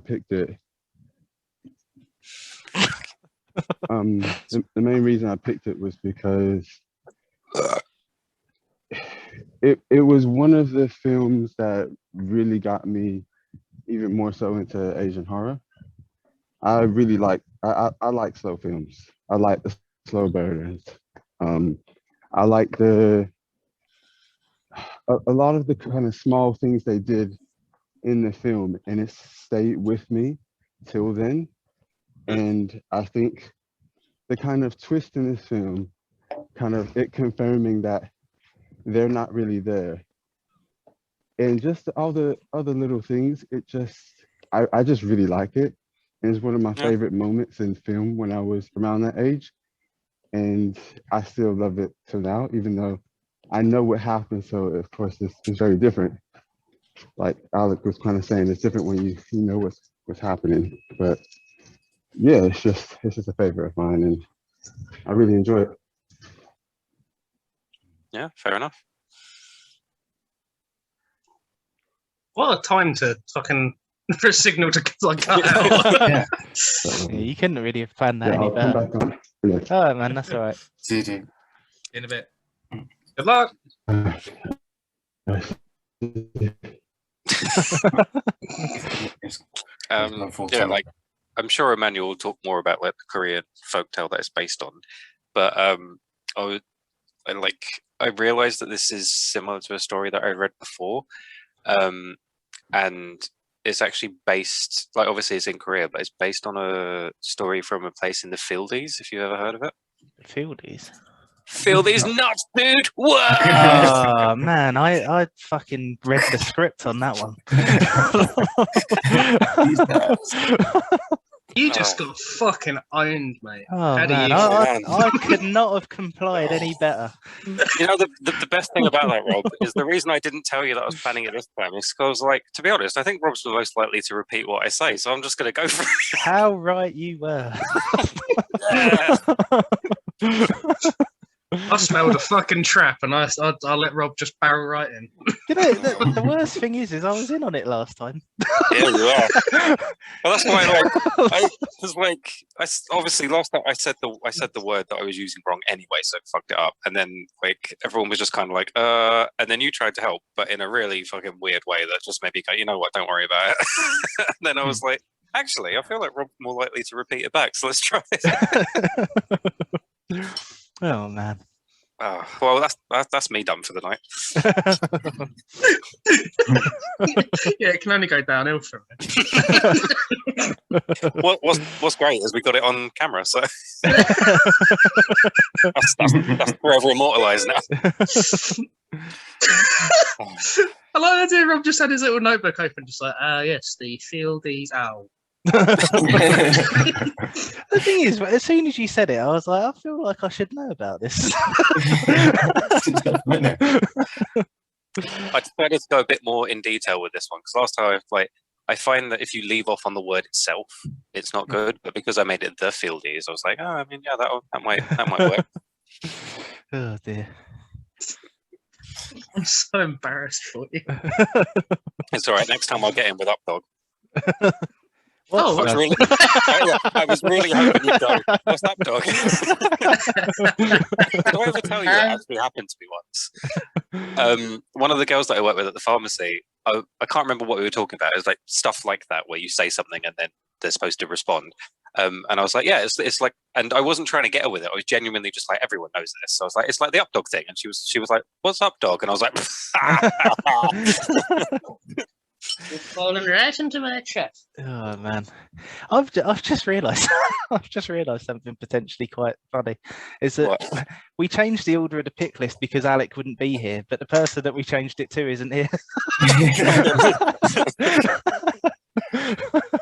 picked it, the main reason I picked it was because it was one of the films that really got me even more so into Asian horror. I really like I like slow films. I like the slow burners. Um, I like a lot of the kind of small things they did in the film, and it stayed with me till then. And I think the kind of twist in this film, kind of it confirming that they're not really there, and just all the other little things, it just I just really like it. And it's one of my Yeah. favorite moments in film when I was around that age. And I still love it till now, even though I know what happened. So of course it's very different. Like Alec was kind of saying, it's different when you know what's happening. But yeah, it's just a favorite of mine, and I really enjoy it. Yeah, fair enough. What a time to fucking for a signal to like cut out. Yeah. So, Yeah, you couldn't really have planned that yeah, any I'll come better. back on. Yeah. Oh man, that's all right. GG. In a bit. Good luck. Yeah, like I'm sure Emmanuel will talk more about like the Korean folktale that it's based on, but I realized that this is similar to a story that I read before, and it's actually based, like obviously it's in Korea, but it's based on a story from a place in the Fieldies. If you've ever heard of it, Fieldies. Fieldies nuts, dude. Whoa! Oh man, I fucking read the script on that one. You just got fucking owned, mate. Oh How do man, you I could not have complied any better. You know, the best thing about that, Rob, is the reason I didn't tell you that I was planning it this time is because, like, to be honest, I think Rob's the most likely to repeat what I say, so I'm just going to go for it. How right you were. I smelled a fucking trap, and I'll let Rob just barrel right in. You know, the worst thing is I was in on it last time. Yeah, you are. Well, that's why, obviously last time I said the word that I was using wrong anyway, so it fucked it up. And then like everyone was just kind of like, and then you tried to help, but in a really fucking weird way that just made me go, you know what, don't worry about it. And then I was like, actually, I feel like Rob's more likely to repeat it back, so let's try it. Oh man. Oh, well, that's me done for the night. Yeah, it can only go downhill from it. What's great is we got it on camera, so that's forever immortalised now. I like the idea Rob just had his little notebook open, just like, yes, the Fieldies owl. The thing is, as soon as you said it, I was like, I feel like I should know about this. I decided to go a bit more in detail with this one because last time I find that if you leave off on the word itself, it's not good. But because I made it the Fieldies, I was like, oh, I mean, yeah, that might work. Oh dear. I'm so embarrassed for you. It's all right. Next time I'll get in with Updog. Oh, I was really hoping you'd go, what's Updog? Did I ever tell you that actually happened to me once? One of the girls that I work with at the pharmacy, I can't remember what we were talking about. It was like stuff like that where you say something and then they're supposed to respond. And I was like, yeah, it's like, and I wasn't trying to get her with it. I was genuinely just like, everyone knows this. So I was like, it's like the Updog thing. And she was like, what's Updog? And I was like, you're falling right into my chest. Oh man, I've just realised something potentially quite funny. Is that we changed the order of the pick list because Alec wouldn't be here, but the person that we changed it to isn't here.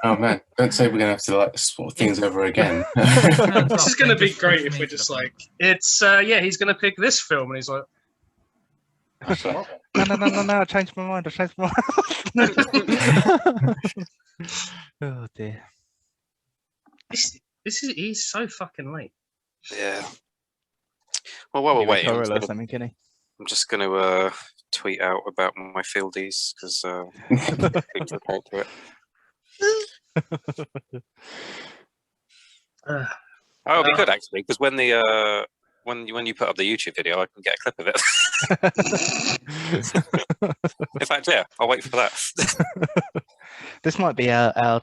Oh man, don't say we're gonna have to like swap things over again. This is gonna be great if we're just like, it's he's gonna pick this film, and he's like, No, I changed my mind. Oh dear. He's so fucking late. yeah. Well, while we're waiting, I'm just going to tweet out about my Fieldies because people report to it. Oh, it'll be good actually, because when the when you put up the YouTube video, I can get a clip of it. In fact, yeah, I'll wait for that. This might be our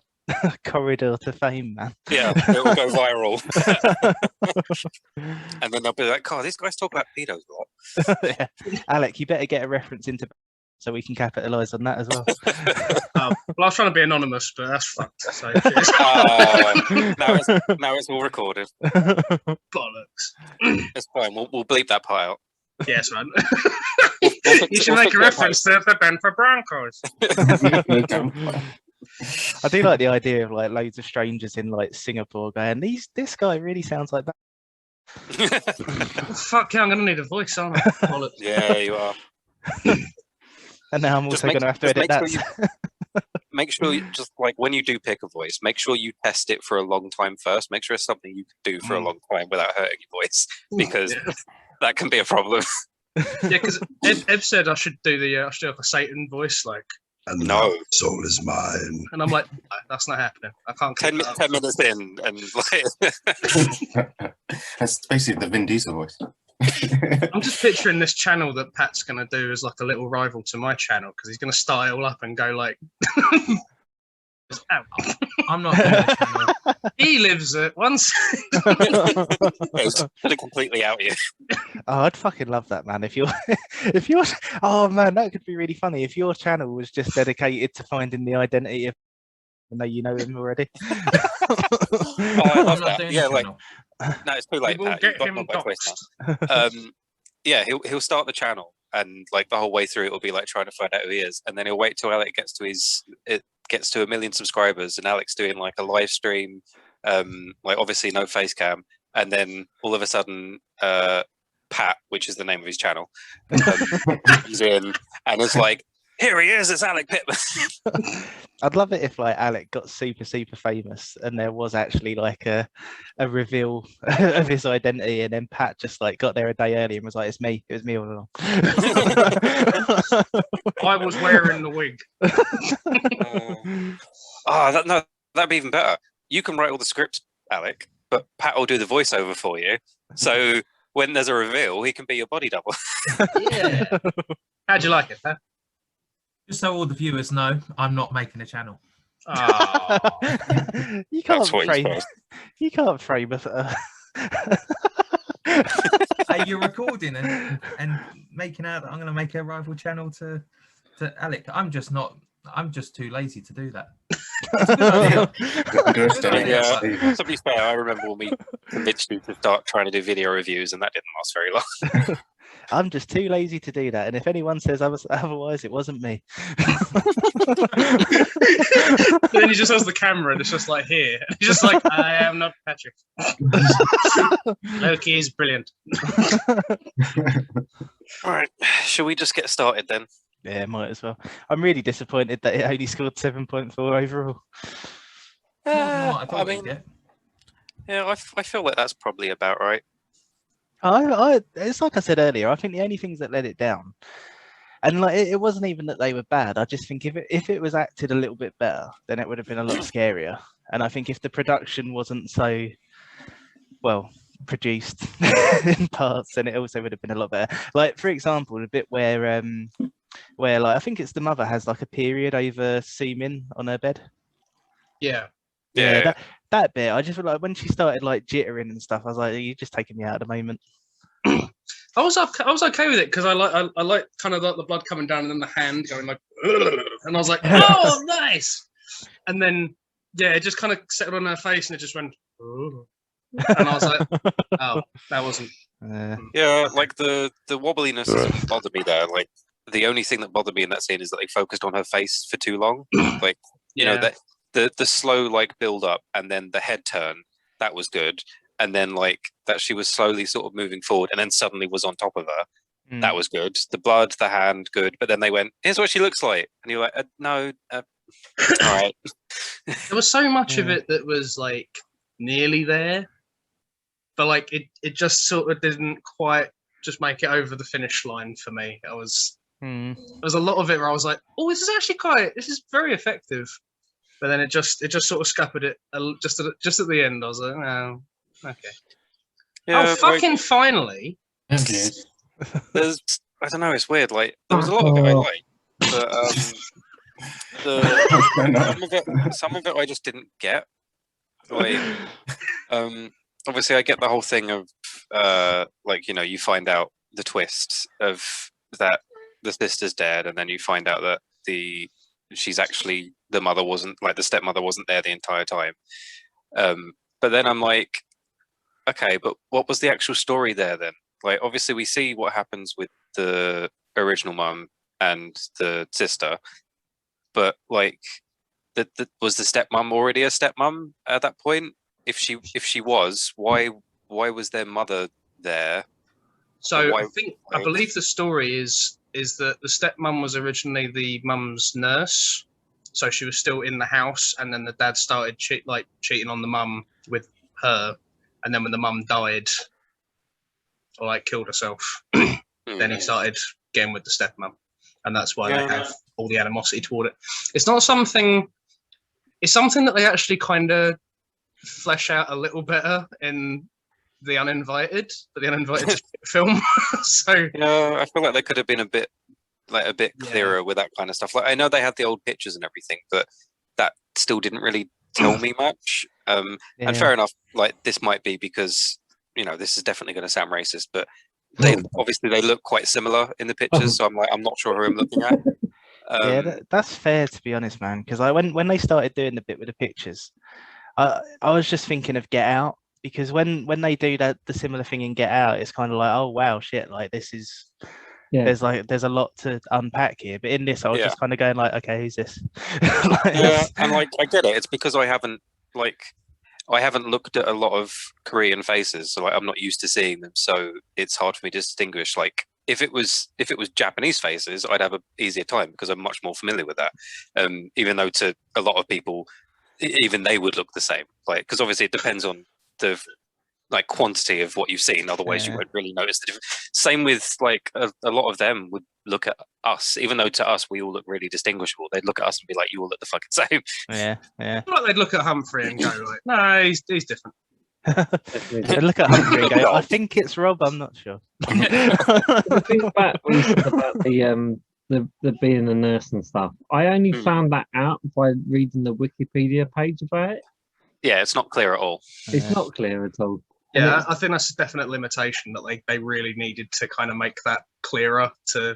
corridor to fame, man. Yeah, it will go viral. And then they'll be like, "God, these guys talk about pedos a lot." Yeah. Alec, you better get a reference into so we can capitalise on that as well. Well, I was trying to be anonymous, but that's fucked. So now it's all recorded. bollocks. It's fine. We'll bleep that part out. Yes, man. We'll You should make a reference to the Denver Broncos. I do like the idea of like loads of strangers in like Singapore going, this guy really sounds like that. Fuck yeah, I'm gonna need a voice, aren't I? Bollocks. Yeah, you are. And now I'm also going to have to edit that. Make sure you just like when you do pick a voice, make sure you test it for a long time first. Make sure it's something you can do for a long time without hurting your voice, because that can be a problem. Yeah, because Ed said I should do I should do like a Satan voice, like, And No. the soul is mine. and I'm like, that's not happening. I can't. 10 minutes in, and like, That's basically the Vin Diesel voice. I'm just picturing this channel that Pat's gonna do as like a little rival to my channel, because he's gonna start it all up and go like, I'm not doing that channel. he lives at once. it's gonna completely out you. Oh, I'd fucking love that, man. If you're, oh man, that could be really funny. If your channel was just dedicated to finding the identity of, I know you know him already. Oh, I I'm love not that. doing Yeah, the like, channel. no, it's too late, We'll Pat. get You've got him my voice now. doxxed. Yeah, he'll start the channel, and like the whole way through, it'll be like trying to find out who he is, and then he'll wait till Alec gets to 1 million subscribers, and Alec's doing like a live stream, like obviously no face cam, and then all of a sudden, Pat, which is the name of his channel, comes in and it's like, here he is, it's Alec Pittman. I'd love it if like Alec got super famous and there was actually like a reveal of his identity, and then Pat just like got there a day early and was like, it was me all along. I was wearing the wig. No, that'd be even better. You can write all the scripts, Alec, but Pat will do the voiceover for you. So when there's a reveal, he can be your body double. Yeah. How'd you like it, Pat? Just so all the viewers know, I'm not making a channel. Oh. You can't That's what he's frame. supposed. You can't frame a. Hey, you're recording and making out that I'm going to make a rival channel to Alec. I'm just too lazy to do that. Yeah, to be fair, I remember when we convinced you to start trying to do video reviews, and that didn't last very long. I'm just too lazy to do that, and if anyone says otherwise, it wasn't me. Then he just has the camera and it's just like here. And he's just like, I am not Patrick. Loki is brilliant. All right, shall we just get started then? Yeah, might as well. I'm really disappointed that it only scored 7.4 overall. Not what I thought I mean, we'd get. yeah, I feel like that's probably about right. It's like I said earlier. I think the only things that let it down, and like it wasn't even that they were bad. I just think if it was acted a little bit better, then it would have been a lot scarier. And I think if the production wasn't so well produced in parts, then it also would have been a lot better. Like for example, the bit where like I think it's the mother has like a period over Sumin on her bed. Yeah. Yeah. That bit, I just feel like when she started like jittering and stuff, I was like, you're just taking me out at the moment. I was okay with it because I like kind of like the blood coming down and then the hand going like, and I was like, oh, nice. And then yeah, it just kind of settled on her face and it just went, oh. And I was like, oh, that wasn't. Yeah, like the wobbliness doesn't bother me there. Like the only thing that bothered me in that scene is that they focused on her face for too long. Like you know that. The slow like build up and then the head turn, that was good, and then like that she was slowly sort of moving forward and then suddenly was on top of her. That was good. The blood, the hand, good, but then they went, here's what she looks like, and you're like, no, all right. There was so much of it that was like nearly there, but like it just sort of didn't quite just make it over the finish line for me. There was a lot of it where I was like, oh, this is very effective. But then it just sort of scuppered it just at the end. I was like, oh, okay. Yeah, oh, fucking finally! Okay. there's I don't know. It's weird. Like there was a lot of it I liked, but some of it I just didn't get. Like obviously I get the whole thing of like you find out the twist of that the sister's dead, and then you find out that she's actually the mother wasn't, like the stepmother wasn't there the entire time. But then I'm like, okay, but what was the actual story there then? Like obviously we see what happens with the original mum and the sister, but like was the stepmom already a stepmom at that point? If she was, why was their mother there? So I believe the story is that the stepmom was originally the mum's nurse, so she was still in the house, and then the dad started cheating on the mum with her, and then when the mum died or like killed herself, then he started getting with the stepmom, and that's why they have all the animosity toward it. It's not something. It's something that they actually kind of flesh out a little better in the Uninvited film. So I feel like they could have been a bit clearer with that kind of stuff. Like I know they had the old pictures and everything, but that still didn't really tell me much. And fair enough, like this might be because this is definitely going to sound racist, but they look quite similar in the pictures, so I'm not sure who I'm looking at. That's fair, to be honest, man, because when they started doing the bit with the pictures, I was just thinking of Get Out, because when they do the similar thing in Get Out, it's kind of like, oh wow, shit, like this is there's a lot to unpack here. But in this, I was just kind of going like, okay, who's this? And like I get it. It's because I haven't looked at a lot of Korean faces, so like I'm not used to seeing them, so it's hard for me to distinguish. Like if it was Japanese faces, I'd have an easier time because I'm much more familiar with that. Even though to a lot of people, even they would look the same. Like because obviously it depends on the quantity of what you've seen. Otherwise, you won't really notice the difference. Same with like a lot of them would look at us, even though to us we all look really distinguishable. They'd look at us and be like, "You all look the fucking same." Yeah. Like they'd look at Humphrey and go like, "No, he's different." They look at Humphrey and go, "I think it's Rob. I'm not sure." The thing about what you said about the being a nurse and stuff, I only found that out by reading the Wikipedia page about it. Yeah, it's not clear at all. It's not clear at all. Yeah, I think that's a definite limitation that they really needed to kind of make that clearer to.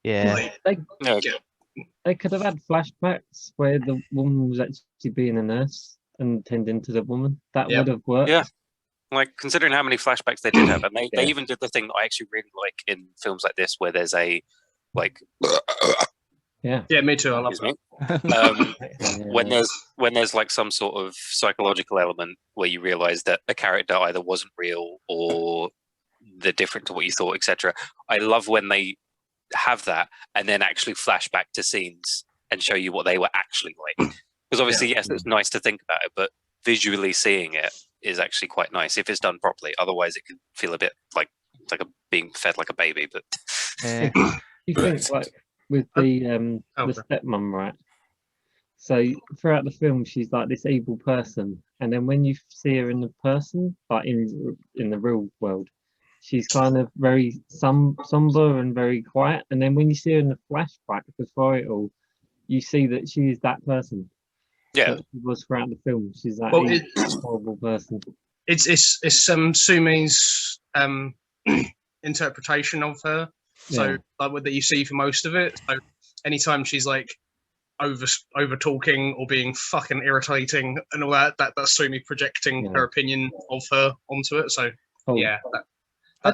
Yeah. They could have had flashbacks where the woman was actually being a nurse and tending to the woman. That would have worked. Yeah. Like considering how many flashbacks they did have, and they even did the thing that I actually really like in films like this, where there's a me too. I love that. When there's like some sort of psychological element where you realize that a character either wasn't real or they're different to what you thought, etc. I love when they have that and then actually flash back to scenes and show you what they were actually like. Because obviously, yes, it's nice to think about it, but visually seeing it is actually quite nice if it's done properly. Otherwise, it can feel a bit like being fed like a baby. But you think like with the stepmom, right? So throughout the film, she's like this evil person, and then when you see her in the person, like in the real world, she's kind of very somber and very quiet. And then when you see her in the flashback before it all, you see that she is that person. Yeah, she was throughout the film. She's that horrible person. It's Sumi's interpretation of her. So like that you see for most of it. So anytime she's like over talking or being fucking irritating and all that's Sumi projecting her opinion of her onto it. So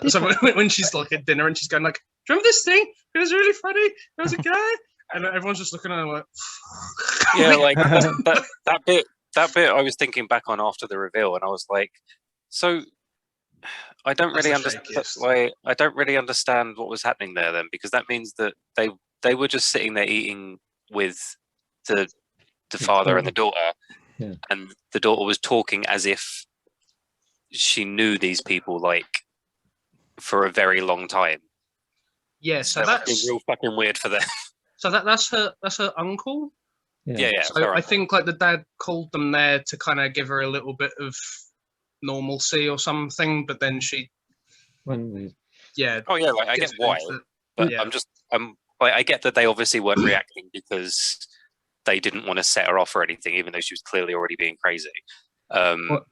so when she's like at dinner and she's going like, "Do you remember this thing? It was really funny. There was a guy," and everyone's just looking at her like, yeah, like that bit I was thinking back on after the reveal, and I was like, so I don't really understand. Like, I don't really understand what was happening there then, because that means that they were just sitting there eating with the father and the daughter, and the daughter was talking as if she knew these people like for a very long time. Yeah, so that's real fucking weird for them. So that's her uncle. Yeah. So fair I enough. think like the dad called them there to kind of give her a little bit of normalcy or something, but then she, When we Oh yeah, like I get gets why, pissed that- but yeah. like, I get that they obviously weren't reacting because they didn't want to set her off or anything, even though she was clearly already being crazy. What?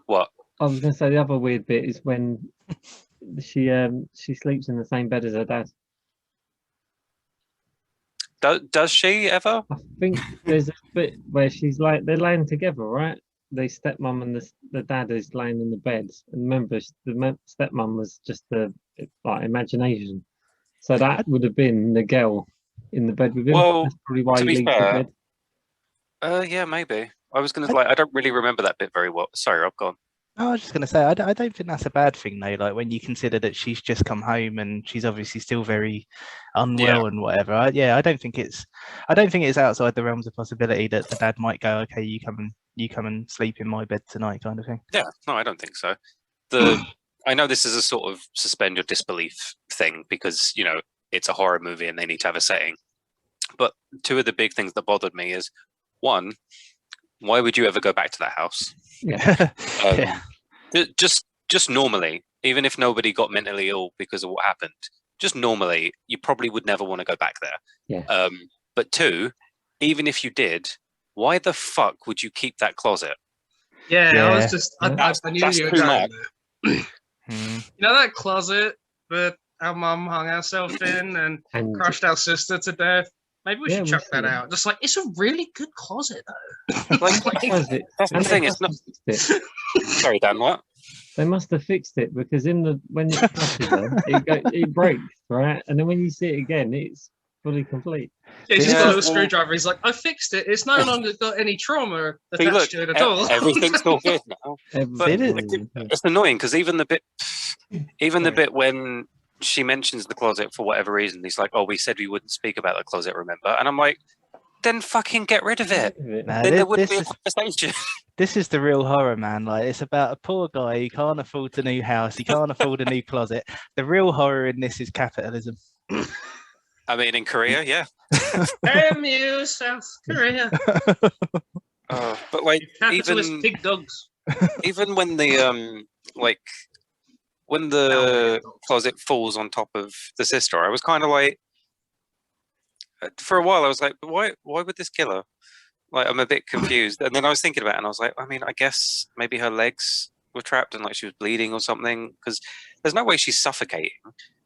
What? I was going to say the other weird bit is when she sleeps in the same bed as her dad. Does she ever? I think there's a bit where they're laying together, right? The stepmom and the dad is laying in the bed, and remember the stepmom was just the like imagination, so that would have been the girl in the bed with him. Well, That's probably why to he be leaves fair, the bed. Yeah, maybe. I was gonna I don't really remember that bit very well. Sorry, Rob, go on. I was just going to say, I don't think that's a bad thing though. Like when you consider that she's just come home and she's obviously still very unwell and whatever. I don't think it's outside the realms of possibility that the dad might go, okay, you come and sleep in my bed tonight, kind of thing. Yeah, no, I don't think so. I know this is a sort of suspend your disbelief thing because it's a horror movie and they need to have a setting. But two of the big things that bothered me is one, why would you ever go back to that house? Yeah. Just normally, even if nobody got mentally ill because of what happened, just normally, you probably would never want to go back there. Yeah. But two, even if you did, why the fuck would you keep that closet? Yeah, Yeah. I was just, I knew That's you were too going much. there. Hmm. You know that closet that our mum hung herself in and And crushed our sister to death? Maybe we Yeah, should we chuck that should. out. Just like, it's a really good closet, though. Like, was it? that's the And thing. they It's must not. have fixed it. Sorry, Dan. What? They must have fixed it because when it crashes her, it breaks, right? And then when you see it again, it's fully complete. Yeah, he's just got a Yeah, little well- screwdriver. He's like, I fixed it. It's no longer got any trauma See, attached look, to it at all. everything's all good now. Everything. It's annoying because even the bit when she mentions the closet for whatever reason, he's like, "Oh, we said we wouldn't speak about the closet, remember?" And I'm like, "Then fucking get rid of it. Nah, Then there wouldn't this be a is conversation." this is the real horror, man. Like it's about a poor guy who can't afford the new house, he can't afford a new closet. The real horror in this is capitalism. I mean, in Korea, yeah. Damn you, South Korea. But like, Capitalist even pig dogs. even when the when the closet falls on top of the sister, I was kind of like, for a while, I was like, why would this kill her? Like, I'm a bit confused. And then I was thinking about it, and I was like, I mean, I guess maybe her legs were trapped and like she was bleeding or something, because there's no way she's suffocating,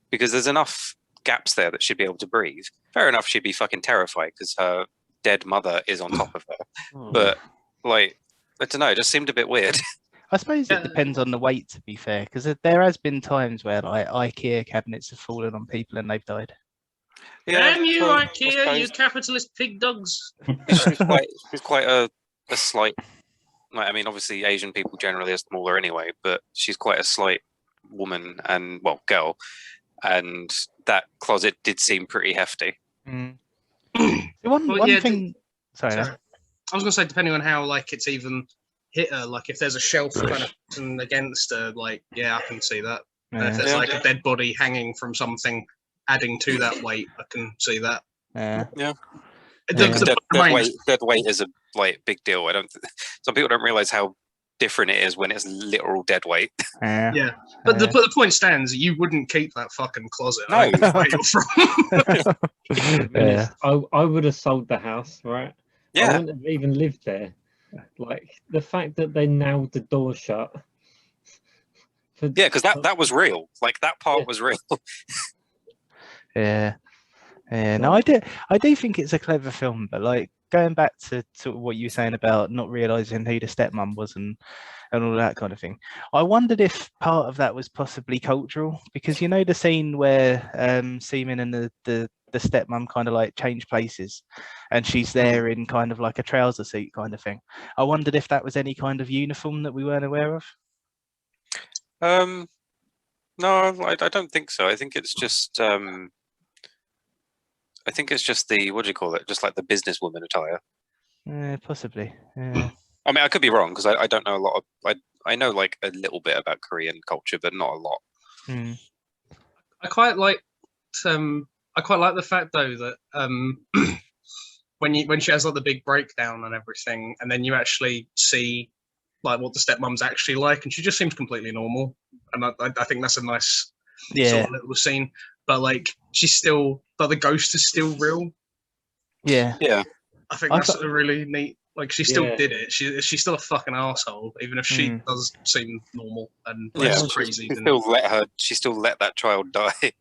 because there's enough gaps there that she'd be able to breathe. Fair enough, she'd be fucking terrified because her dead mother is on top of her. But like, I don't know, it just seemed a bit weird. I suppose it depends on the weight, to be fair, because there has been times where like IKEA cabinets have fallen on people and they've died. Damn you, I IKEA, you suppose capitalist pig dogs. she's quite a slight. Like, I mean, obviously Asian people generally are smaller anyway, but she's quite a slight woman and girl, and that closet did seem pretty hefty. One Well, yeah, thing. Sorry. Sorry. I was going to say, depending on how like it's even hit her, like if there's a shelf kind of thing against her, like I can see that. And if there's like a dead body hanging from something, adding to that weight, I can see that. Yeah. Dead weight is a big deal. Some people don't realize how different it is when it's literal dead weight. Yeah, but the point stands. You wouldn't keep that fucking closet. No. I don't know where you're from. Yeah. I would have sold the house, right? I Yeah, wouldn't have even lived there. Like the fact that they nailed the door shut. yeah, because that was real. Like that part was real. Yeah. No, I do think it's a clever film, but like going back to sort of what you were saying about not realizing who the stepmom was and all that kind of thing, I wondered if part of that was possibly cultural, because you know the scene where Seaman and the stepmom kind of like change places and she's there in kind of like a trouser suit kind of thing. I wondered if that was any kind of uniform that we weren't aware of. No, I don't think so. I think it's just the, what do you call it? Just like the businesswoman attire. Possibly. Yeah. I mean, I could be wrong because I don't know a lot of. I know like a little bit about Korean culture, but not a lot. I quite like the fact though that when she has like the big breakdown and everything, and then you actually see like what the stepmom's actually like, and she just seems completely normal, and I think that's a nice sort of little scene. But like she's still, but the ghost is still real. Yeah. I think that's a really neat. Like she still did it. She's still a fucking asshole, even if she does seem normal and less crazy. She still let that child die.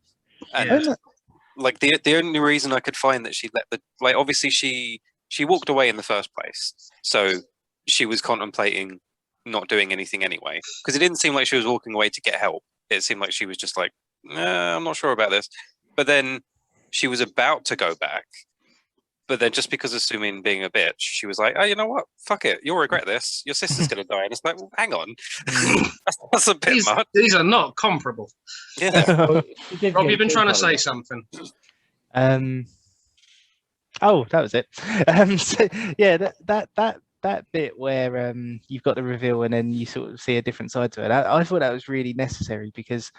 And like the only reason I could find that she let obviously she walked away in the first place, so she was contemplating not doing anything anyway, because it didn't seem like she was walking away to get help. It seemed like she was just like, I'm not sure about this. But then she was about to go back, but then just because of Sumin being a bitch, she was like, oh, you know what? Fuck it. You'll regret this. Your sister's going to die. And it's like, well, hang on. that's a bit much. These are not comparable. Yeah. Rob, you've been trying to say something. Oh, that was it. So, yeah, that bit where you've got the reveal and then you sort of see a different side to it. I thought that was really necessary because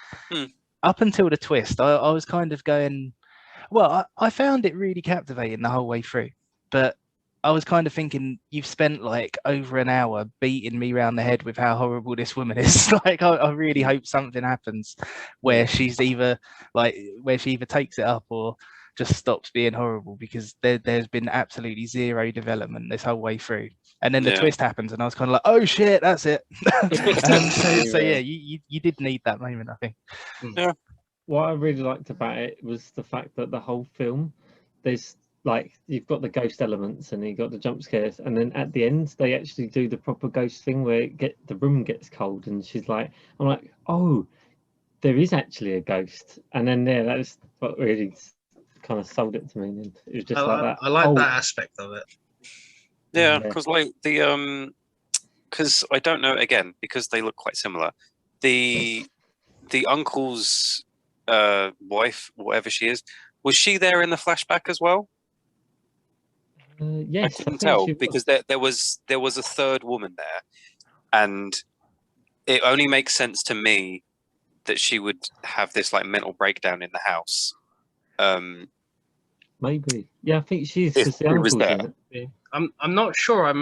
up until the twist, I was kind of going, well, I found it really captivating the whole way through, but I was kind of thinking, you've spent like over an hour beating me around the head with how horrible this woman is. Like, I really hope something happens where she's either where she either takes it up or just stops being horrible, because there's been absolutely zero development this whole way through. And then the twist happens and I was kind of like, oh shit, that's it. So yeah, you did need that moment, I think. Yeah. What I really liked about it was the fact that the whole film, there's like, you've got the ghost elements and you've got the jump scares, and then at the end they actually do the proper ghost thing where the room gets cold and she's like, I'm like, oh, there is actually a ghost. And then that is what really kind of sold it to me. And it was just like that. I like that aspect of it. Yeah, because like because I don't know, again, because they look quite similar. The uncle's wife, whatever she is, was she there in the flashback as well? Yes, I couldn't tell because there was a third woman there, and it only makes sense to me that she would have this like mental breakdown in the house. Maybe, yeah, I think she's because the uncle's in it. I'm not sure. I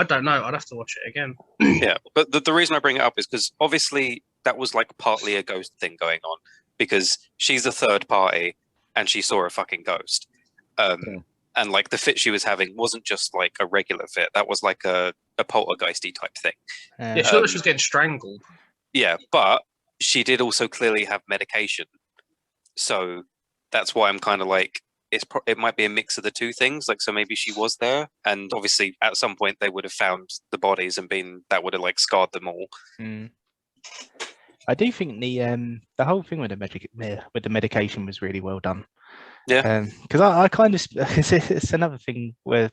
don't know. I'd have to watch it again. Yeah, but the reason I bring it up is because obviously that was like partly a ghost thing going on, because she's a third party and she saw a fucking ghost. And like the fit she was having wasn't just like a regular fit. That was like a poltergeisty type thing. Yeah, she was getting strangled. Yeah, but she did also clearly have medication. So that's why I'm kind of like, it might be a mix of the two things. Like, so maybe she was there, and obviously at some point they would have found the bodies and that would have like scarred them all. I do think the whole thing with the medication was really well done. Yeah, because I kind of it's another thing where,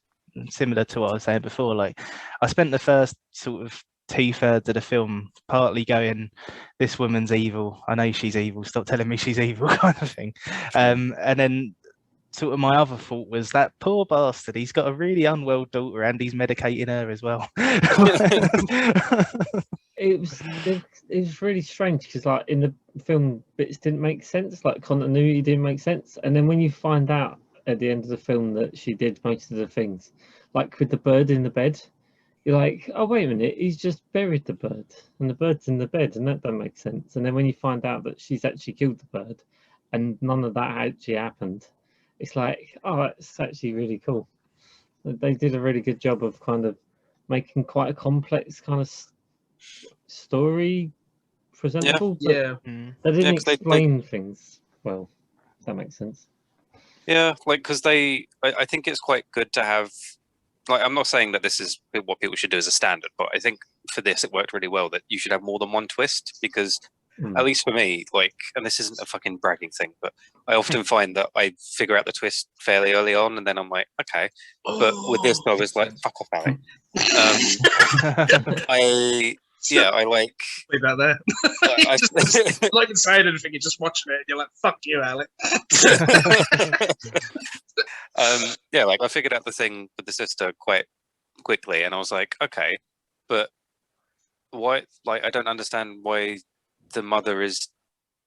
similar to what I was saying before, like I spent the first sort of 2/3 of the film partly going, this woman's evil, I know she's evil, stop telling me she's evil, kind of thing. And then sort of my other thought was, that poor bastard, he's got a really unwell daughter and he's medicating her as well. It was really strange because like in the film bits didn't make sense, like continuity didn't make sense, and then when you find out at the end of the film that she did most of the things, like with the bird in the bed, you're like, oh wait a minute, he's just buried the bird and the bird's in the bed, and that don't make sense. And then when you find out that she's actually killed the bird and none of that actually happened, it's like, oh, it's actually really cool. They did a really good job of kind of making quite a complex kind of story presentable. Yeah. They didn't explain things well, if that makes sense. Yeah, like, because I think it's quite good to have, like, I'm not saying that this is what people should do as a standard, but I think for this it worked really well that you should have more than one twist, because at least for me, like, and this isn't a fucking bragging thing, but I often find that I figure out the twist fairly early on, and then I'm like, okay. But with this, I was like, fuck off, Alec. I like. Leave that there. Just, not even saying anything, you're just watching it, and you're like, fuck you, Alec. Yeah, like, I figured out the thing with the sister quite quickly, and I was like, okay, but why? Like, I don't understand why the mother is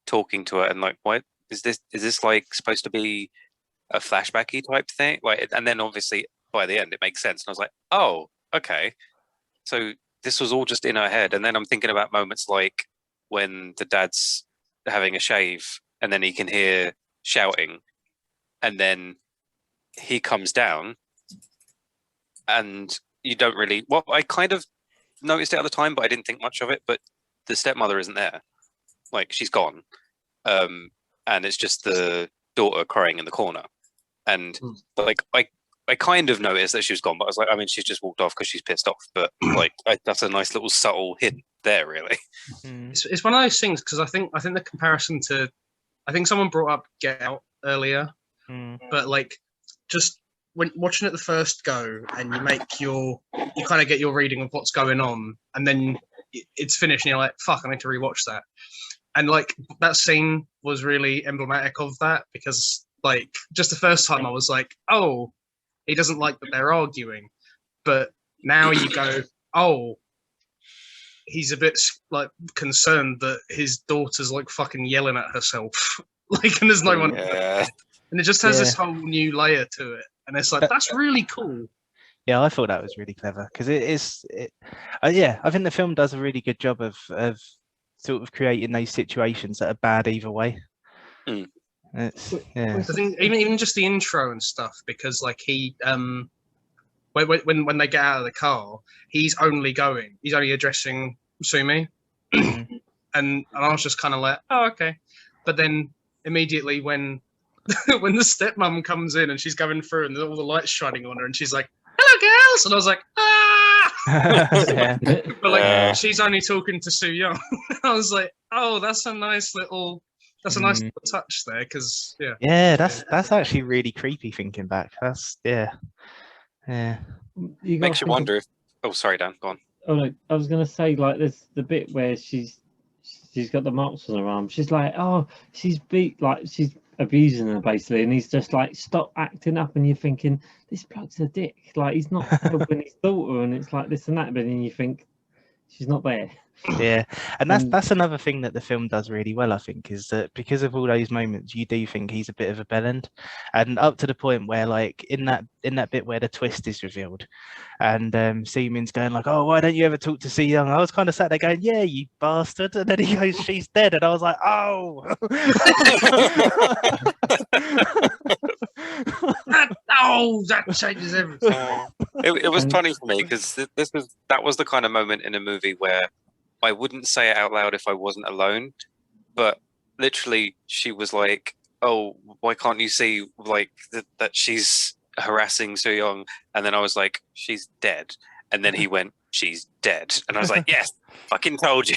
talking to her, and like, what is this? Is this like supposed to be a flashbacky type thing. Like, and then obviously by the end it makes sense, and I was like, oh, okay, so this was all just in her head. And then I'm thinking about moments like when the dad's having a shave, and then he can hear shouting, and then he comes down, and you don't really. Well, I kind of noticed it at the time, but I didn't think much of it. But the stepmother isn't there; like she's gone, and it's just the daughter crying in the corner. And like I kind of noticed that she was gone, but I was like, I mean, she's just walked off because she's pissed off. But like, that's a nice little subtle hint there, really. It's one of those things, because I think the comparison to, I think someone brought up Get Out earlier, but like just when watching it the first go, and you kind of get your reading of what's going on, and then it's finished, and you're like, fuck, I need to rewatch that. And like that scene was really emblematic of that, because like just the first time I was like, oh, he doesn't like that they're arguing, but now you go, oh, he's a bit like concerned that his daughter's like fucking yelling at herself, like, and there's no one, and it just has this whole new layer to it, and it's like that's really cool. Yeah, I thought that was really clever, because I think the film does a really good job of sort of creating those situations that are bad either way. I think even just the intro and stuff, because like he when they get out of the car, he's only addressing Sumi, and I was just kind of like, oh, okay. But then immediately when when the stepmom comes in and she's going through and all the lights shining on her, and she's like, hello girls, and I was like, but like she's only talking to Soo Young. I was like, oh, that's a nice little little touch there, because that's actually really creepy thinking back. That's makes you wonder if, oh sorry Dan, go on. Oh no, I was gonna say, like, there's the bit where she's got the marks on her arm. She's like, oh, she's abusing her basically, and he's just like, stop acting up, and you're thinking, this bloke's a dick, like he's not helping his daughter, and it's like this and that, but then you think she's not there. Yeah, and that's another thing that the film does really well, I think, is that because of all those moments, you do think he's a bit of a bellend, and up to the point where, like, in that bit where the twist is revealed, and Seamin's going like, oh, why don't you ever talk to Soo Young? I was kind of sat there going, yeah, you bastard, and then he goes, she's dead, and I was like, oh. That changes everything. It was funny for me, because that was the kind of moment in a movie where I wouldn't say it out loud if I wasn't alone, but literally she was like, oh, why can't you see like that she's harassing Soo Young? And then I was like, she's dead. And then he went, she's dead. And I was like, yes, fucking told you.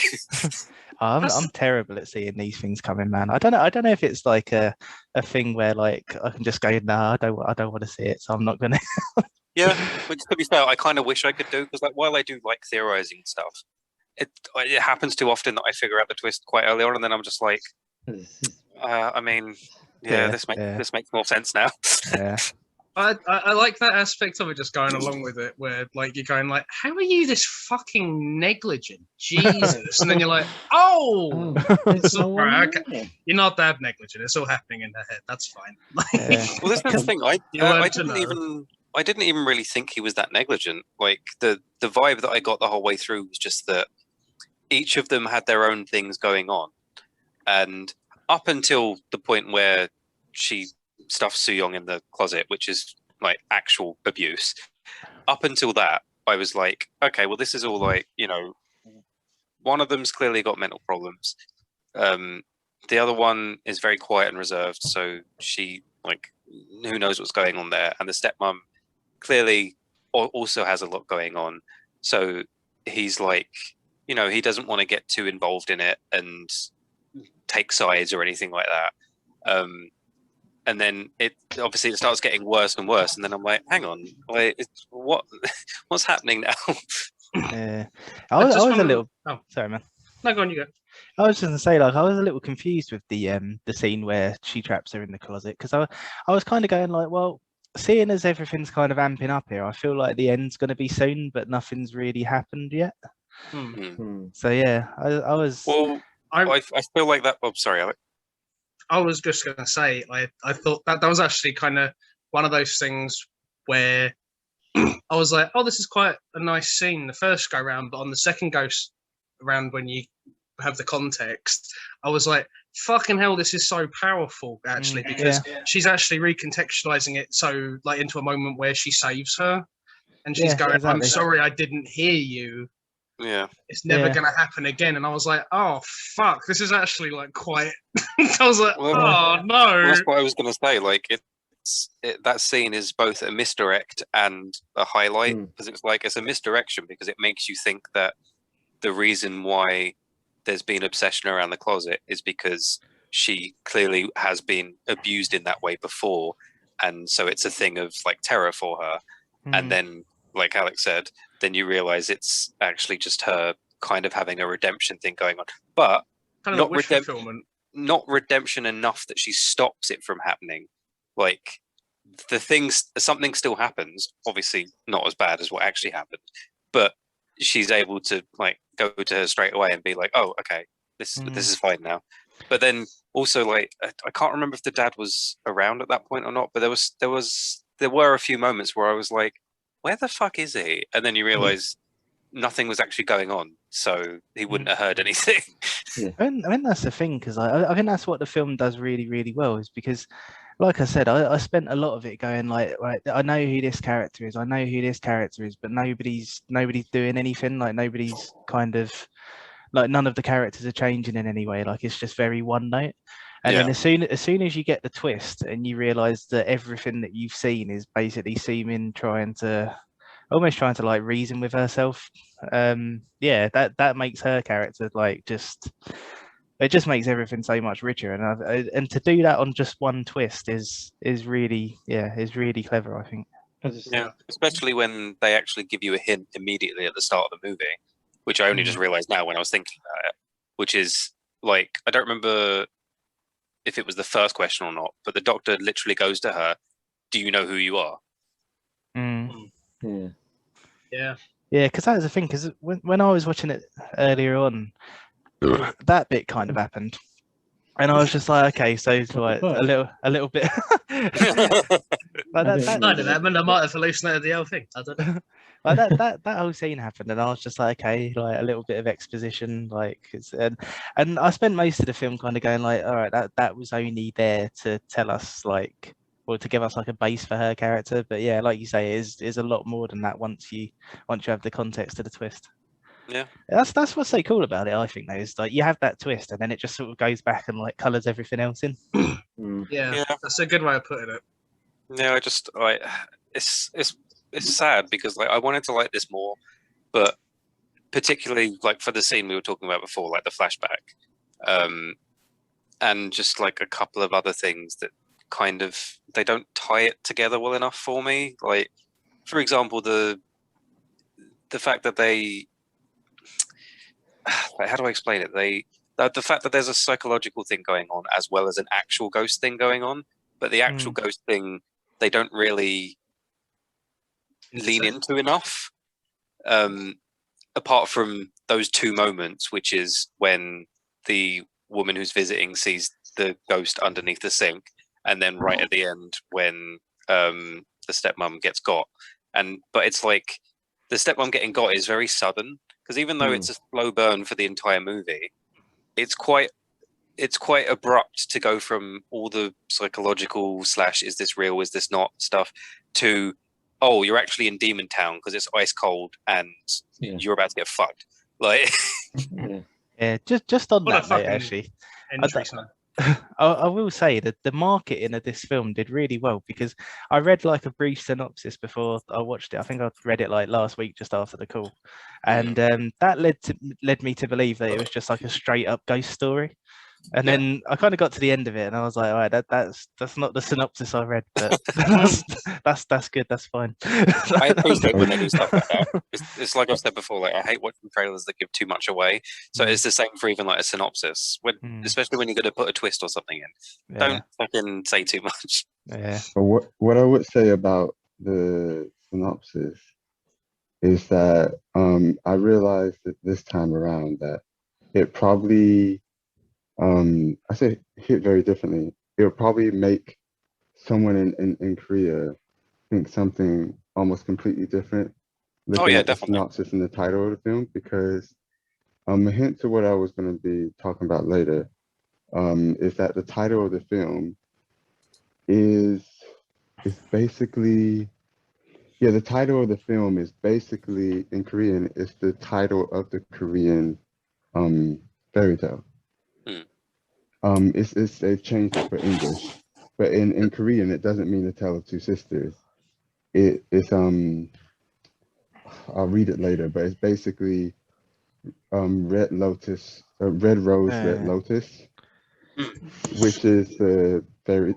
I'm terrible at seeing these things coming, man. I don't know if it's like a thing where like I can just go, nah, I don't want to see it, so I'm not gonna. Yeah, but to be fair, I kind of wish I could do, because like while I do like theorizing stuff, it happens too often that I figure out the twist quite early on, and then I'm just like, I mean, this makes more sense now. Yeah. I like that aspect of it, just going along with it, where like you're going like, how are you this fucking negligent, Jesus? And then you're like, oh, it's all right, okay. You're not that negligent. It's all happening in her head. That's fine. Well, that's the thing. I didn't even really think he was that negligent. Like the vibe that I got the whole way through was just that each of them had their own things going on, and up until the point where she stuffs Soo Young in the closet, which is like actual abuse. Up until that, I was like, okay, well, this is all like, you know, one of them's clearly got mental problems. The other one is very quiet and reserved, so she, like, who knows what's going on there. And the stepmom clearly also has a lot going on, so he's like, you know, he doesn't want to get too involved in it and take sides or anything like that. And then it starts getting worse and worse, and then I'm like, hang on, what's happening now? Yeah, I was a little. Oh, sorry, man. No, go on, you go. I was just gonna say, like, I was a little confused with the scene where she traps her in the closet, because I was kind of going like, well, seeing as everything's kind of amping up here, I feel like the end's gonna be soon, but nothing's really happened yet. So yeah, I was. Well, I feel like that. Oh, sorry, Alec. I was just going to say, I thought that was actually kind of one of those things where I was like, oh, this is quite a nice scene the first go round, but on the second go round, when you have the context, I was like, fucking hell, this is so powerful, actually, because she's actually recontextualizing it so, like, into a moment where she saves her, and she's going, exactly. I'm sorry I didn't hear you. Yeah, it's never gonna happen again. And I was like, oh fuck, this is actually like quite I was like, oh no. Well, that's what I was gonna say. Like that scene is both a misdirect and a highlight, because it's a misdirection because it makes you think that the reason why there's been obsession around the closet is because she clearly has been abused in that way before, and so it's a thing of like terror for her. And then, like Alex said, then you realize it's actually just her kind of having a redemption thing going on, but kind of not redemption enough that she stops it from happening. Like something still happens, obviously not as bad as what actually happened, but she's able to like go to her straight away and be like, oh, okay, this is fine now. But then also, like, I can't remember if the dad was around at that point or not, but there were a few moments where I was like, where the fuck is he? And then you realize nothing was actually going on, so he wouldn't have heard anything. I mean, that's the thing, because I think that's what the film does really, really well, is because, like I said, I spent a lot of it going like, right, I know who this character is, but nobody's doing anything. Like, nobody's kind of, like, none of the characters are changing in any way. Like, it's just very one note. And then as soon as you get the twist and you realize that everything that you've seen is basically Seamin trying to like reason with herself, that makes her character like it just makes everything so much richer. And to do that on just one twist is really clever, I think. Yeah, especially when they actually give you a hint immediately at the start of the movie, which I only just realized now when I was thinking about it, which is like, I don't remember if it was the first question or not, but the doctor literally goes to her, do you know who you are? Yeah, because that was the thing, because when I was watching it earlier on, that bit kind of happened, and I was just like, okay, so it's like a little bit like that meant I might have hallucinated the whole thing. I don't know. Like that whole scene happened, and I was just like, okay, like a little bit of exposition, like, and I spent most of the film kind of going like, all right, that was only there to tell us, like, or to give us like a base for her character. But yeah, like you say, is a lot more than that once you have the context of the twist. Yeah, that's what's so cool about it, I think, though, is like you have that twist and then it just sort of goes back and like colors everything else in. Yeah, that's a good way of putting it. Yeah, I just like it's sad because like I wanted to like this more, but particularly like for the scene we were talking about before, like the flashback, and just like a couple of other things that kind of, they don't tie it together well enough for me. Like, for example, the fact that they, like, how do I explain it? The fact that there's a psychological thing going on as well as an actual ghost thing going on, but the actual ghost thing they don't really lean into enough, apart from those two moments, which is when the woman who's visiting sees the ghost underneath the sink, and then right at the end when the stepmom gets got. But it's like the stepmom getting got is very sudden, because even though it's a slow burn for the entire movie, it's quite abrupt to go from all the psychological / is this real, is this not stuff, to, oh, you're actually in Demon Town because it's ice cold and you're about to get fucked. Like, just on that note, actually, I will say that the marketing of this film did really well, because I read like a brief synopsis before I watched it. I think I read it like last week just after the call, and that led me to believe that it was just like a straight up ghost story. And then I kind of got to the end of it, and I was like, all right, that's not the synopsis I read, but that's good, that's fine. I appreciate when they do stuff like that. It's like I've said before, like I hate watching trailers that give too much away. So it's the same for even like a synopsis, especially when you're going to put a twist or something in. Don't fucking say too much. Yeah. But what I would say about the synopsis is that I realized that this time around that it probably I say hit very differently. It would probably make someone in Korea think something almost completely different Oh looking yeah, at the definitely. synopsis and the title of the film, because a hint to what I was going to be talking about later is that the title of the film is basically, yeah, the title of the film is basically, in Korean, is the title of the Korean fairy tale. Hmm. It's they've changed it for English, but in Korean it doesn't mean the tale of two sisters. It's I'll read it later, but it's basically Red Lotus, Red Rose, Red Lotus, which is the fairy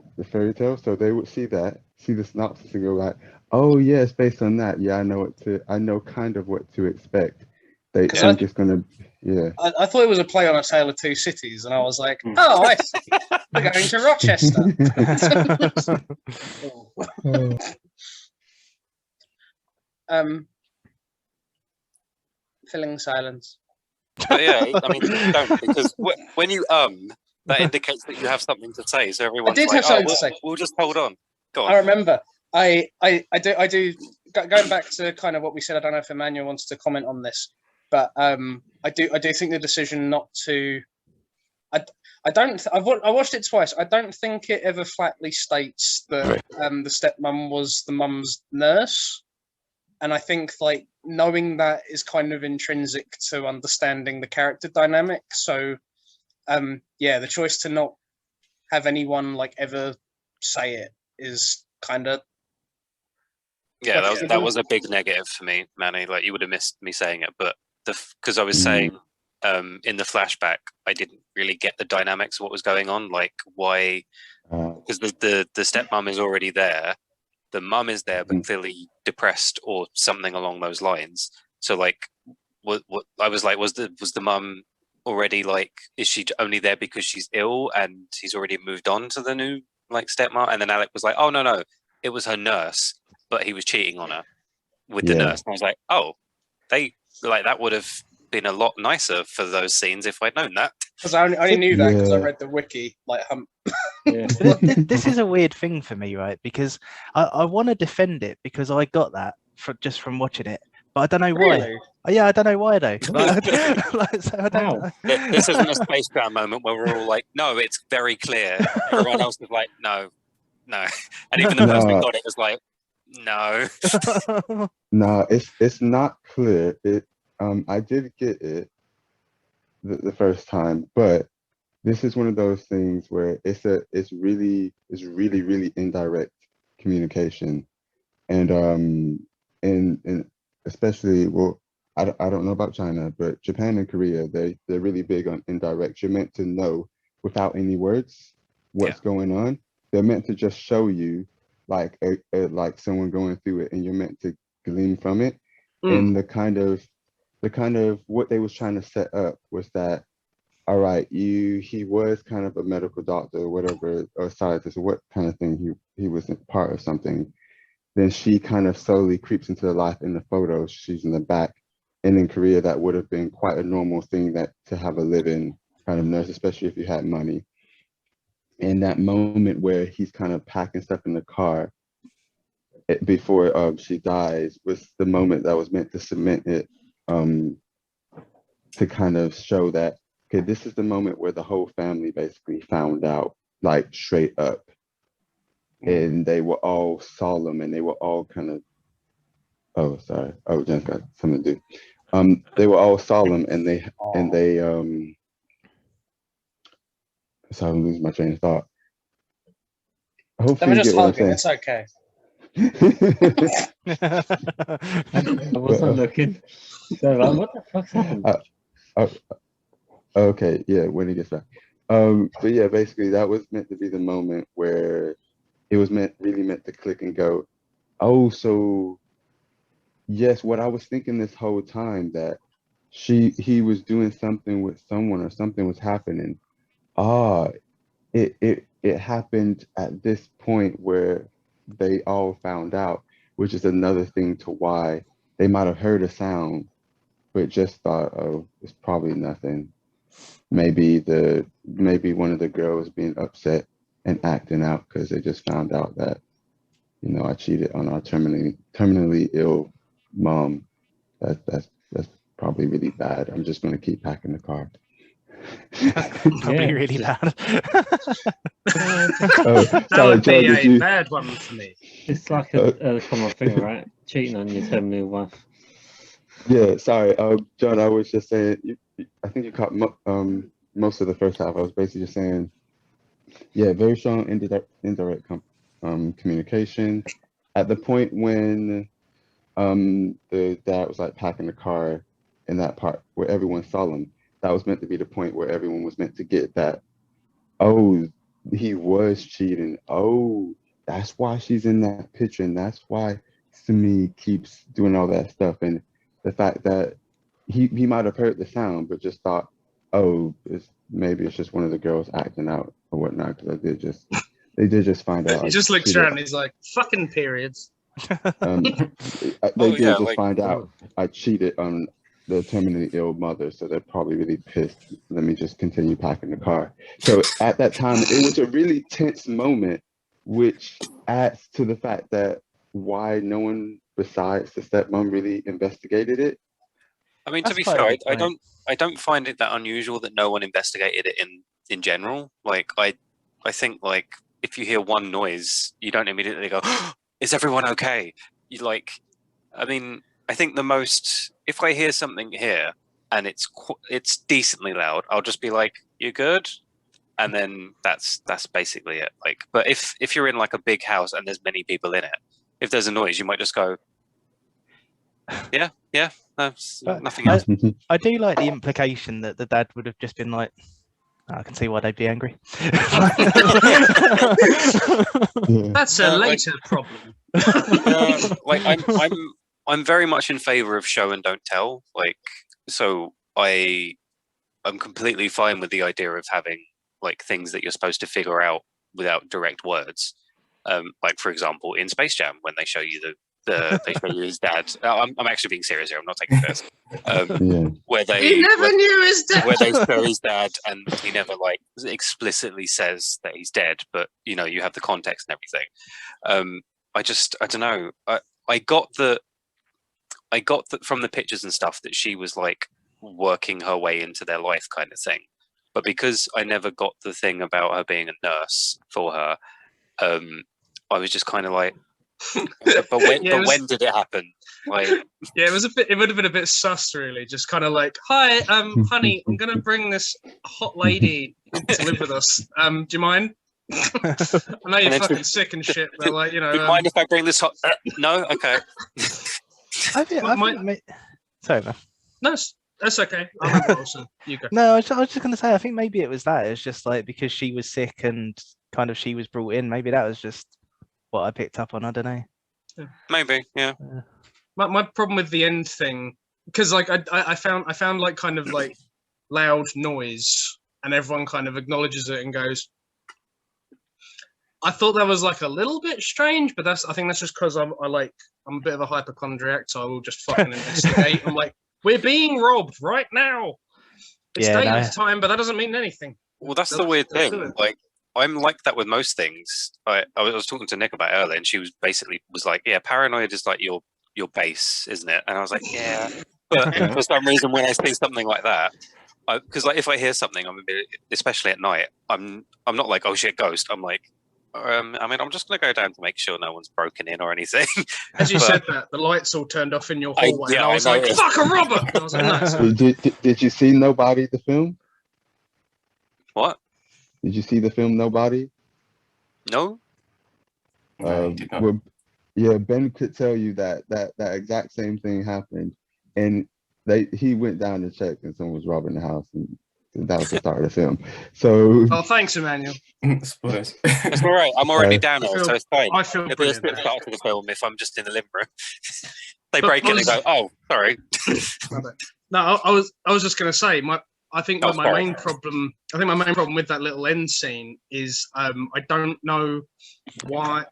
tale. So they would see that, see the synopsis, and go like, "Oh yeah, it's based on that. Yeah, I know kind of what to expect." They think it's gonna, yeah. I thought it was a play on A Tale of Two Cities, and I was like, oh, I see. We're going to Rochester. Filling silence. But yeah, I mean, don't, because when you that indicates that you have something to say. So everyone's did like, have something oh, to say. we'll just hold on. Go on. I remember. I do. Going back to kind of what we said. I don't know if Emmanuel wants to comment on this, but I do think the decision not to. I watched it twice. I don't think it ever flatly states that the stepmom was the mum's nurse, and I think like knowing that is kind of intrinsic to understanding the character dynamic. So, yeah, the choice to not have anyone like ever say it is kind of yeah. That was a big negative for me, Manny. Like you would have missed me saying it, but because I was saying in the flashback, I didn't really get the dynamics of what was going on. Like why? Because the stepmom is already there. The mum is there, but clearly depressed or something along those lines. So like, what I was like, was the mum already like, is she only there because she's ill and he's already moved on to the new like stepmom? And then Alec was like, oh no, it was her nurse, but he was cheating on her with the nurse. And I was like, oh, they like that would have been a lot nicer for those scenes if I'd known that. Because I only knew that because I read the wiki. Like, this is a weird thing for me, right? Because I want to defend it because I got that just from watching it, but I don't know why. Really? Yeah, I don't know why though. So I don't know. This isn't a Space Jam moment where we're all like, no, it's very clear. Everyone else is like, no. And even the person who got it was like, no. No, it's not clear. I did get it the first time, but this is one of those things where it's really indirect communication, and especially, well, I don't know about China, but Japan and Korea, they're really big on indirect. You're meant to know without any words what's going on. They're meant to just show you like like someone going through it, and you're meant to glean from it. And the kind of what they was trying to set up was that, all right, he was kind of a medical doctor or whatever, or scientist or what kind of thing, he was part of something. Then she kind of slowly creeps into the life in the photos. She's in the back. And in Korea, that would have been quite a normal thing that to have a live-in kind of nurse, especially if you had money. And that moment where he's kind of packing stuff in the car before she dies was the moment that was meant to cement it, to kind of show that, okay, this is the moment where the whole family basically found out, like straight up. And they were all solemn and they were all kind of, oh, sorry. Oh, Jen's got something to do. They were all solemn and they sorry, I'm losing my train of thought. Hopefully just you get what hugging. I'm saying. It's okay. I wasn't looking. So like, what the fuck's happened? Okay, yeah, when he gets back. But yeah, basically that was meant to be the moment where it was really meant to click and go, oh, so yes, what I was thinking this whole time, that he was doing something with someone or something was happening. It happened at this point where they all found out, which is another thing to why they might have heard a sound, but just thought, oh, it's probably nothing. maybe one of the girls being upset and acting out because they just found out that, you know, I cheated on our terminally ill mom. That's probably really bad. I'm just going to keep packing the car. Probably Yeah. really bad. Oh, That sorry, would Joe, be did a you? bad one for me. It's like a common thing, right? Cheating on your terminal wife. Yeah, sorry, John. I was just saying. I think you caught most of the first half. I was basically just saying, yeah, very strong indirect communication. At the point when the dad was like packing the car in that part where everyone saw him, that was meant to be the point where everyone was meant to get that, oh, he was cheating. Oh, that's why she's in that picture, and that's why Simi keeps doing all that stuff. And the fact that he might have heard the sound, but just thought, oh, maybe it's just one of the girls acting out or whatnot. Because they did just find out. He I just looks cheated. around and he's like, fucking periods. They Oh, did yeah, just like- find out I cheated on the terminally ill mother, so they're probably really pissed. Let me just continue packing the car. So at that time, it was a really tense moment, which adds to the fact that why no one besides the stepmom really investigated it. I mean, That's to be quite a fair, good I point. don't find it that unusual that no one investigated it in general. Like I think like if you hear one noise, you don't immediately go, "Is everyone okay?" You like, I mean, I think the most if I hear something here and it's decently loud, I'll just be like, "You good?" And then that's basically it. Like, but if you're in like a big house and there's many people in it, if there's a noise, you might just go, "Yeah, But nothing else." I do like the implication that the dad would have just been like, I can see why they'd be angry. That's a No, like- later problem. Like I'm very much in favor of show and don't tell. Like, so I'm completely fine with the idea of having like things that you're supposed to figure out without direct words. Like for example, in Space Jam, when they show you they show you his dad. I'm actually being serious here. I'm not taking this. Yeah. Where they He never knew his dad. where they show his dad and he never like explicitly says that he's dead, but you know you have the context and everything. I don't know. I got that from the pictures and stuff that she was like working her way into their life kind of thing. But because I never got the thing about her being a nurse for her, I was just kind of like, but when did it happen? Like, Yeah, it would have been a bit sus, really. Just kind of like, hi, honey, I'm gonna bring this hot lady to live with us. Do you mind? I know you're then fucking sick and shit, but like, you know. do you mind if I bring this hot? No, okay. I think, sorry, man. No, that's okay. I'll remember also. You go. No, I was just going to say, I think maybe it was that. It's just like because she was sick and kind of she was brought in. Maybe that was just what I picked up on. I don't know. Maybe, yeah. My problem with the end thing, because like I found like kind of like loud noise, and everyone kind of acknowledges it and goes. I thought that was like a little bit strange, but I think that's just because I'm a bit of a hypochondriac, so I will just fucking investigate. I'm like, we're being robbed right now. It's dangerous time, but that doesn't mean anything. Well, that's the weird thing. Like, I'm like that with most things. I was talking to Nick about it earlier, and she was like, yeah, paranoid is like your base, isn't it? And I was like, yeah. But for some reason, when I see something like that, because like if I hear something, especially at night, I'm not like, oh shit, ghost. I'm like, I mean, I'm just gonna go down to make sure no one's broken in or anything. As you said that, the lights all turned off in your hallway, and I was I like, noticed. fuck a robber! And I was like, nice. Did you see Nobody, the film? What? Did you see the film Nobody? No. No, you did not. Well, yeah, Ben could tell you that exact same thing happened, and he went down to check, and someone was robbing the house, and that was the start of the film. So, Oh, thanks, Emmanuel. Spoilers. It's all right. I'm already down there, so it's fine. I feel It'll be a brilliant. start to the film if I'm just in the living room. They But break it and they go, oh, sorry. No, I was just going to say I think Oh, my sorry. main problem. I think my main problem with that little end scene is I don't know why.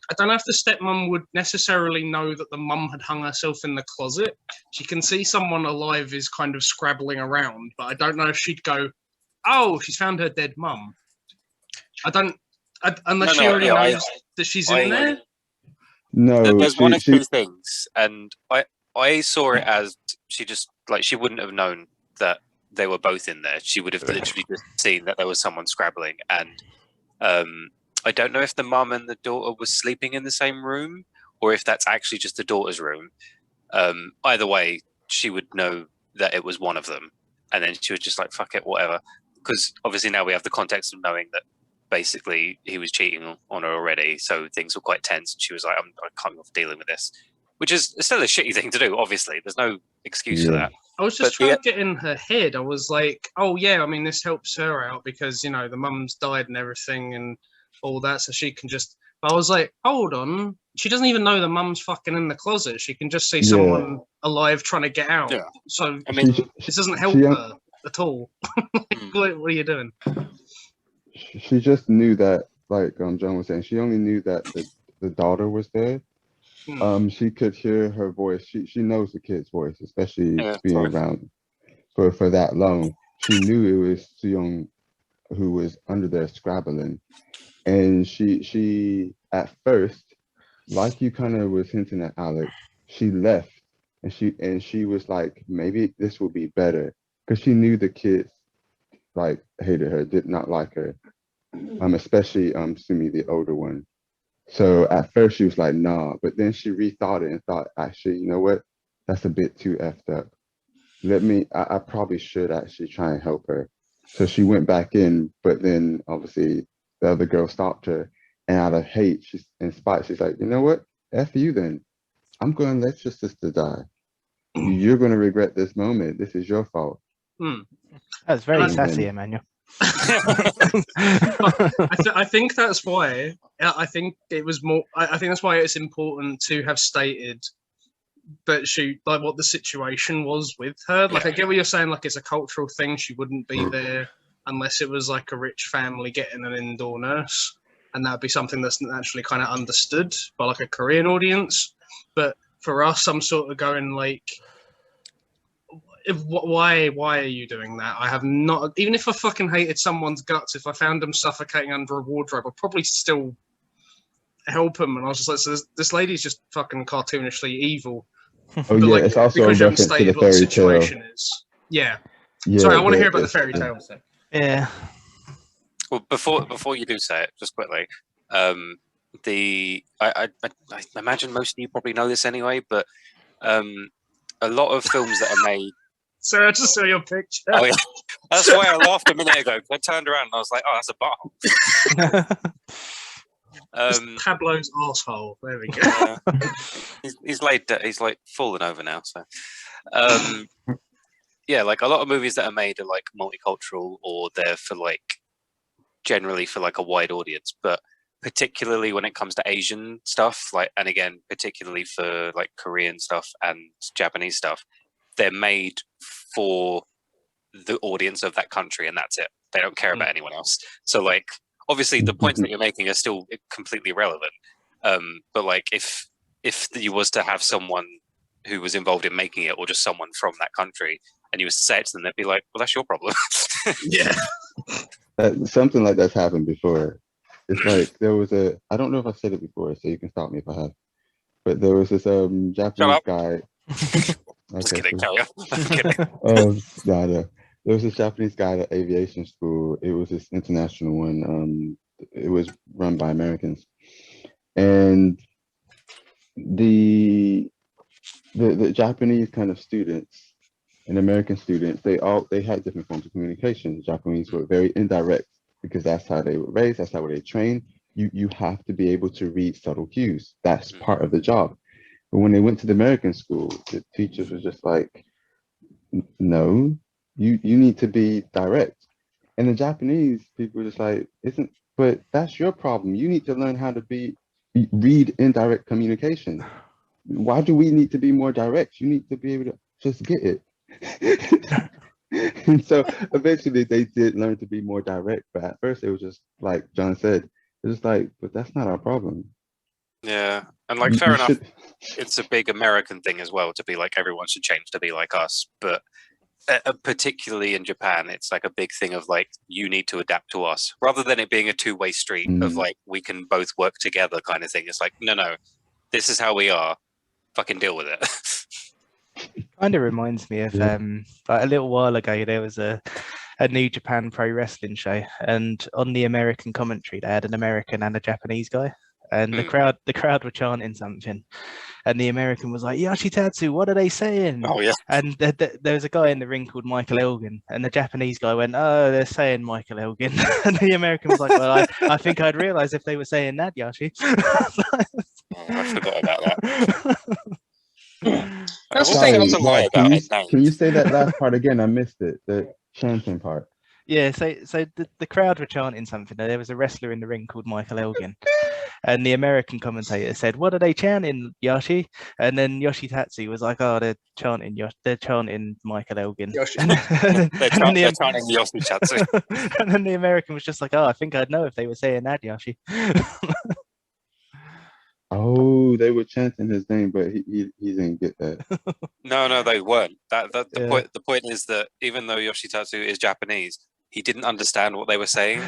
I don't know if the stepmom would necessarily know that the mum had hung herself in the closet. She can see someone alive is kind of scrabbling around, but I don't know if she'd go, "Oh, she's found her dead mum." I don't, unless she already knows that she's in there. No, there's one of two things, and I saw it as she just like she wouldn't have known that they were both in there. She would have literally just seen that there was someone scrabbling, and I don't know if the mum and the daughter was sleeping in the same room or if that's actually just the daughter's room. Either way, she would know that it was one of them, and then she was just like, "Fuck it, whatever." Because obviously now we have the context of knowing that basically he was cheating on her already, so things were quite tense. And she was like, I can't be dealing with this, which is still a shitty thing to do. Obviously, there's no excuse for that. I was just trying to get in her head. I was like, oh yeah, I mean, this helps her out because the mum's died and everything and all that, so she can just. But I was like, hold on, she doesn't even know the mum's fucking in the closet. She can just see someone alive trying to get out. Yeah. So I mean, this doesn't help her at all. What are you doing? She just knew that, like John was saying, she only knew that the daughter was there. She could hear her voice. She knows the kid's voice, especially being around for that long. She knew it was Soo-young who was under there scrabbling. And she at first, like you kind of was hinting at, Alec, she left and she was like, maybe this will be better, because she knew the kids like hated her, did not like her, especially Sumi, the older one. So at first she was like, nah, but then she rethought it and thought, actually, you know what, that's a bit too effed up. I probably should actually try and help her. So she went back in, but then obviously the other girl stopped her, and out of hate, she's like, you know what, F you then. I'm going to let your sister die. You're going to regret this moment. This is your fault. That's very sassy, Emmanuel. I think that's why. I think it was more. I think that's why it's important to have stated that she, like, what the situation was with her. Like, I get what you're saying. Like, it's a cultural thing. She wouldn't be there unless it was like a rich family getting an indoor nurse, and that'd be something that's naturally kind of understood by like a Korean audience. But for us, I'm sort of going like, why are you doing that? I have not. Even if I fucking hated someone's guts, if I found them suffocating under a wardrobe, I'd probably still help them. And I was just like, so this lady's just fucking cartoonishly evil. Oh yeah, like, it's also a reference to the fairy tale. Yeah. Sorry, I want to hear about the fairy tale. Yeah. Well, before you do say it, just quickly, I imagine most of you probably know this anyway, but a lot of films that are made. Sorry, I just saw your picture. Oh, yeah. That's why I laughed a minute ago. I turned around and I was like, "Oh, that's a bomb." Pablo's asshole. There we go. He's like fallen over now. So, yeah, like a lot of movies that are made are like multicultural, or they're for like generally for like a wide audience, but particularly when it comes to Asian stuff, like, and again, particularly for like Korean stuff and Japanese stuff, they're made for the audience of that country, and that's it. They don't care about anyone else. So, like, obviously, the points that you're making are still completely relevant. But like, if you was to have someone who was involved in making it, or just someone from that country, and you was to say it to them, they'd be like, "Well, that's your problem." Yeah, something like that's happened before. It's like there was I don't know if I've said it before, so you can stop me if I have. But there was this Japanese guy. Just kidding, carry on. No. There was this Japanese guy at aviation school. It was this international one. It was run by Americans, and the Japanese kind of students and American students, they had different forms of communication. The Japanese were very indirect because that's how they were raised. That's how they train. You have to be able to read subtle cues. That's part of the job. But when they went to the American school, the teachers were just like, no, you need to be direct. And the Japanese people were just like, but that's your problem. You need to learn how to read indirect communication. Why do we need to be more direct? You need to be able to just get it. And so eventually they did learn to be more direct. But at first it was just like John said, it was like, but that's not our problem. Yeah, and like fair enough, it's a big American thing as well to be like everyone should change to be like us, but particularly in Japan, it's like a big thing of like you need to adapt to us rather than it being a two-way street of like we can both work together kind of thing. It's like no, this is how we are. Fucking deal with it. Kind of reminds me of like a little while ago there was a New Japan Pro Wrestling show, and on the American commentary they had an American and a Japanese guy, and the crowd were chanting something, and the American was like, "Yoshitatsu, what are they saying?" Oh yeah. And there was a guy in the ring called Michael Elgin, and the Japanese guy went, "Oh, they're saying Michael Elgin," and the American was like, "Well, I think I'd realise if they were saying that, Yoshi." I forgot about that. That's the thing. Can you say that last part again? I missed it. The chanting part. Yeah, so the crowd were chanting something. There was a wrestler in the ring called Michael Elgin, and the American commentator said, "What are they chanting, Yoshi?" And then Yoshitatsu was like, "Oh, they're chanting Michael Elgin." Yoshi. they're chanting Yoshitatsu. And then the American was just like, "Oh, I think I'd know if they were saying that, Yoshi." Oh, they were chanting his name, but he didn't get that. No, they weren't. The point is that even though Yoshitatsu is Japanese, he didn't understand what they were saying.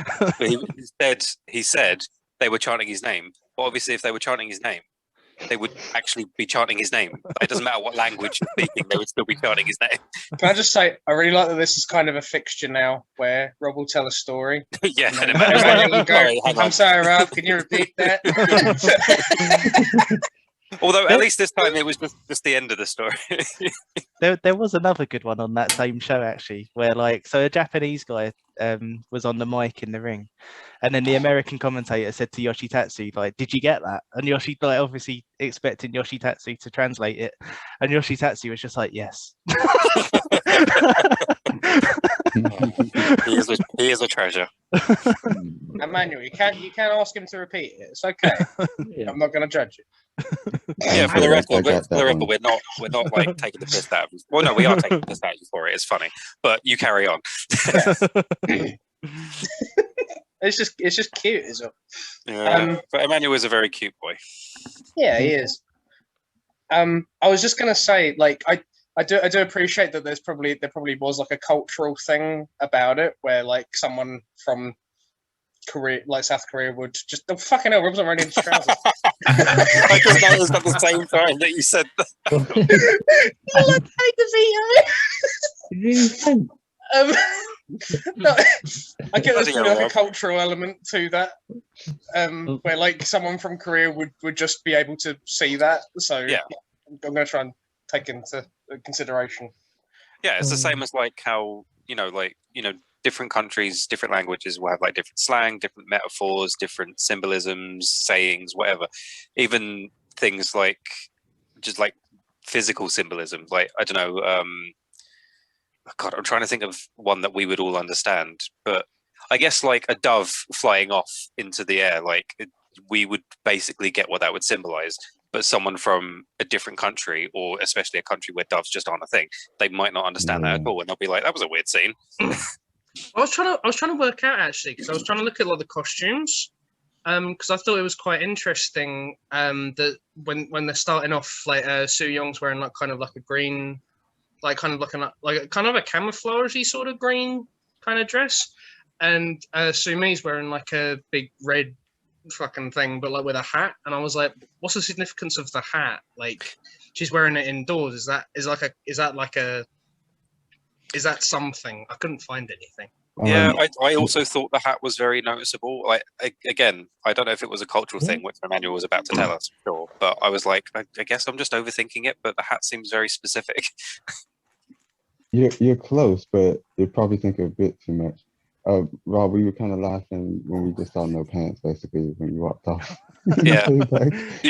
But he said they were chanting his name. But obviously, if they were chanting his name, they would actually be chanting his name. It doesn't matter what language you're speaking, they would still be chanting his name. Can I just say, I really like that this is kind of a fixture now, where Rob will tell a story. Yeah, and then will go, "I'm sorry, Rob, can you repeat that?" Although at least this time it was just the end of the story. There was another good one on that same show actually, where so a Japanese guy was on the mic in the ring, and then the American commentator said to Yoshitatsu, like, "Did you get that?" And Yoshi, obviously expecting Yoshitatsu to translate it, and Yoshitatsu was just like, "Yes." He is a treasure. Emmanuel, you can't ask him to repeat it. It's okay. Yeah. I'm not going to judge you. Yeah, for the record, we're not like taking the piss out of you. Well, no, we are taking the piss out of you for it. It's funny, but you carry on. It's just cute, is it? Yeah, but Emmanuel is a very cute boy. Yeah, he is. I was just going to say, like, I do appreciate that there probably was like a cultural thing about it where like someone from Korea, like South Korea, would just fucking hell, Rob's not wearing his trousers. I just noticed at the same time that you said that. No, I get there's like a cultural element to that, where like someone from Korea would just be able to see that. So yeah, I'm going to try and take into consideration. Yeah, it's the same as like how different countries, different languages will have like different slang, different metaphors, different symbolisms, sayings, whatever. Even things like just like physical symbolism. Like I don't know. God, I'm trying to think of one that we would all understand. But I guess like a dove flying off into the air, like we would basically get what that would symbolize. But someone from a different country, or especially a country where doves just aren't a thing, they might not understand that at all, and they'll be like, "That was a weird scene." I was trying to work out actually, because I was trying to look at the costumes, because I thought it was quite interesting that when they're starting off, like Soo Young's wearing like kind of like a green, like kind of looking like kind of a camouflagey sort of green kind of dress, and Sumi's wearing like a big red fucking thing, but like with a hat, and I was like, what's the significance of the hat? Like she's wearing it indoors. Is that something? I couldn't find anything. Yeah, I also thought the hat was very noticeable. Like again, I don't know if it was a cultural thing, which Emmanuel was about to tell us, sure, but I was like, I guess I'm just overthinking it. But the hat seems very specific. You're close, but you probably think a bit too much. Rob, we were kind of laughing when we just saw no pants, basically, when you walked off. Yeah, you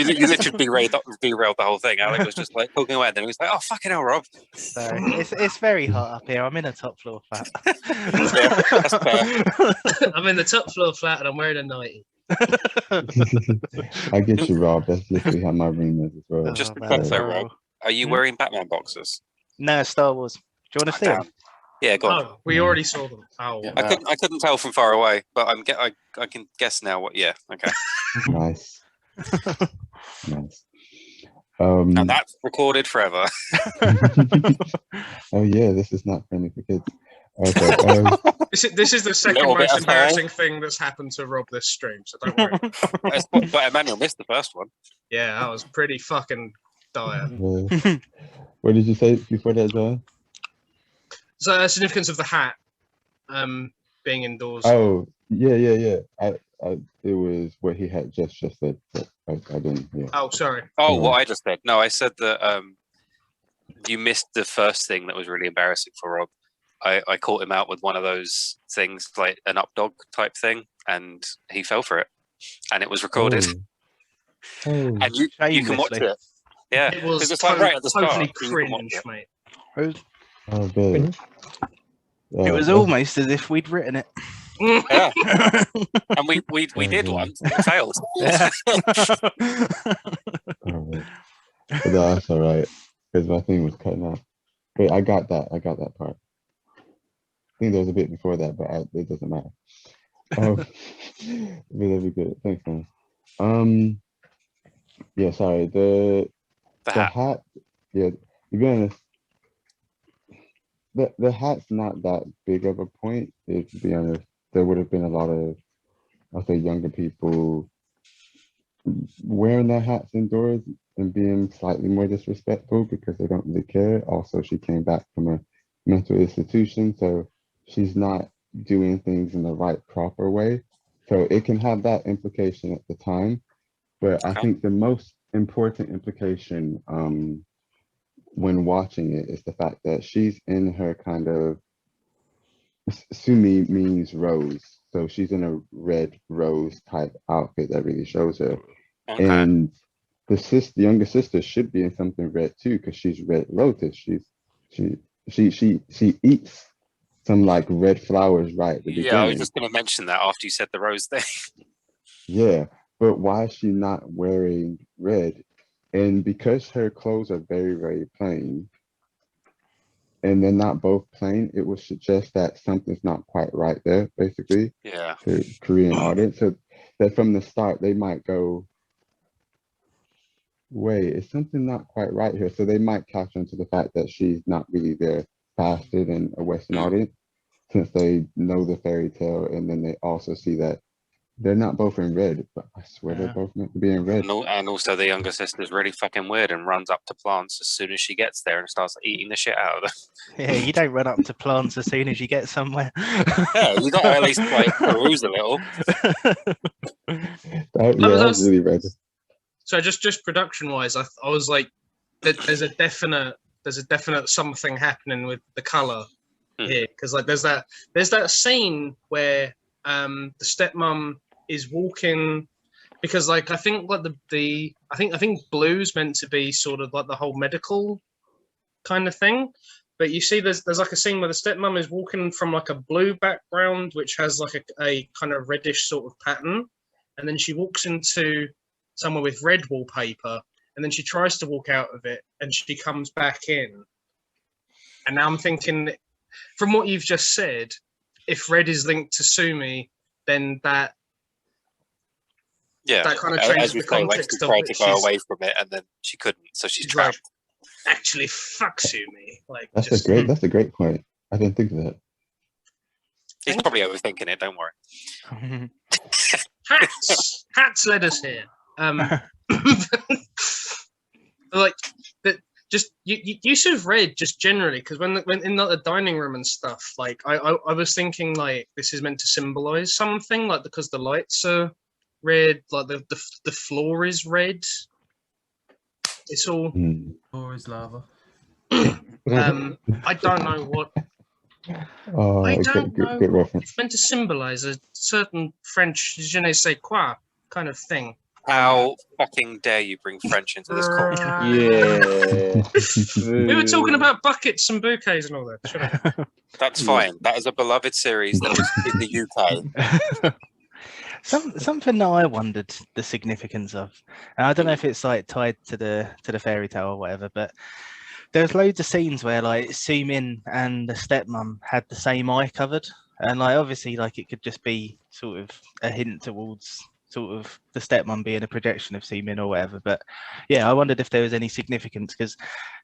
literally derailed the whole thing. Alec was just like talking away, and then he was like, "Oh fucking hell, Rob!" Sorry, it's very hot up here. I'm in a top floor flat. Yeah, that's fair. I'm in the top floor flat, and I'm wearing a nightie. I get you, Rob. That's literally how my room is as well. Just to clarify, Rob, are you wearing Batman boxers? No, Star Wars. Do you want to see them? Yeah, go on. Oh, we already saw them. Oh, yeah. I couldn't tell from far away, but I can guess now what. Yeah, okay. Nice. Nice. And that's recorded forever. Oh yeah, this is not friendly for kids. Okay. This is the second Little bit most of hair. embarrassing thing that's happened to Rob this stream, so don't worry. But Emmanuel missed the first one. Yeah, that was pretty fucking dire. What did you say before that, John? So the significance of the hat being indoors. Oh, yeah. It was what he had just said, but I didn't hear. Oh, sorry. Oh, what I just said. No, I said that you missed the first thing that was really embarrassing for Rob. I caught him out with one of those things, like an up dog type thing, and he fell for it. And it was recorded. Oh. And you can watch it. Yeah, It was it's like right at the start. totally so you can watch cringe, it. mate. Oh, good. It was almost as if we'd written it. Yeah. And we did one. It failed. Yeah. But that's all right, because my thing was cutting out. But I got that part. I think there was a bit before that, but it doesn't matter. But that'd be good. Thanks, man. Yeah, sorry. The hat. Yeah, to be honest, the hat's not that big of a point. To be honest, there would have been a lot of, I'll say, younger people wearing their hats indoors and being slightly more disrespectful because they don't really care. Also, she came back from a mental institution, so she's not doing things in the right, proper way. So it can have that implication at the time. But I think the most important implication when watching it is the fact that she's in her kind of, Sumi means rose. So she's in a red rose type outfit that really shows her. Okay. And the younger sister should be in something red too, because she's red lotus. She eats some like red flowers right at the beginning. Yeah, I was just going to mention that after you said the rose thing. Yeah, but why is she not wearing red? And because her clothes are very, very plain, and they're not both plain, it would suggest that something's not quite right there, basically. Yeah. To Korean audience. So that from the start, they might go, wait, is something not quite right here? So they might catch on to the fact that she's not really there faster than a Western audience, since they know the fairy tale, and then they also see that they're not both in red, but I swear they're both meant to be in red. And also the younger sister's really fucking weird and runs up to plants as soon as she gets there and starts eating the shit out of them. Yeah, you don't run up to plants as soon as you get somewhere. Yeah, you got to at least like peruse a little. That was really red. So just production wise, I was like, there's a definite something happening with the color here, because like there's that scene where the stepmom is walking, because like I think like I think blue's meant to be sort of like the whole medical kind of thing, but you see there's like a scene where the stepmom is walking from like a blue background which has like a kind of reddish sort of pattern, and then she walks into somewhere with red wallpaper, and then she tries to walk out of it and she comes back in. And now I'm thinking, from what you've just said, if red is linked to Sumi, then that kind of changes the context of tried to go away from it, and then she couldn't, so she's trapped. Actually, fuck Sumi. Like that's a great point. I didn't think of that. He's probably overthinking it. Don't worry. Hats led us here. Like that. Just use of red, just generally, because when in the dining room and stuff, like I was thinking like this is meant to symbolize something, like because the lights are red, like the floor is red. It's all floor is lava. I don't know what. I don't know. Good reference. It's meant to symbolize a certain French je ne sais quoi kind of thing. How fucking dare you bring French into this call? Yeah. We were talking about buckets and bouquets and all that. Shut up. That's fine. That is a beloved series that was in the UK. Something that I wondered the significance of, and I don't know if it's like tied to the fairy tale or whatever, but there's loads of scenes where like Sumin and the stepmom had the same eye covered, and like obviously like it could just be sort of a hint towards sort of the stepmom being a projection of Seamin or whatever. But yeah, I wondered if there was any significance, because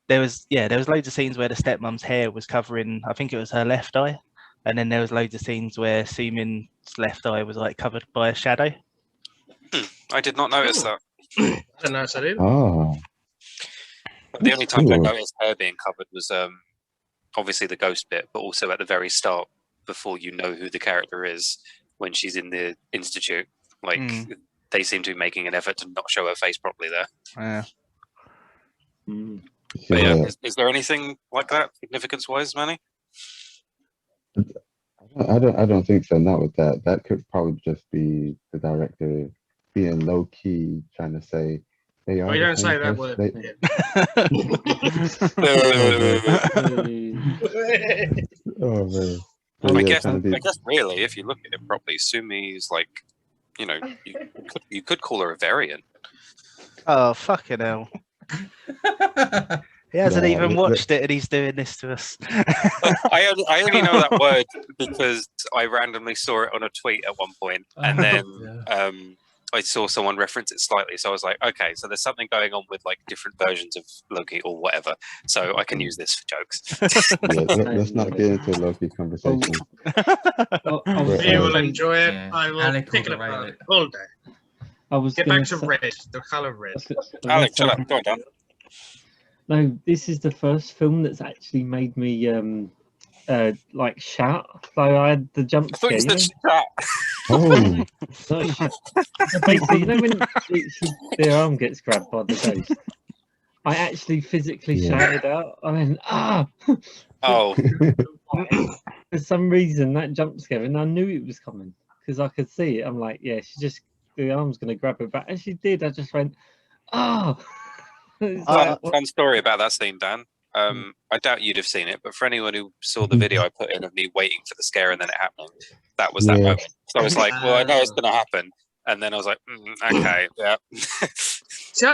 there was loads of scenes where the stepmom's hair was covering, I think it was her left eye, and then there was loads of scenes where Seamin's left eye was like covered by a shadow. I did not notice that. I didn't notice that either. Oh, The only time I Cool. noticed her being covered was obviously the ghost bit, but also at the very start, before you know who the character is, when she's in the institute. Like, they seem to be making an effort to not show her face properly there. Yeah. But yeah, yeah. is there anything like that, significance-wise, Manny? I don't think so. Not with that. That could probably just be the director being low key, trying to say they are. We the don't same say that person. word. Oh man. I Yeah, guess trying to be- really, if you look at it properly, Sumi's like, you know, you could call her a variant. Oh, fucking hell. He hasn't No, even look- watched it and he's doing this to us. I only know that word because I randomly saw it on a tweet at one point, and then I saw someone reference it slightly. So I was like, okay, so there's something going on with like different versions of Loki or whatever. So I can use this for jokes. Yeah, let's not get into a Loki conversation. You will enjoy it. Yeah. I will Alec pick it will apart derail it. all day. I was Get gonna back to say- red, the colour red. I was gonna Alex, say- shut up. Go on, Dan. No, this is the first film that's actually made me like shout. So I had the jump I thought scare. you You said know? shut. Oh, So basically, you know when their arm gets grabbed by the ghost, I actually physically Yeah. shouted out. I went, ah! Oh, For some reason, that jump scare, and I knew it was coming because I could see it. I'm like, yeah, the arm's going to grab her back. And she did. I just went, ah! It's like, what? fun story about that scene, Dan. I doubt you'd have seen it, but for anyone who saw the video I put in of me waiting for the scare and then it happening, that was that Yeah. moment. So I was like, well, I know it's going to happen. And then I was like, okay, yeah. See,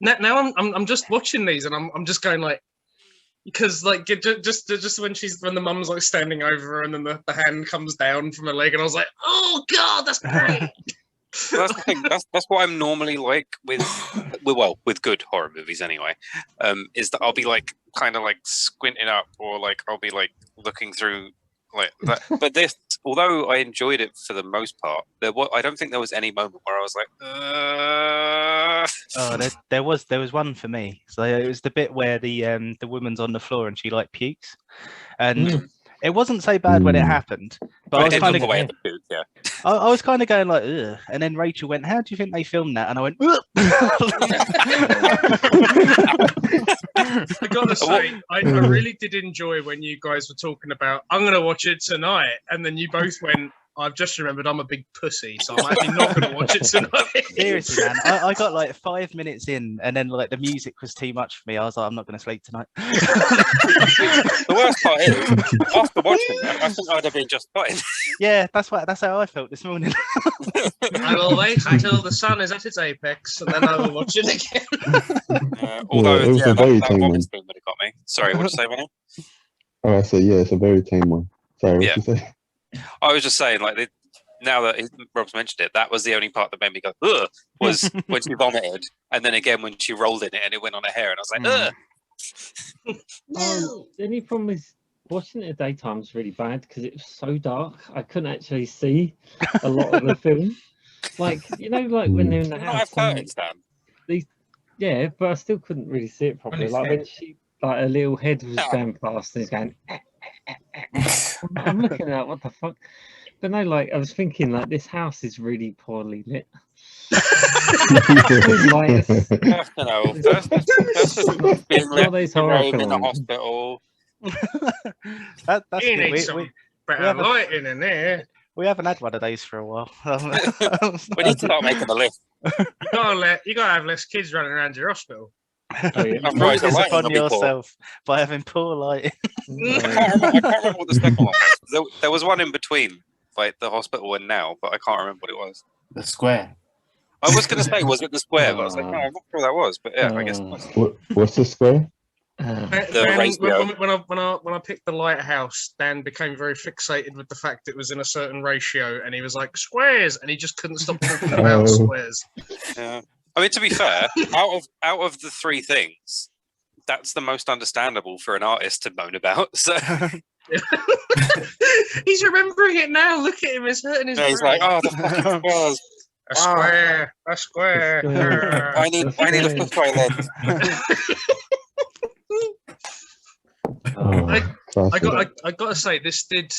now I'm just watching these and I'm just going like, because like just when the mum's like standing over her and then the hand comes down from her leg and I was like, oh god, that's great. Well, that's the thing. That's what I'm normally like with good horror movies anyway. Is that I'll be like kind of like squinting up or like I'll be like looking through like that. But this, although I enjoyed it for the most part, I don't think there was any moment where I was like, Oh, there was one for me. So it was the bit where the woman's on the floor and she like pukes, and it wasn't so bad when it happened. But I was kind of away at the food, yeah. I was kind of going like, ugh. And then Rachel went, "How do you think they filmed that?" And I went, ugh. I gotta say, I really did enjoy when you guys were talking about, I'm gonna watch it tonight, and then you both went, I've just remembered I'm a big pussy, so I'm actually not gonna watch it tonight. Seriously, man, I got like 5 minutes in, and then like the music was too much for me. I was like, I'm not gonna sleep tonight. The worst part is, after watching that, I think I'd have been just fine. Yeah, that's how I felt this morning. I will wait until the sun is at its apex, and then I will watch it again. Although, it was yeah, a very that tame vomit one. scene would have got me. Sorry, what'd you say, Manny? Oh, I said yeah, it's a very tame one. Sorry, what Yeah. you say? I was just saying, like, now that Rob's mentioned it, that was the only part that made me go, ugh, was when she vomited. And then again, when she rolled in it and it went on her hair, and I was like, ugh. The only problem is watching it at daytime is really bad because it was so dark. I couldn't actually see a lot of the film. Like, you know, like when they're in the Do you not house. have and curtains, Dan? yeah, but I still couldn't really see it properly. it's Like head. when she, like her little head was Yeah. going past and it's going, I'm looking at what the fuck. But no, like I was thinking, like this house is really poorly lit. Lights. You know, first being All left these in horror room in the films. hospital. That's You good. need some better haven't- lighting in there. We haven't had one of those for a while. We need to start making a list. You gotta have less kids running around your hospital. Oh, yeah. Otherwise, the Focus lighting upon will be poor. yourself by having poor lighting. I can't remember what the second one was. There was one in between, like the hospital and now, but I can't remember what it was. The square. I was going to say, was it the square? But I was like, no, I'm not sure that was. But yeah, I guess it was. What's the square? Dan, ratio. when I picked the lighthouse, Dan became very fixated with the fact it was in a certain ratio, and he was like squares, and he just couldn't stop talking about squares. Yeah. I mean, to be fair, out of the three things, that's the most understandable for an artist to moan about. So he's remembering it now. Look at him; it's hurting his brain. He's like, "Oh, the fucking squares! A square. I need a full toilet." I got to say, this did.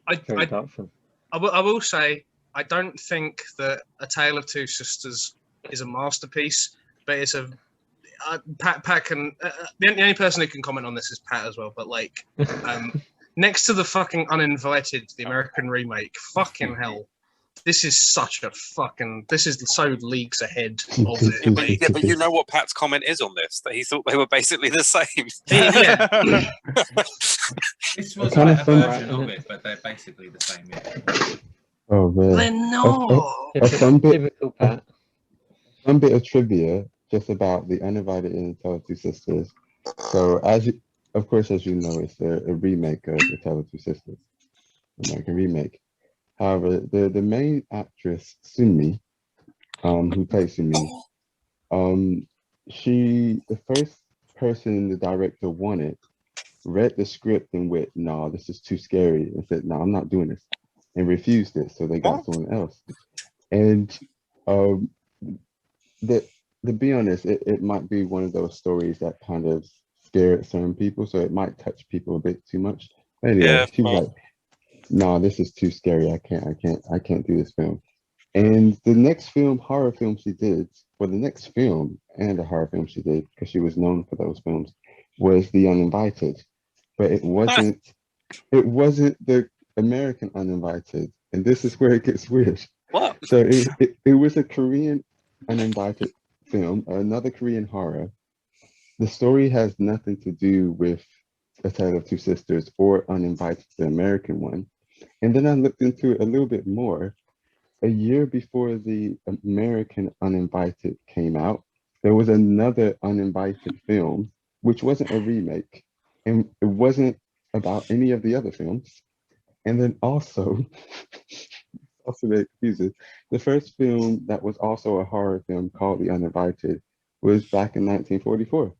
I will say, I don't think that A Tale of Two Sisters is a masterpiece, but it's a. Pat can. The only person who can comment on this is Pat as well. But like, next to the fucking Uninvited, the American remake, fucking hell. This is such a fucking. This is so leagues ahead of it. Yeah, but you know what Pat's comment is on this? That he thought they were basically the same. Yeah. This was like a version of it, but they're basically the same. Yeah. Oh man. They're not. Some Typical Pat. bit of trivia just about the Uninvited and Tale of Two Sisters. So of course, as you know, it's a remake of the Tale of Two Sisters, American remake. However, the main actress, Sumi, who plays Sumi, the first person the director wanted, read the script and went, "No, this is too scary," and said, "No, I'm not doing this," and refused it. So they got someone else. And to be honest, it might be one of those stories that kind of scare certain people, so it might touch people a bit too much. But anyway, she was like, "No, this is too scary. I can't do this film." And the next horror film she did, the next film and a horror film she did, because she was known for those films, was The Uninvited. But it wasn't the American Uninvited. And this is where it gets weird. What? So it was a Korean Uninvited film, another Korean horror. The story has nothing to do with A Tale of Two Sisters or Uninvited, the American one. And then I looked into it a little bit more. A year before the American Uninvited came out, there was another Uninvited film, which wasn't a remake, and it wasn't about any of the other films. And then also very confusing, the first film that was also a horror film called The Uninvited was back in 1944.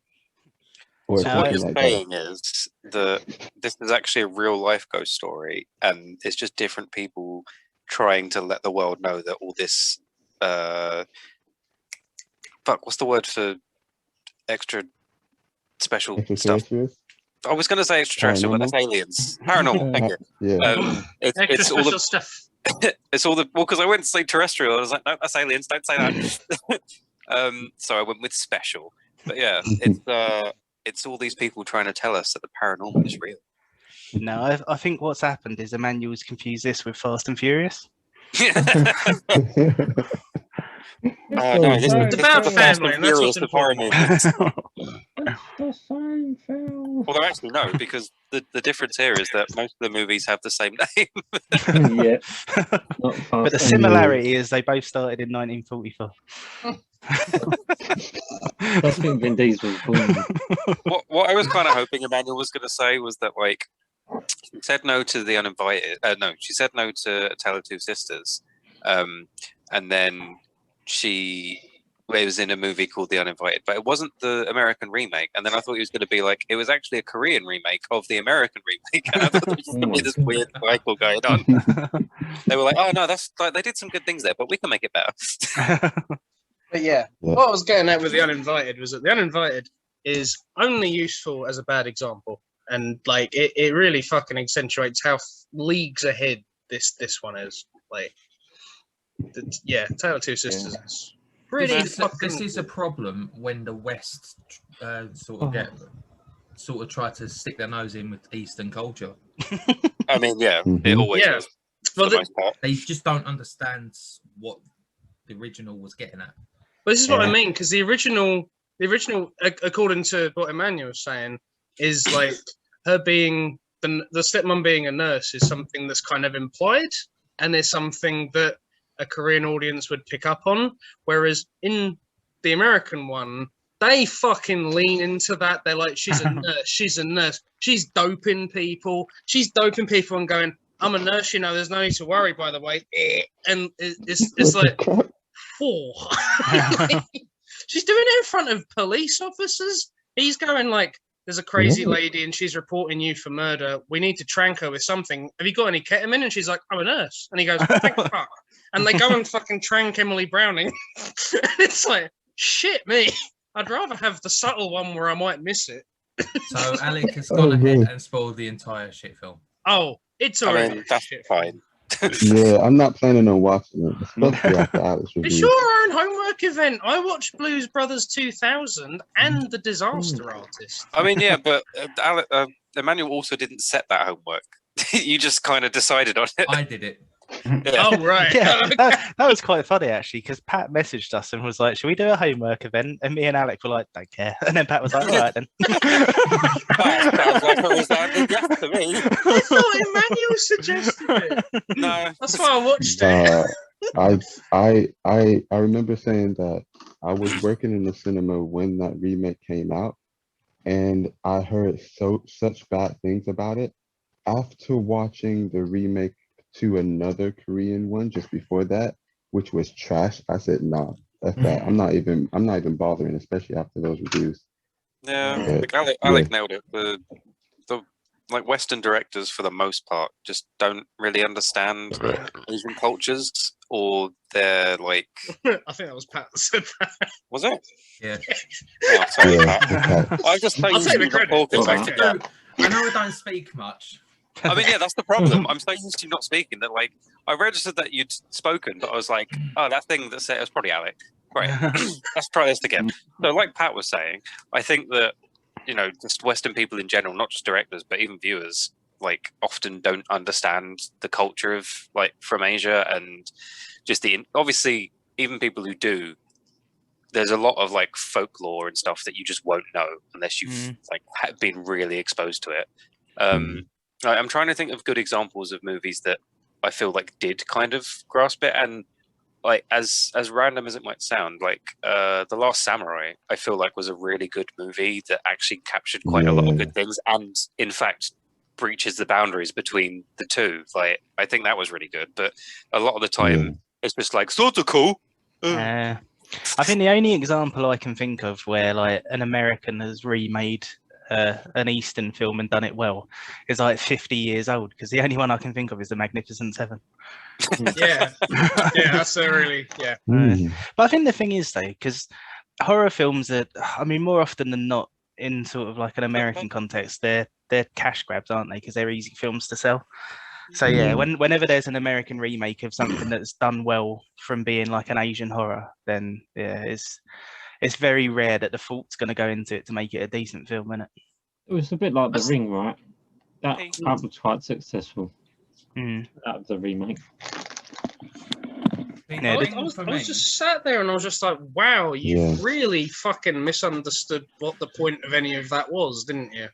So what you're saying is that this is actually a real life ghost story, and it's just different people trying to let the world know that all this what's the word for extra special stuff? I was going to say extraterrestrial, but that's aliens. Paranormal, thank you. Yeah. It's all the stuff. It's all the because I went to say terrestrial. I was like, no, that's aliens. Don't say that. So I went with special. But yeah, it's all these people trying to tell us that the paranormal is real. No, I think what's happened is Emmanuel's confused this with Fast and Furious. No, this is about family, and that's what's important. The same film. Although actually no, because the difference here is that most of the movies have the same name. Yeah. But the similarity is they both started in 1944. I think Vin Diesel was born. What I was kind of hoping Emmanuel was going to say was that like she said no to The Uninvited. She said no to A Tale of Two Sisters, and then it was in a movie called The Uninvited, but it wasn't the American remake. And then I thought he was going to be like, it was actually a Korean remake of the American remake. And I thought there was going to be this weird cycle going on. They were like, oh no, that's like they did some good things there, but we can make it better. But yeah, what I was getting at with The Uninvited was that The Uninvited is only useful as a bad example. And like it really fucking accentuates how leagues ahead this one is. Like, Tale of Two Sisters is pretty fucking. This is a problem when the West sort of try to stick their nose in with Eastern culture. I mean, it always is. Well, they just don't understand what the original was getting at. But this is what I mean, because the original, according to what Emmanuel was saying, is like her being the stepmom being a nurse is something that's kind of implied, and is something that a Korean audience would pick up on. Whereas in the American one, they fucking lean into that. They're like, she's a nurse, she's a nurse, she's doping people, and going, I'm a nurse, you know, there's no need to worry, by the way. And it's like, four. She's doing it in front of police officers. He's going like, there's a crazy lady and she's reporting you for murder. We need to trank her with something. Have you got any ketamine? And she's like, I'm a nurse. And he goes, thank fuck. And they go and fucking trank Emily Browning. And it's like, shit me. I'd rather have the subtle one where I might miss it. So Alec has gone ahead and spoiled the entire shit film. Oh, it's already. I mean, that's fine. Yeah, I'm not planning on watching it, especially after Alex review. It's your own homework event. I watched Blues Brothers 2000 and The Disaster Artist. I mean, yeah, but Emmanuel also didn't set that homework. You just kind of decided on it. I did it. Yeah. Oh, right. Yeah, that was quite funny actually, because Pat messaged us and was like, "Should we do a homework event?" And me and Alec were like, "Don't care." And then Pat was like, "All right then." Sounds like it was yes to me. I thought Emmanuel suggested it. No, That's why I watched it. I remember saying that I was working in the cinema when that remake came out, and I heard such bad things about it. After watching the remake to another Korean one just before that, which was trash, I said, nah, that's that. I'm not even bothering, especially after those reviews. Yeah, Alec nailed it. The like Western directors, for the most part, just don't really understand Asian cultures, or they're like. I think that was Pat that said that. Was it? Yeah. Oh, sorry, Yeah, Pat. I just I'll take the credit. I know I don't speak much. I mean, yeah, that's the problem. I'm so used to you not speaking that, like, I registered that you'd spoken, but I was like, oh, that thing that said it was probably Alec. Right, let's try this again. So, like Pat was saying, I think that, you know, just Western people in general, not just directors, but even viewers, like, often don't understand the culture of, like, from Asia, and just obviously, even people who do, there's a lot of, like, folklore and stuff that you just won't know unless you've, like, been really exposed to it. I'm trying to think of good examples of movies that I feel like did kind of grasp it, and like as random as it might sound, like The Last Samurai, I feel like was a really good movie that actually captured quite a lot of good things, and in fact breaches the boundaries between the two. Like, I think that was really good, but a lot of the time it's just like sort of cool. I think the only example I can think of where like an American has remade an Eastern film and done it well is like 50 years old, because the only one I can think of is The Magnificent Seven. Yeah, that's a really But I think the thing is though, because horror films are, I mean, more often than not in sort of like an American context, they're cash grabs, aren't they? Because they're easy films to sell. So yeah, whenever there's an American remake of something that's done well from being like an Asian horror, then yeah, it's very rare that the thought's going to go into it to make it a decent film, isn't it? It was a bit like The Ring, right? That was quite successful. That was a remake. I was just sat there and I was just like, wow, you really fucking misunderstood what the point of any of that was, didn't you?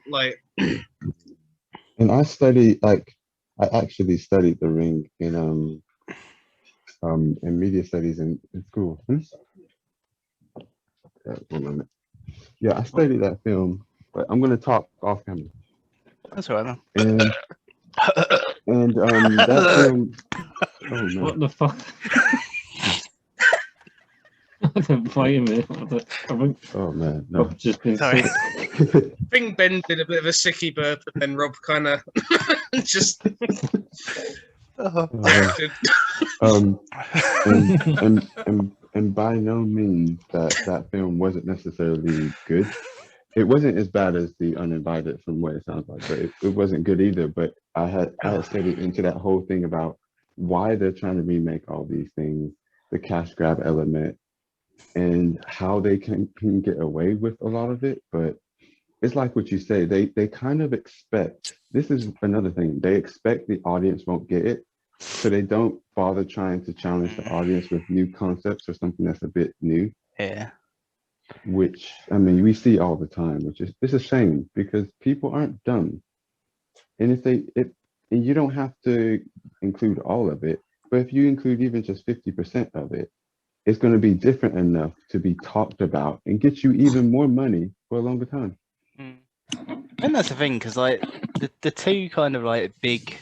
Like, and I actually studied The Ring in media studies in school. One moment. Yeah, I studied that film, but I'm gonna talk off camera. That's all right, man. And that film. Oh no! What the fuck? Wait a minute. Oh man, no. I've just been sorry. I think Ben did a bit of a sicky burp, and then Rob kind of just. And by no means that film wasn't necessarily good. It wasn't as bad as The Uninvited from what it sounds like, but it wasn't good either. But I had studied into that whole thing about why they're trying to remake all these things, the cash grab element, and how they can get away with a lot of it. But it's like what you say, they kind of expect, this is another thing, they expect the audience won't get it. So they don't bother trying to challenge the audience with new concepts or something that's a bit new. Yeah. Which, I mean, we see all the time, which is, it's a shame because people aren't dumb. And and you don't have to include all of it, but if you include even just 50% of it, it's going to be different enough to be talked about and get you even more money for a longer time. And that's the thing, because like the two kind of like big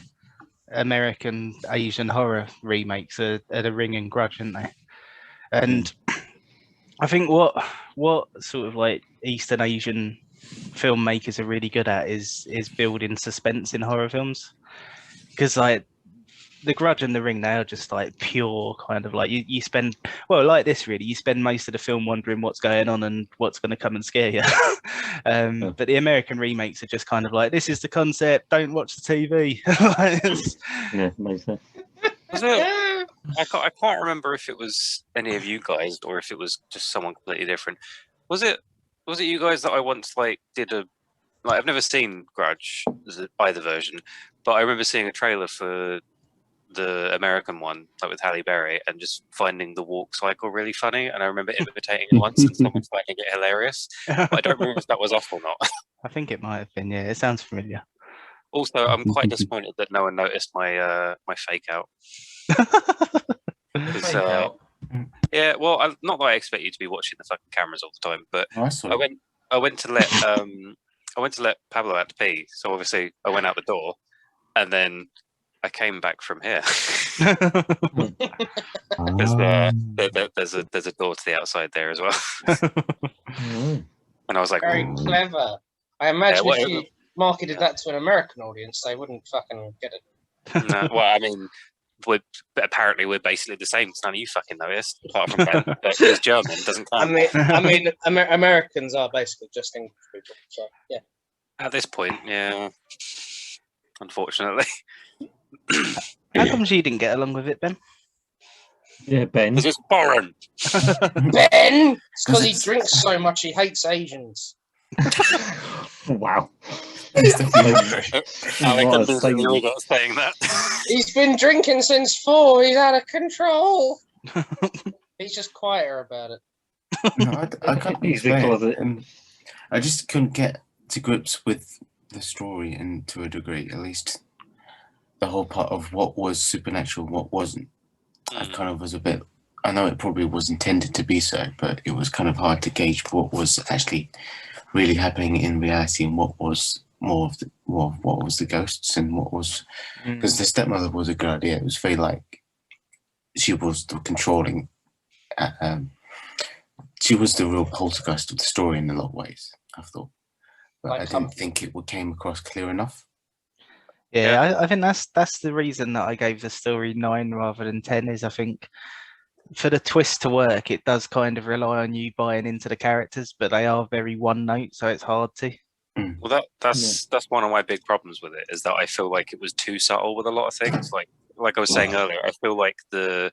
American Asian horror remakes are The Ring and Grudge, aren't they? And I think what sort of like Eastern Asian filmmakers are really good at is building suspense in horror films, because like The Grudge and The Ring, they are just like pure kind of like you spend, well, like this really, you spend most of the film wondering what's going on and what's going to come and scare you. But the American remakes are just kind of like, this is the concept, don't watch the TV. Yeah, makes sense. I can't remember if it was any of you guys or if it was just someone completely different. Was it you guys that I once like did a, like, I've never seen Grudge either version, but I remember seeing a trailer for the American one, like with Halle Berry, and just finding the walk cycle really funny. And I remember imitating it once and someone finding it hilarious. But I don't remember if that was off or not. I think it might have been, yeah. It sounds familiar. Also, I'm quite disappointed that no one noticed my my fake out. Yeah, well, not that I expect you to be watching the fucking cameras all the time, but I went to let Pablo out to pee. So obviously I went out the door, and then I came back from here. There's a door to the outside there as well. And I was like, very clever. I imagine if you marketed that to an American audience, they wouldn't fucking get it. No, well, I mean, apparently we're basically the same. None of you fucking noticed, apart from Ben. But he's German, doesn't count. I mean, Americans are basically just English people. So yeah. At this point, yeah. Unfortunately. How come you didn't get along with it, Ben? Yeah, Ben. Because it's foreign. Ben! It's because he drinks so much he hates Asians. Wow. Alex, you're not saying that. He's been drinking since 4. He's out of control. He's just quieter about it. No, I can't explain. I just couldn't get to grips with the story, and to a degree, at least, the whole part of what was supernatural, what wasn't. I kind of was a bit. I know it probably was intended to be so, but it was kind of hard to gauge what was actually really happening in reality and what was more of what was the ghosts and what was, because the stepmother was a good idea. It was very like she was the controlling. She was the real poltergeist of the story in a lot of ways, I thought, but I didn't think it came across clear enough. Yeah, I think that's the reason that I gave the story 9 rather than 10. Is I think for the twist to work, it does kind of rely on you buying into the characters, but they are very one note, so it's hard to. Well, that's one of my big problems with it, is that I feel like it was too subtle with a lot of things. Like I was saying earlier, I feel like the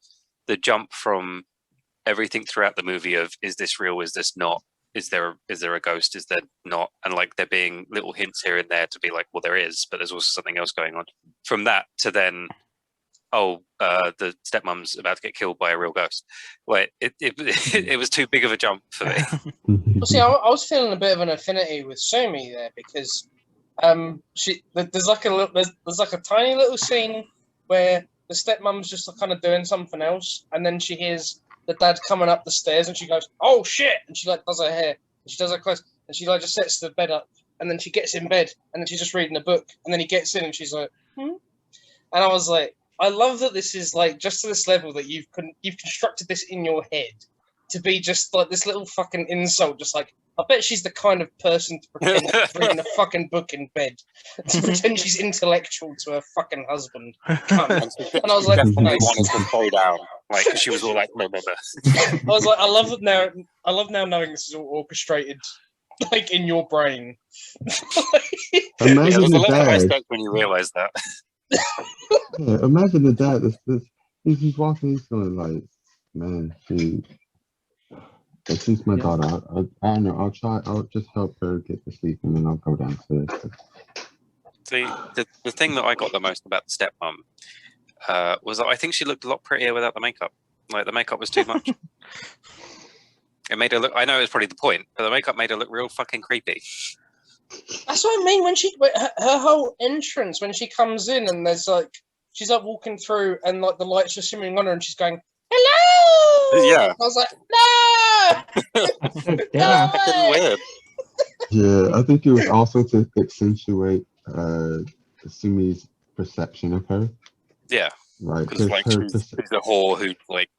jump from everything throughout the movie of, is this real, is this not, is there a ghost, is there not, and like there being little hints here and there to be like, well, there is, but there's also something else going on. From that to then, the stepmom's about to get killed by a real ghost. Like it was too big of a jump for me. Well, see, I was feeling a bit of an affinity with Sumi there, because there's like a tiny little scene where the stepmom's just kind of doing something else, and then she hears the dad coming up the stairs, and she goes, "Oh shit!" and she like does her hair, and she does her clothes, and she like just sets the bed up, and then she gets in bed, and then she's just reading a book, and then he gets in, and she's like, and I was like, I love that this is like just to this level that you've constructed this in your head to be just like this little fucking insult, just like, I bet she's the kind of person to pretend she's reading a fucking book in bed, to pretend she's intellectual to her fucking husband. And I was like, definitely wanted to throw down. Like she was all like, blah, blah, blah. I was like, I love now knowing this is all orchestrated, like in your brain. Imagine there's a lot of dad. respect when you realise that. Yeah, imagine the dad. He's walking. He's going like, man, dude. Since my daughter, I don't know. I'll just help her get to sleep, and then I'll go downstairs. See, the thing that I got the most about the stepmom was that I think she looked a lot prettier without the makeup. Like the makeup was too much. It made her look. I know it's probably the point, but the makeup made her look real fucking creepy. That's what I mean. When her whole entrance, when she comes in, and there's like she's like walking through, and like the lights are shimmering on her, and she's going, "Hello." Yeah. I was like, no! That's so No dumb. Fucking way! weird. Yeah, I think it was also to accentuate Sumi's perception of her. Yeah, Like, because like her she's a whore who like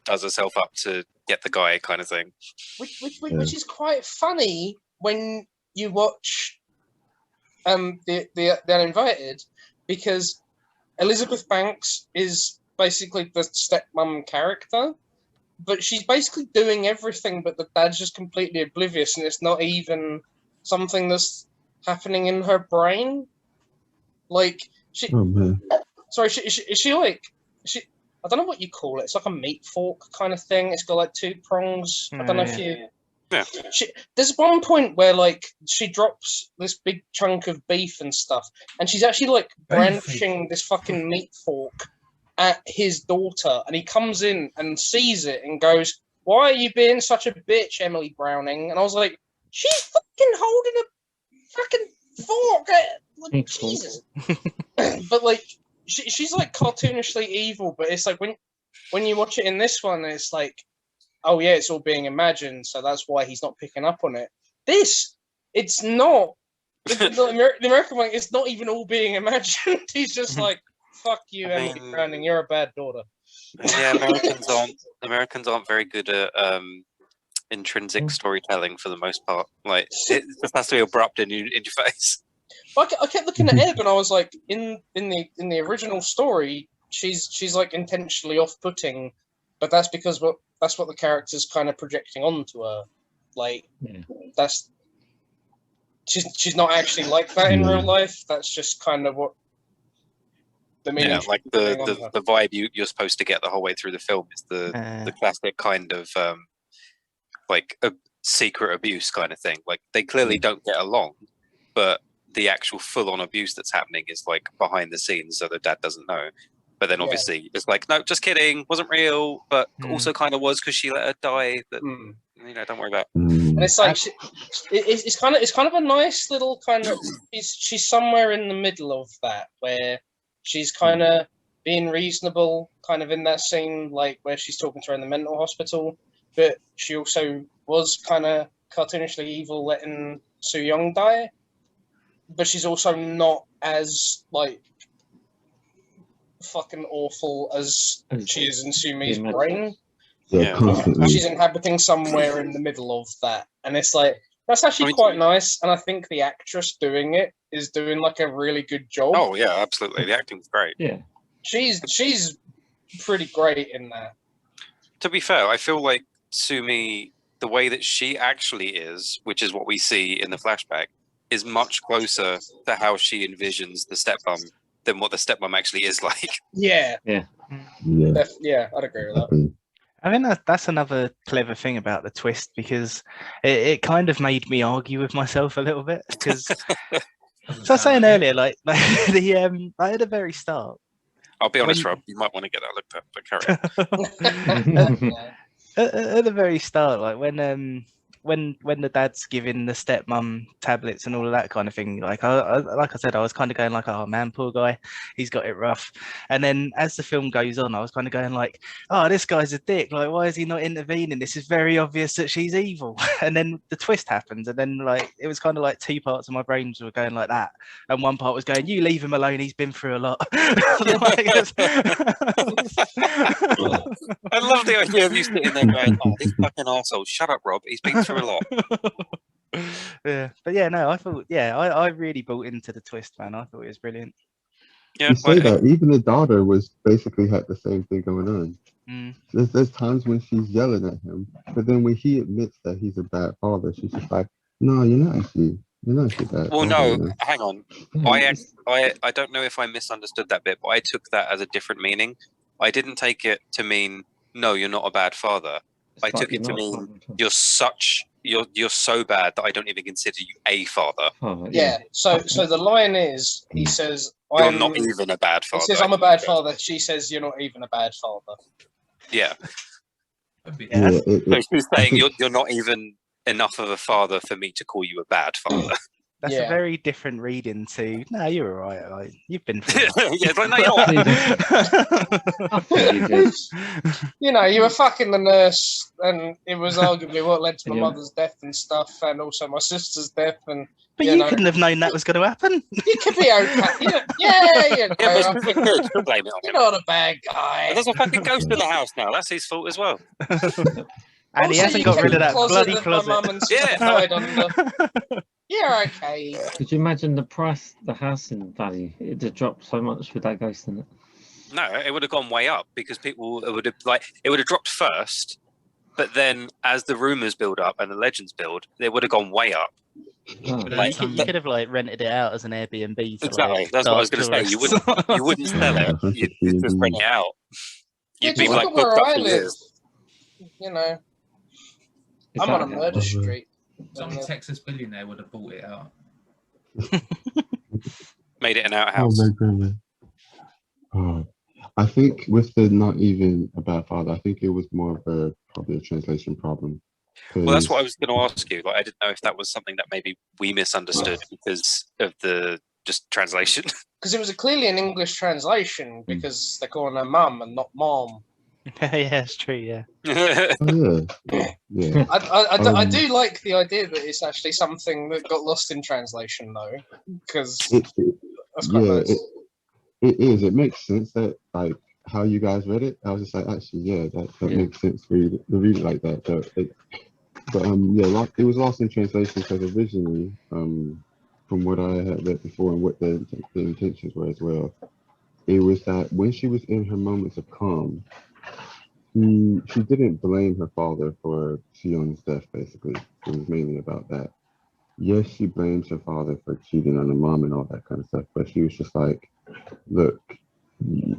does herself up to get the guy kind of thing. Which is quite funny when you watch the Uninvited, because Elizabeth Banks is basically the stepmom character, but she's basically doing everything, but the dad's just completely oblivious, and it's not even something that's happening in her brain. Like she, oh man, sorry, is she like she? I don't know what you call it. It's like a meat fork kind of thing. It's got like two prongs. I don't know if you. Yeah. There's one point where like she drops this big chunk of beef and stuff, and she's actually like brandishing this fucking meat fork at his daughter, and he comes in and sees it and goes, "Why are you being such a bitch, Emily Browning?" And I was like, "She's fucking holding a fucking fork." Like, Jesus. But like, she's like cartoonishly evil, but it's like when you watch it in this one, it's like, oh yeah, it's all being imagined, so that's why he's not picking up on it. It's not. The American one, it's not even all being imagined. He's just like, fuck you, Emily Browning, you're a bad daughter. Yeah, Americans aren't very good at intrinsic storytelling for the most part. Like, it just has to be abrupt in your face. I kept looking at Ebb, and I was like, in the original story, she's like intentionally off-putting, but that's because that's what the character's kind of projecting onto her. Like, that's she's not actually like that in real life. That's just kind of what the meaning. Yeah, like the vibe you're supposed to get the whole way through the film is the classic kind of like a secret abuse kind of thing. Like, they clearly don't get along, but the actual full-on abuse that's happening is like behind the scenes, so the dad doesn't know. But then obviously it's like, no, just kidding, wasn't real, but also kind of was because she let her die. That you know, don't worry about. And it's like it's kind of a nice little kind of. She's somewhere in the middle of that, where she's kind of being reasonable, kind of in that scene, like where she's talking to her in the mental hospital, but she also was kind of cartoonishly evil, letting Soo Young die. But she's also not as like fucking awful as she is in Sumi's brain. Yeah, constantly. She's inhabiting somewhere in the middle of that, and it's like that's actually quite nice. And I think the actress doing it is doing like a really good job. Oh yeah, absolutely. The acting's great. Yeah, she's pretty great in that. To be fair, I feel like Sumi, the way that she actually is, which is what we see in the flashback, is much closer to how she envisions the stepmom than what the stepmom actually is like. Yeah, yeah, I'd agree with that. I mean, that's another clever thing about the twist, because it kind of made me argue with myself a little bit. Because, so I was saying earlier, like the at the very start. I'll be honest, Rob, you might want to get that looked at, but carry on. At the very start, like when the dad's giving the stepmom tablets and all of that kind of thing, like I said, I was kind of going like, oh man, poor guy, he's got it rough. And then as the film goes on, I was kind of going like, oh, this guy's a dick, like why is he not intervening? This is very obvious that she's evil. And then the twist happens, and then like it was kind of like two parts of my brains were going like that, and one part was going, you leave him alone, he's been through a lot. I love the idea of you sitting there going, oh, this fucking arsehole, shut up, Rob, he's been through a lot. Yeah, but yeah, no, I thought, I really bought into the twist, man. I thought it was brilliant. Yeah, you say that even the daughter was basically had the same thing going on. There's times when she's yelling at him, but then when he admits that he's a bad father, she's just like, no, you're not actually bad. Well, no, hang on. I don't know if I misunderstood that bit, but I took that as a different meaning. I didn't take it to mean, no, you're not a bad father. I took it to mean you're so bad that I don't even consider you a father. Yeah. So the line is, he says, you're not even a bad father. He says, I'm a bad father. She says, you're not even a bad father. Yeah. So she's saying you're not even enough of a father for me to call you a bad father. That's Yeah. a very different reading to. No, you're all right. Like, you've been through it. Yeah, it's like, no, you're not. I thought you did. You know, you were fucking the nurse, and it was arguably what led to my Yeah. mother's death and stuff, and also my sister's death. And But you you know, couldn't have known that was going to happen. you could be okay. You know, yeah, you know, Yeah, but it's good. Don't blame it on you're him. not a bad guy. There's a fucking ghost in the house now. That's his fault as well. And he Also, hasn't you got rid kept of that the bloody that closet. My mum and sister Yeah. died under. You're okay. Could you imagine the price, the house in value? It'd have dropped so much with that ghost in it. No, it would have gone way up because people it would have dropped first, but then as the rumors build up and the legends build, it would have gone way up. Oh. Like, You could have like rented it out as an Airbnb. To, exactly. like, That's what I was dark going to say. tourists. You wouldn't sell it. You'd just rent it out. Yeah, You'd be just like look at where booked up I for live. years. You know, Is I'm that- on a murder street. Some Texas billionaire would have bought it out. Made it an Oh outhouse. my goodness. Oh, I think with the not even a bad father, I think it was more of probably a translation problem. Well, that's what I 'Cause- was going to ask you. Like, I didn't know if that was something that maybe we misunderstood because of the just translation. Because it was clearly an English translation because they're calling her mum and not mom. Yeah, it's true. Yeah. Oh, yeah. Yeah. I Um, do like the idea that it's actually something that got lost in translation, though, because It, that's quite yeah, nice. it is. It makes sense that like how you guys read it. I was just like, actually, yeah, that Yeah. makes sense for you to read it like that. But yeah, it was lost in translation because originally, from what I had read before and what the intentions were as well, it was that when she was in her moments of calm, she didn't blame her father for Sion's death. Basically, it was mainly about that. Yes, she blames her father for cheating on her mom and all that kind of stuff, but she was just like, look,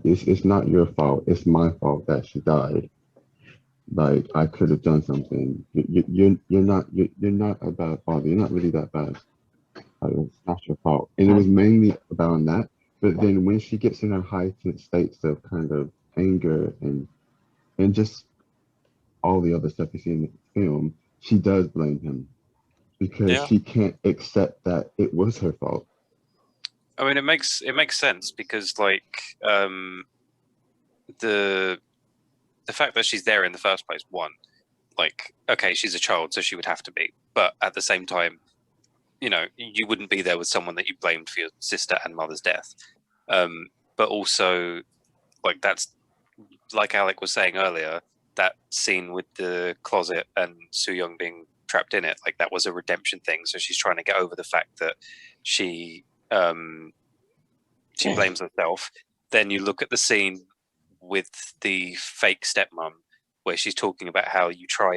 it's not your fault. It's my fault that she died. Like, I could have done something. You're not a bad father. You're not really that bad. Like, it's not your fault. And it was mainly about that. But then when she gets in her heightened states of kind of anger and just all the other stuff you see in the film, she does blame him because Yeah. she can't accept that it was her fault. I mean, it makes sense because like the fact that she's there in the first place, one, like, okay, she's a child, so she would have to be, but at the same time, you know, you wouldn't be there with someone that you blamed for your sister and mother's death. But also, like, that's like Alec was saying earlier, that scene with the closet and Soo Young being trapped in it, like, that was a redemption thing. So she's trying to get over the fact that she blames herself. Then you look at the scene with the fake stepmom, where she's talking about how you try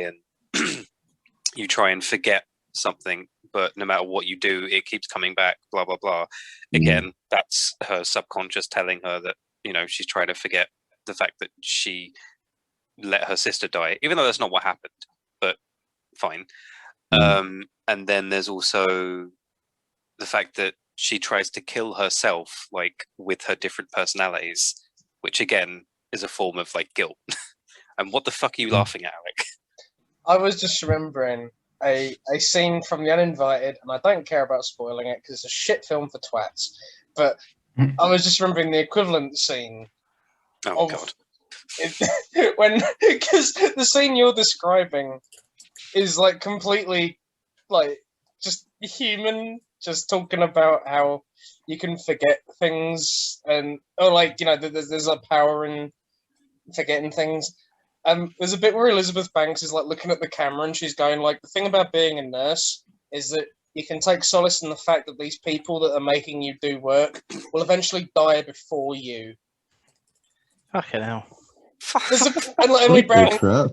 and forget something, but no matter what you do, it keeps coming back. Blah blah blah. Again, that's her subconscious telling her that, you know, she's trying to forget the fact that she let her sister die, even though that's not what happened. But fine. And then there's also the fact that she tries to kill herself, like, with her different personalities, which again is a form of like guilt. And what the fuck are you laughing at, Alec? I was just remembering a scene from The Uninvited, and I don't care about spoiling it because it's a shit film for twats. But I was just remembering the equivalent scene Oh of god. when, because the scene you're describing is like completely like just human, just talking about how you can forget things and like, you know, there's a power in forgetting things. There's a bit where Elizabeth Banks is like looking at the camera and she's going like, the thing about being a nurse is that you can take solace in the fact that these people that are making you do work will eventually die before you. Fucking hell. And like Emily Brown, Crap.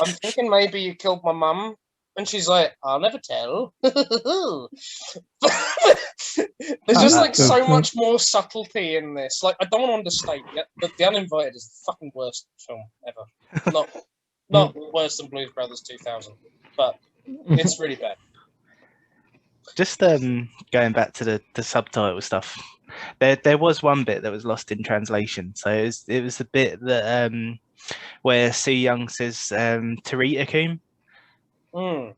I'm thinking maybe you killed my mum. And she's like, I'll never tell. There's just like so much more subtlety in this. Like, I don't want to understate it, but The Uninvited is the fucking worst film ever. Not worse than Blues Brothers 2000, but it's really bad. Just going back to the subtitle stuff, there was one bit that was lost in translation. So it was the bit that where Soo Young says Tarita-kun. Mm.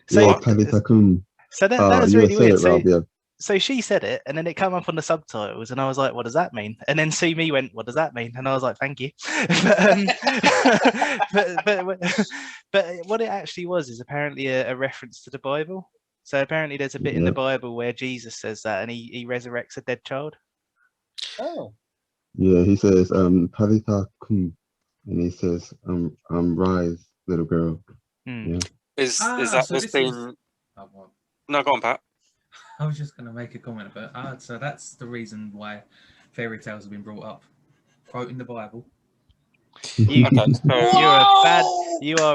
So, Yeah, Kaditakum. so that was really weird. So so she said it, and then it came up on the subtitles, and I was like, "What does that mean?" And then Sue Me went, "What does that mean?" And I was like, "Thank you." but what it actually was is apparently a reference to the Bible. So apparently, there's a bit in the Bible where Jesus says that, and he resurrects a dead child. Oh. Yeah, he says, Talitha kum, and he says, rise, little girl. Yeah. Is that so this thing? Oh, well, No, go on, Pat. I was just going to make a comment about so that's the reason why fairy tales have been brought up, quoting the Bible. You are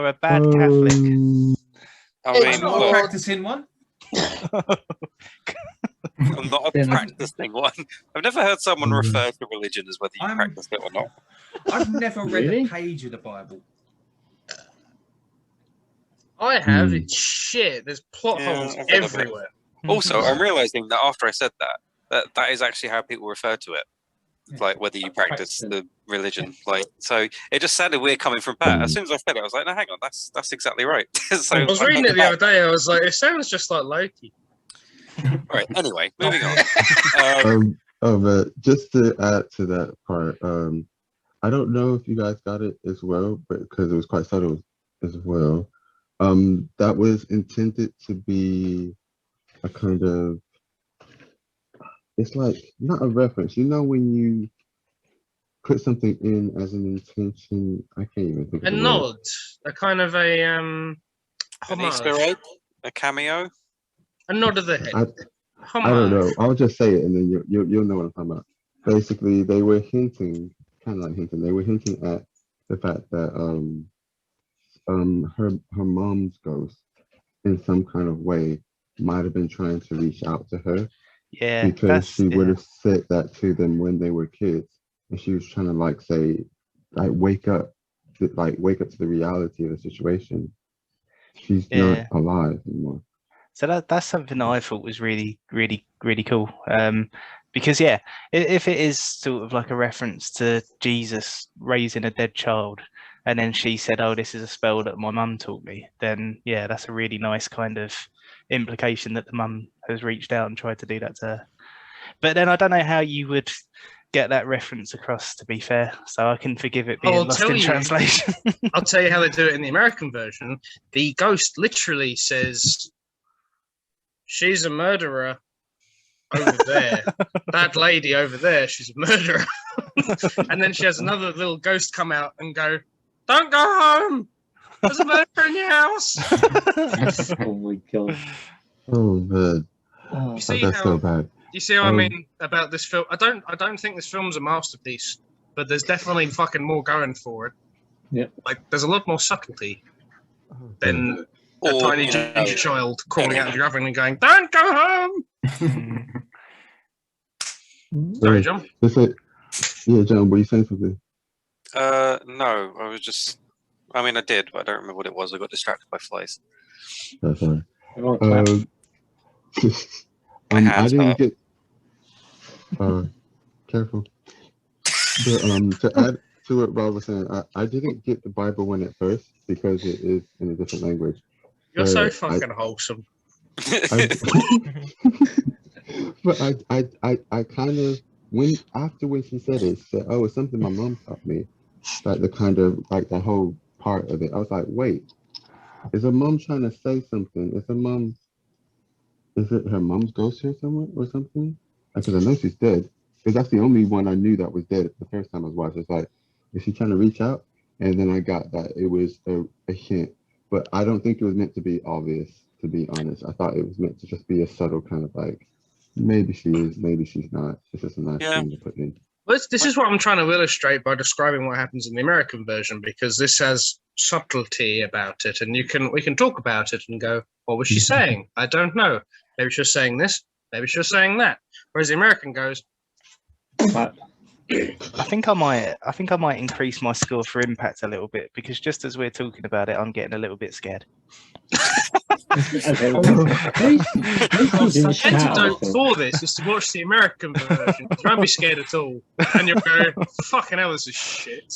a bad Catholic. I mean, I'm not a practicing one. I'm not a practicing one. I've never heard someone refer to religion as whether you practice it or not. I've never read a page of the Bible. I have. It's shit. There's plot holes everywhere. Also, I'm realizing that after I said that is actually how people refer to it. Like whether you practice the religion, like so, it just sounded weird coming from Pat. As soon as I said it, I was like, "No, hang on, that's exactly right." So I was reading it the other day. I was like, "It sounds just like Loki." Right. Anyway, moving on. But just to add to that part, I don't know if you guys got it as well, but because it was quite subtle as well. That was intended to be a kind of, it's like not a reference. You know when you put something in as an intention, I can't even think of a nod, a kind of a an Easter egg, a cameo, a nod of the head. I don't know. I'll just say it, and then you'll know what I'm talking about. Basically, they were hinting, kind of like hinting. They were hinting at the fact that her mom's ghost, in some kind of way, might have been trying to reach out to her. Yeah, because she would have said that to them when they were kids, and she was trying to like say, like wake up to the reality of the situation. She's not alive anymore. So that's something that I thought was really, really, really cool. Because if it is sort of like a reference to Jesus raising a dead child, and then she said, "Oh, this is a spell that my mum taught me," then that's a really nice kind of implication that the mum has reached out and tried to do that to her. But then I don't know how you would get that reference across, to be fair, so I can forgive it being lost in translation. I'll tell you how they do it in the American version. The ghost literally says, "She's a murderer over there. That lady over there, she's a murderer." And then she has another little ghost come out and go, "Don't go home. There's a murderer in your house." Oh my god. Oh man. You see that's so bad. You see what I mean about this film? I don't think this film's a masterpiece, but there's definitely fucking more going for it. Yeah. Like there's a lot more subtlety than a tiny ginger child crawling out of your oven and going, "Don't go home." Sorry, John. Yeah, John, were you saying something? No, I was just. I mean, I did, but I don't remember what it was. I got distracted by flies. That's all right. I didn't get. Careful. But to add to what Rob was saying, I didn't get the Bible one at first because it is in a different language. You're so fucking wholesome. But I kind of when she said it, said, "Oh, it's something my mom taught me." Like the kind of like the whole part of it, I was like, "Wait, is her mom trying to say something? Is it her mom's ghost here somewhere or something?" Because I know she's dead. Because that's the only one I knew that was dead the first time I was watching. It's like, is she trying to reach out? And then I got that it was a hint, but I don't think it was meant to be obvious. To be honest, I thought it was meant to just be a subtle kind of like, maybe she is, maybe she's not. It's just a nice thing to put in. Well, this is what I'm trying to illustrate by describing what happens in the American version, because this has subtlety about it, and we can talk about it and go, "What was she saying? I don't know. Maybe she was saying this. Maybe she was saying that." Whereas the American goes, I think I might increase my score for impact a little bit, because just as we're talking about it, I'm getting a little bit scared. The antidote for this is to watch the American version. You won't be scared at all, and you'll go, "Fucking hell, this is shit."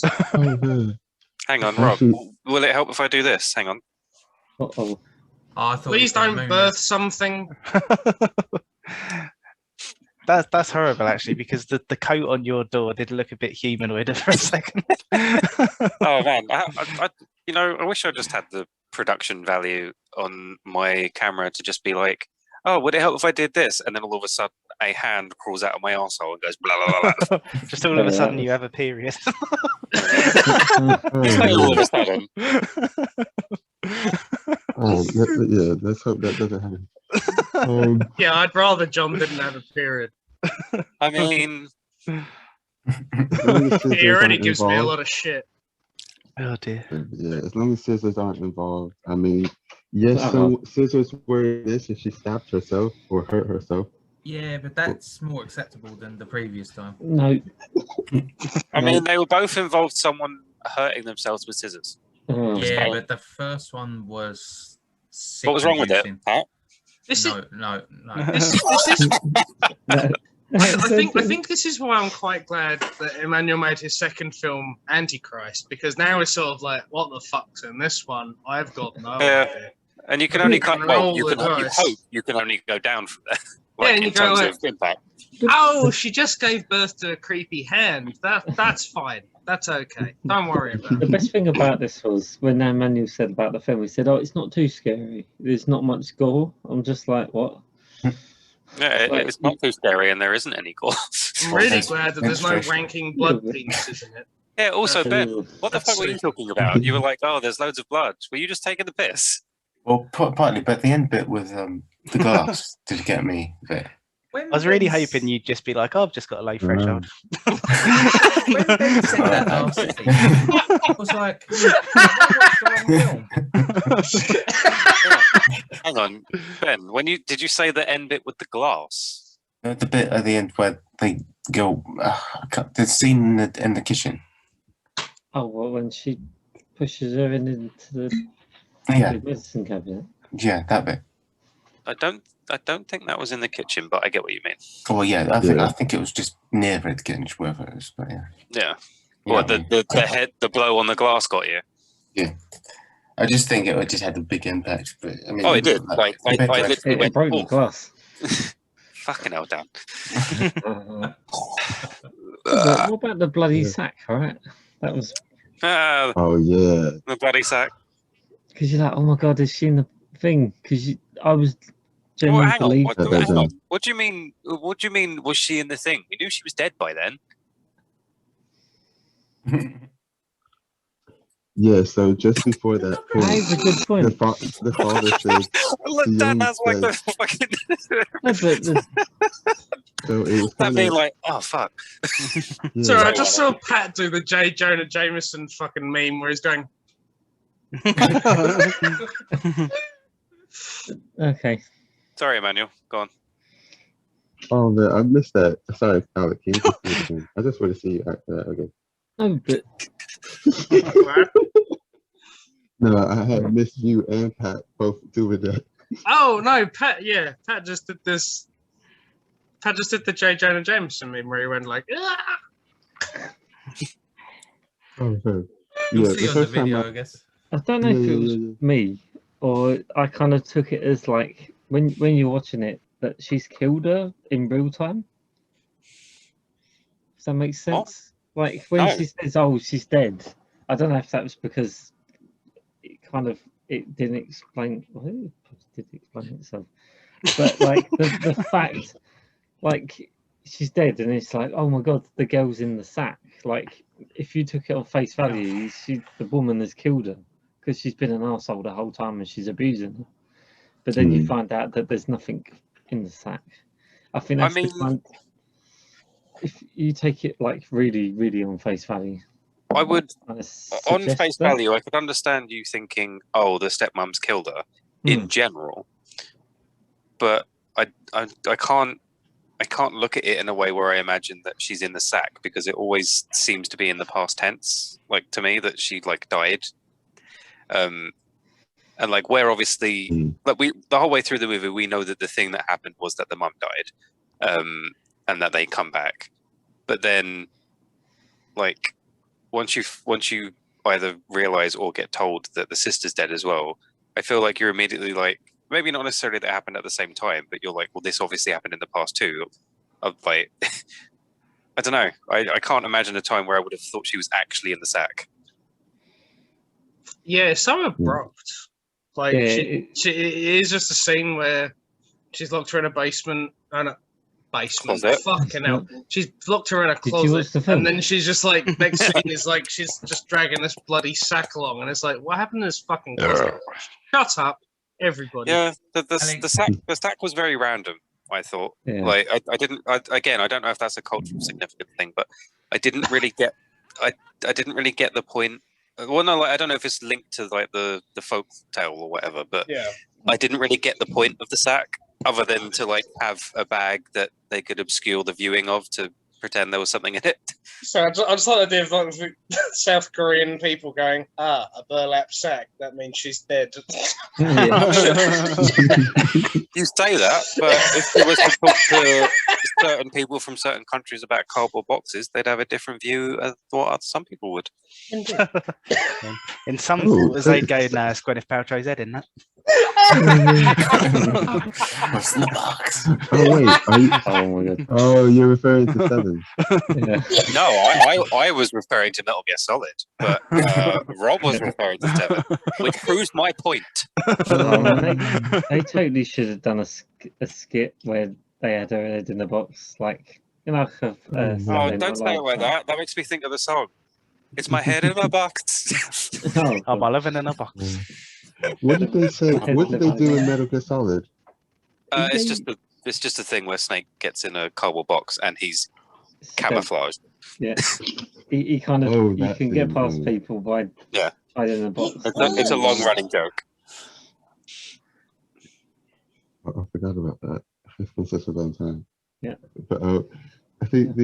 Hang on, Rob. Will it help if I do this? Hang on. Uh-oh. I thought Please don't birth something. That's horrible, actually, because the coat on your door did look a bit humanoid for a second. Oh man, I wish I just had the production value on my camera to just be like, oh, would it help if I did this? And then all of a sudden, a hand crawls out of my arsehole and goes blah blah blah. Just all of a sudden, you have a period. All of a sudden. Yeah, let's hope that doesn't happen. Yeah, I'd rather John didn't have a period. I mean, He already gives me a lot of shit. Oh dear. Yeah, as long as scissors aren't involved. I mean, yes, so scissors were this if she stabbed herself or hurt herself. Yeah, but that's more acceptable than the previous time. No. I mean, they were both involved someone hurting themselves with scissors. Yeah, but the first one was. What was wrong with it, Pat? No. This is. I think this is why I'm quite glad that Emmanuel made his second film, Antichrist, because now it's sort of like, what the fuck's in this one? I've got no idea. And you can only cut. Well, you dice. can only go down from there. Yeah, and you go like, of impact. Oh, she just gave birth to a creepy hand. That's fine. That's okay. Don't worry about it. The best thing about this was when Emmanuel said about the film, he said, "Oh, it's not too scary. There's not much gore." I'm just like, what? Yeah, it's not too scary, and there isn't any gore. I'm really glad that there's no ranking blood penises in it. Yeah. Also, Ben, what the fuck were you talking about? You were like, "Oh, there's loads of blood." Were you just taking the piss? Well, partly, but the end bit with the glass did get me a bit. I was really hoping you'd just be like, oh, I've just got a low threshold. When Ben said that last thing, I was like, Hang on, Ben. Did you say the end bit with the glass? The bit at the end where they go, the scene in the kitchen. Oh, well, when she pushes her into the medicine cabinet. Yeah, that bit. I don't think that was in the kitchen, but I get what you mean. Oh well, yeah, I think it was just near the kitchen, wherever it was, but yeah. Yeah. Well, the blow on the glass got you. Yeah. I just think it just had a big impact, but I mean. Oh, it did. Like I literally went, broke the glass. Fucking hell, Dan. What about the bloody sack? All right, that was. Oh yeah. The bloody sack. Because you're like, oh my god, is she in the thing? Because I was. Well, hang on. What do you mean? What do you mean? Was she in the thing? We knew she was dead by then. Yeah. So just before that point, that is a good point. The father says. Look, Dan has like the fucking. So it was that being like, oh fuck. Yeah. Sorry, I just saw Pat do the J. Jonah Jameson fucking meme where he's going. Okay. Sorry, Emmanuel. Go on. Oh man, I missed that. Sorry, Alec. Can you just see it again? I just want to see you act that again. No, but No, I had missed you and Pat both doing that. Oh no, Pat! Yeah, Pat just did this. Pat just did the J. Jonah Jameson meme where he went like. Oh, okay. You'll see on the video, I guess. I don't know if it was me or I kind of took it as like when you're watching it that she's killed her in real time. Does that make sense? Like when she says, "Oh, she's dead," I don't know if that was because it didn't explain. Well, it did explain itself, but like the fact, like she's dead, and it's like, oh my god, the girl's in the sack. Like if you took it on face value, the woman has killed her because she's been an arsehole the whole time and she's abusing her. But then you find out that there's nothing in the sack. I think that's the kind. If you take it like really, really on face value, I would on face value. I could understand you thinking, "Oh, the stepmom's killed her," in general, but I can't look at it in a way where I imagine that she's in the sack because it always seems to be in the past tense. Like to me, that she like died, and like where obviously like the whole way through the movie we know that the thing that happened was that the mum died, and that they come back, but then like once you either realize or get told that the sister's dead as well, I feel like you're immediately like, maybe not necessarily that happened at the same time, but you're like, well, this obviously happened in the past too. Of like, I don't know. I can't imagine a time where I would have thought she was actually in the sack. Yeah, it's so abrupt. Like, Yeah, it is just a scene where she's locked her in a basement and a basement. Closet. Fucking hell. She's locked her in a Did you watch closet. the film? And then she's just like, next scene is like, she's just dragging this bloody sack along. And it's like, what happened to this fucking closet? Shut up, everybody. Yeah, the sack was very random. I thought, Yeah. like, I didn't. Again, I don't know if that's a cultural significant thing, but I didn't really get. I didn't really get the point. Well, no, like, I don't know if it's linked to like the folk tale or whatever, but Yeah. I didn't really get the point of the sack, other than to like have a bag that they could obscure the viewing of to pretend there was something in it. So I just like the idea of like South Korean people going, a burlap sack. That means she's dead. You say that, but if you were to talk to certain people from certain countries about cardboard boxes, they'd have a different view of what some people would. In some quarters, they'd go, "No, it's Gwyneth Paltrow's head in that." What's in the box? Oh wait, Oh my god. oh, you're referring to Seven. Yeah. No, I was referring to Metal Gear Solid, but Rob was referring to Seven, which proves my point. They totally should have done a skit where they had her head in the box, like Oh, don't say it like that. That makes me think of the song. It's my head in a box. I'm living in a box. What did they say? What did they do in Metal Gear Solid? It's just a thing where Snake gets in a cardboard box and he's camouflaged. Yeah, he kind of you that can get thing, past yeah. people by hiding in the box. It's a long running joke. I forgot about that. It's been such a long time. Yeah. But I think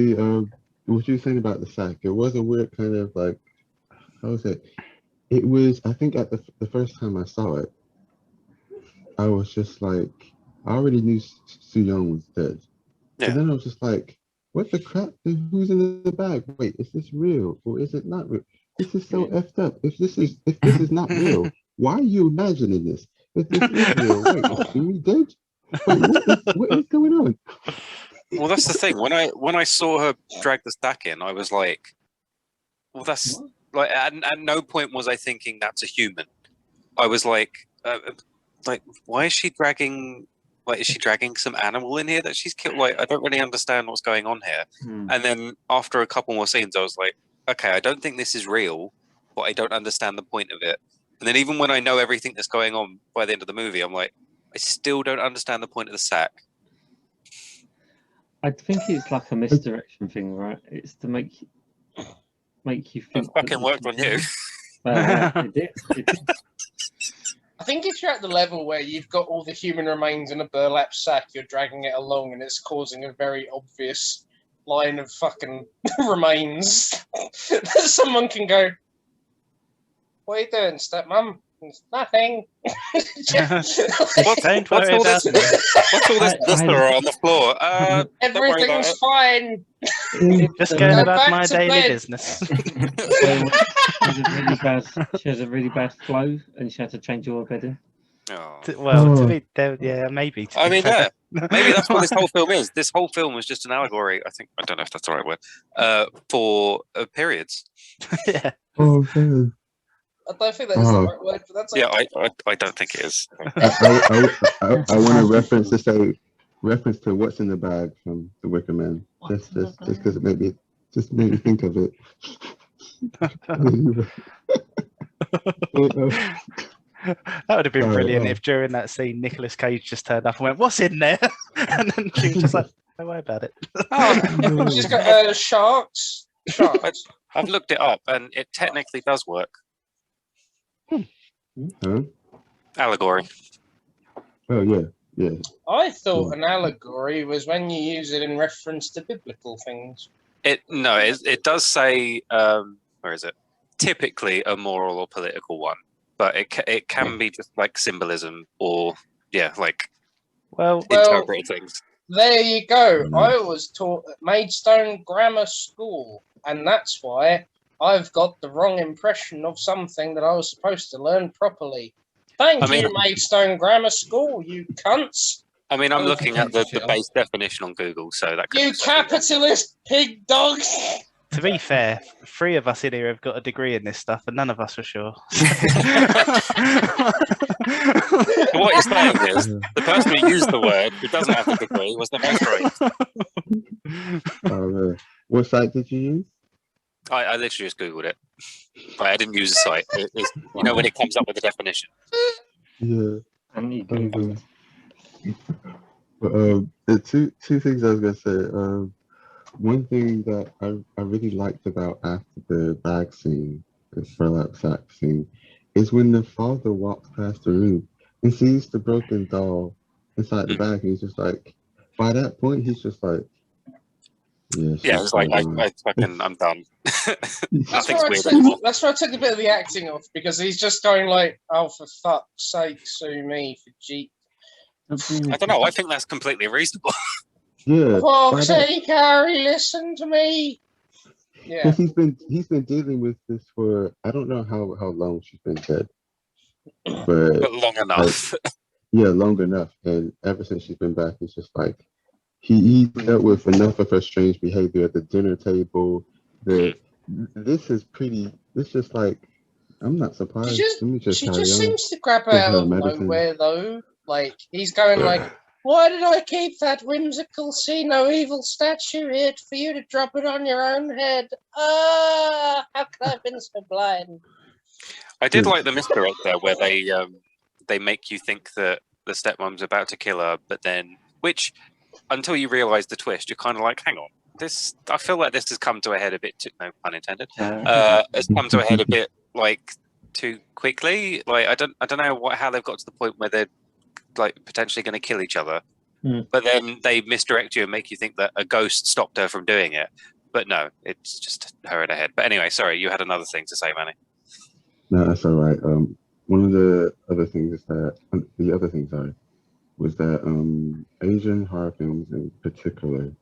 what you were saying about the sack, it was a weird kind of like, how was it? It was, I think at the first time I saw it, I was just like, I already knew Soo Young was dead. Yeah. And then I was just like, what the crap? Who's in the bag? Wait, is this real or is it not real? This is so effed up. If this is not real, why are you imagining this? If this is real, wait, is Sumi dead? Wait, what is going on? Well, that's the thing. When I saw her drag the stack in, I was like, well, that's like at no point was I thinking that's a human. I was like, why is she dragging? Like, is she dragging some animal in here that she's killed? Like, I don't really understand what's going on here. And then after a couple more scenes, I was like, okay, I don't think this is real, but I don't understand the point of it. And then even when I know everything that's going on by the end of the movie, I'm like, I still don't understand the point of the sack. I think it's like a misdirection thing, right? It's to make you think. It fucking worked on you. It did. I think if you're at the level where you've got all the human remains in a burlap sack, you're dragging it along and it's causing a very obvious line of fucking remains. Someone can go, "What are you doing, stepmom?" It's nothing. What's all this blister on the floor? Everything's fine. Just going Go about back my to daily bed. business. She has a really bad flow, and she had to change all her bedding. Oh. Well, to be there, yeah, maybe. I mean, yeah, maybe that's what this whole film is. This whole film was just an allegory. I don't know if that's the right word, for periods. Yeah. Oh, man. I don't think that is the right word, but that's okay. Yeah, I don't think it is. I want a reference to what's in the bag from The Wicker Man. Just because it made me think of it. That would have been brilliant if during that scene Nicolas Cage just turned up and went, "What's in there?" And then she was just like, "Don't worry about it." She's got sharks. Sharks. I've looked it up, and it technically does work. Huh? Allegory. Oh yeah. I thought an allegory was when you use it in reference to biblical things. It does say where is it? Typically a moral or political one, but it can be just like symbolism or interpreting things. There you go. I was taught at Maidstone Grammar School, and that's why I've got the wrong impression of something that I was supposed to learn properly. Thank you, Maidstone Grammar School, you cunts. I mean, I'm Oh, looking at the shit. base definition on Google, so that could You possibly be- capitalist pig dogs! To be fair, 3 of us in here have got a degree in this stuff, and none of us are sure. So what you're saying is the person who used the word, who doesn't have the degree, was the most right. What site did you use? I literally just Googled it. I didn't use a site. It's, you know when it comes up with the definition. Yeah. And you Google. But the two things I was gonna say. One thing that I really liked about after the bag scene, the burlap sack scene, is when the father walks past the room and sees the broken doll inside the bag, and he's just like, by that point, he's just like, yeah, it's like I'm done. That's where I took a bit of the acting off, because he's just going like, oh, for fuck's sake, sue me for G. I don't know. I think that's completely reasonable. Yeah. For fuck's sake, Harry, listen to me. Yeah. Because he's been dealing with this for, I don't know how long she's been dead, but long enough. Long enough. And ever since she's been back, it's just like he dealt with enough of her strange behavior at the dinner table. This just like, I'm not surprised. She just seems to grab her out of nowhere, though. Like, he's going like, why did I keep that whimsical see no evil statue here for you to drop it on your own head? Ah, how could I have been so blind? I did like the misdirect there, where they make you think that the stepmom's about to kill her, but then, which, until you realise the twist, you're kind of like, hang on, I feel like this has come to a head a bit too, no pun intended, has come to a head a bit, like, too quickly. Like, I don't know how they've got to the point where they're like potentially going to kill each other, but then they misdirect you and make you think that a ghost stopped her from doing it. But no, it's just her in her head. But anyway, sorry, you had another thing to say, Manny. No, that's all right. One of the other things was that Asian horror films in particular,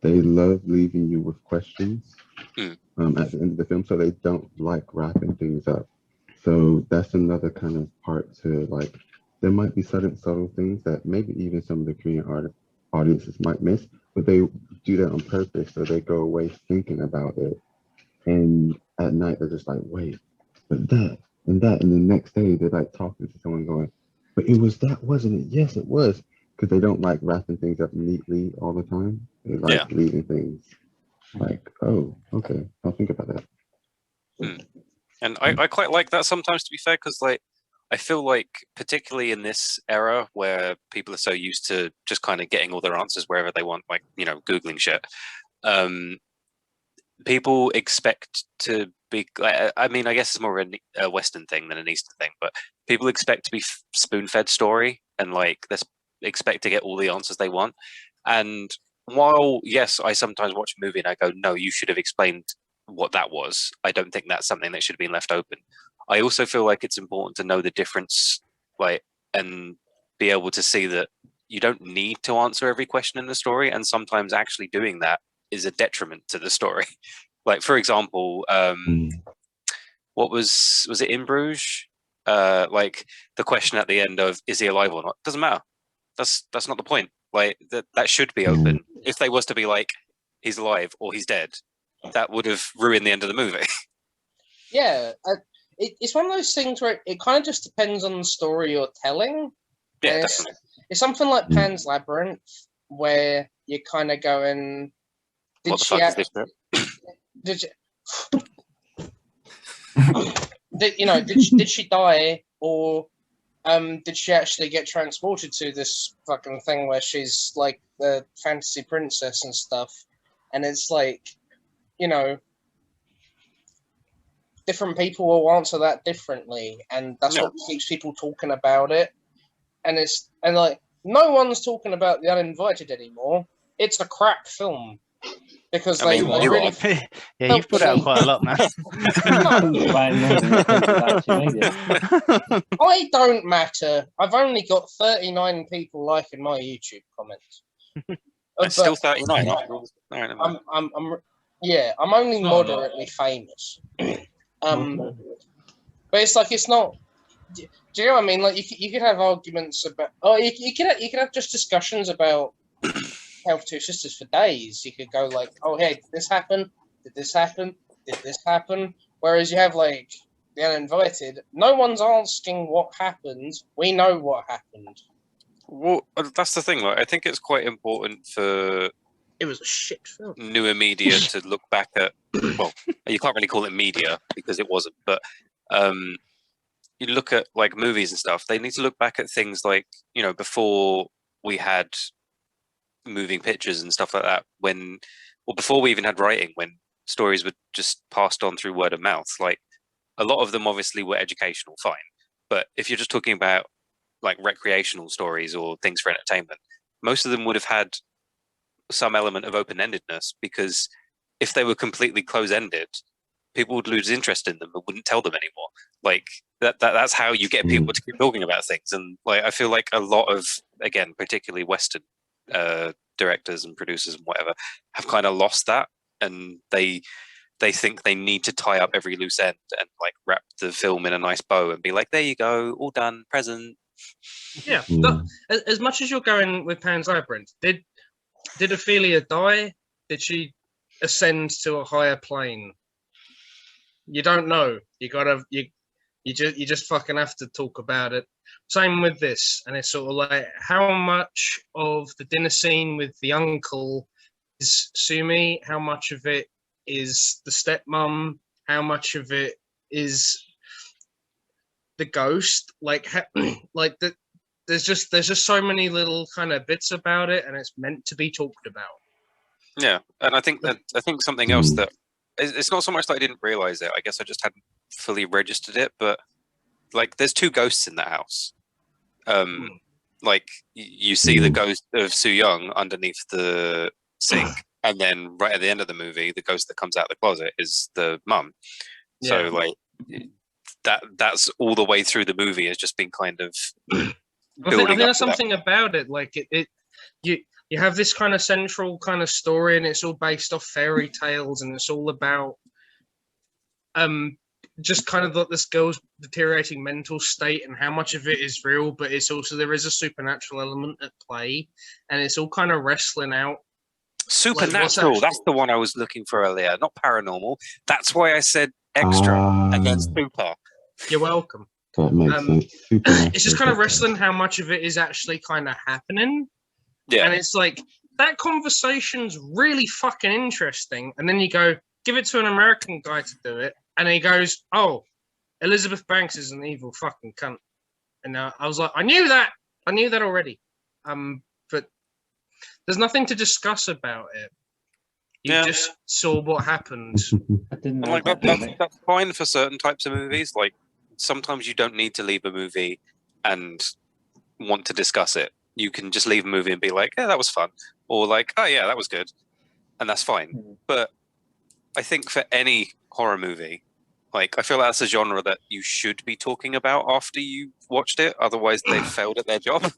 they love leaving you with questions at the end of the film, so they don't like wrapping things up. So that's another kind of part to like. There might be subtle things that maybe even some of the Korean audiences might miss, but they do that on purpose, so they go away thinking about it. And at night, they're just like, wait, but that, and the next day, they're like talking to someone going, but it was that, wasn't it? Yes, it was. Because they don't like wrapping things up neatly all the time. They like leaving things like, oh, okay, I'll think about that. And I quite like that sometimes, to be fair, because like, I feel like, particularly in this era where people are so used to just kind of getting all their answers wherever they want, like, you know, Googling shit, people expect to be, I mean, I guess it's more of a Western thing than an Eastern thing, but people expect to be spoon-fed story and like, they expect to get all the answers they want. And while, yes, I sometimes watch a movie and I go, no, you should have explained what that was. I don't think that's something that should have been left open. I also feel like it's important to know the difference, like, and be able to see that you don't need to answer every question in the story, and sometimes actually doing that is a detriment to the story. Like, for example, what was it in Bruges? Like the question at the end of is he alive or not? Doesn't matter. That's not the point. Like that should be open. If they was to be like he's alive or he's dead, that would have ruined the end of the movie. Yeah. It's one of those things where it kind of just depends on the story you're telling. Yeah, definitely. It's something like Pan's Labyrinth, where you're kind of going, did she die, or did she actually get transported to this fucking thing where she's like the fantasy princess and stuff? And it's like, you know, different people will answer that differently, and that's what keeps people talking about it. And like no one's talking about The Uninvited anymore. It's a crap film because they really yeah, you've put out quite a lot, man. I don't matter. I've only got 39 people liking my YouTube comments. It's still 39. I'm only moderately famous. But it's like, it's not do you know what I mean? Like you could have arguments about, you could have just discussions about Tale of Two Sisters for days. You could go like, oh hey, did this happen? Did this happen? Did this happen? Whereas you have like the Uninvited, no one's asking what happened. We know what happened. Well, that's the thing. Like, I think it's quite important for It was a shit film. newer media to look back at. Well, you can't really call it media because it wasn't, but you look at like movies and stuff. They need to look back at things like, you know, before we had moving pictures and stuff like that. Before we even had writing, when stories were just passed on through word of mouth. Like a lot of them obviously were educational, fine. But if you're just talking about like recreational stories or things for entertainment, most of them would have had some element of open-endedness, because if they were completely close-ended, people would lose interest in them and wouldn't tell them anymore. Like that's how you get people to keep talking about things. And like I feel like a lot of, again, particularly Western directors and producers and whatever, have kind of lost that, and they think they need to tie up every loose end and like wrap the film in a nice bow and be like, there you go, all done, present. Yeah. As much as you're going with Pan's Labyrinth, did Ophelia die? Did she ascend to a higher plane? You don't know. You just fucking have to talk about it. Same with this, and it's sort of like, how much of the dinner scene with the uncle is Sumi? How much of it is the stepmom? How much of it is the ghost? Like there's just so many little kind of bits about it, and it's meant to be talked about. Yeah, and I think something else that it's not so much that I didn't realize it. I guess I just hadn't fully registered it. But like, there's two ghosts in that house. Like you see the ghost of Soo Young underneath the sink, and then right at the end of the movie, the ghost that comes out of the closet is the mum. So like that's all the way through the movie has just been kind of. I think there's something about it. Like you have this kind of central kind of story, and it's all based off fairy tales, and it's all about just kind of like this girl's deteriorating mental state and how much of it is real, but it's also, there is a supernatural element at play, and it's all kind of wrestling out. Supernatural, that's the one I was looking for earlier, not paranormal. That's why I said extra and then super. You're welcome. That makes sense. It's just kind of wrestling how much of it is actually kind of happening. Yeah. And it's like, that conversation's really fucking interesting. And then you go, give it to an American guy to do it. And he goes, oh, Elizabeth Banks is an evil fucking cunt. And I was like, I knew that already. But there's nothing to discuss about it. You just saw what happened. I didn't know like that's fine for certain types of movies. Like, sometimes you don't need to leave a movie and want to discuss it. You can just leave a movie and be like, yeah, that was fun. Or like, oh yeah, that was good. And that's fine. But I think for any horror movie, like, I feel like that's a genre that you should be talking about after you watched it. Otherwise they've failed at their job.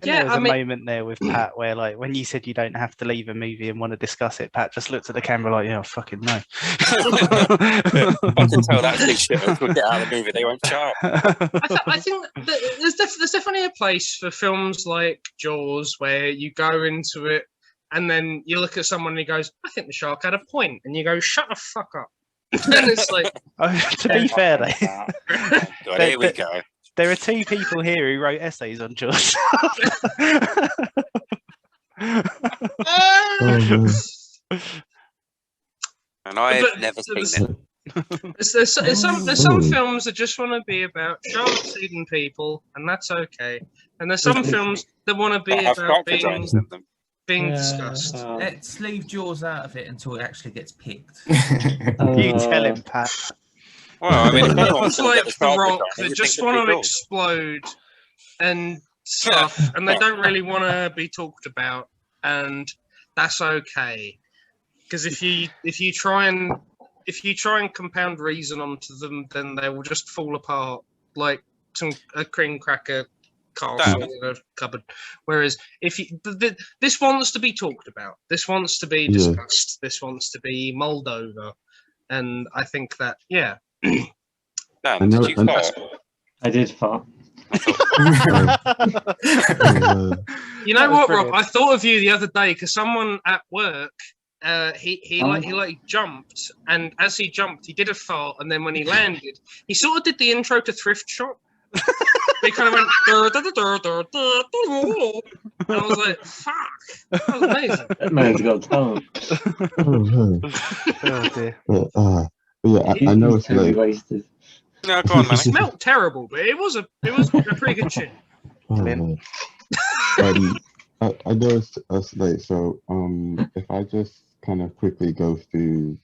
There was a moment there with Pat where, like, when you said you don't have to leave a movie and want to discuss it, Pat just looked at the camera like, yeah, fucking no. I can tell that shit will get out of the movie. They won't show up. I think that there's definitely a place for films like Jaws where you go into it and then you look at someone and he goes, I think the shark had a point. And you go, shut the fuck up. And it's like... to be fair, here we go. There are two people here who wrote essays on Jaws. And I've never seen it. There's some films that just want to be about sharks eating people, and that's okay. And there's some films that want to be about being discussed. Let's leave Jaws out of it until it actually gets picked. You tell him, Pat. Well, I mean, it's like The Rock that just want to explode and stuff, and they don't really want to be talked about, and that's okay. Because if you try and compound reason onto them, then they will just fall apart like a cream cracker castle in a cupboard. Whereas this wants to be talked about, this wants to be discussed, this wants to be mulled over, and I think that Dan, did you fart? I did fart. You know what, Rob? I thought of you the other day because someone at work, he jumped, and as he jumped, he did a fart, and then when he landed, he sort of did the intro to Thrift Shop. He kind of went, and I was like, "Fuck, that was amazing." That man's got talent. Oh dear. I know it's late. Wasted. No, go on, man. It smelled terrible, but it was a pretty good tune. I know it's late, so if I just kind of quickly go through,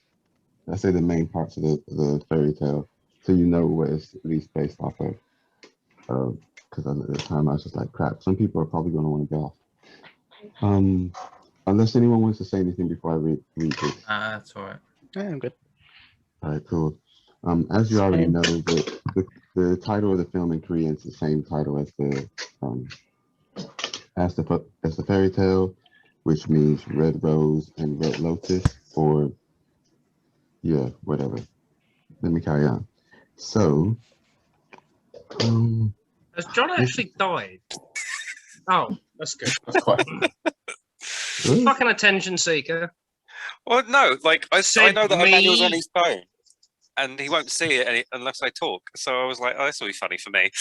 let's say, the main parts of the fairy tale, so you know what it's at least based off of. Because at the time I was just like, crap. Some people are probably going to want to go off. Unless anyone wants to say anything before I read this. That's all right. Yeah, I'm good. All right, cool. As you already know, the title of the film in Korean is the same title as the fairy tale, which means red rose and red lotus, or yeah, whatever. Let me carry on. So, Has John actually died? Oh, that's good. That's quite. Fucking attention seeker. Well, no, like I know that me. Emmanuel's on his phone, and he won't see it unless I talk. So I was like, "Oh, this will be funny for me."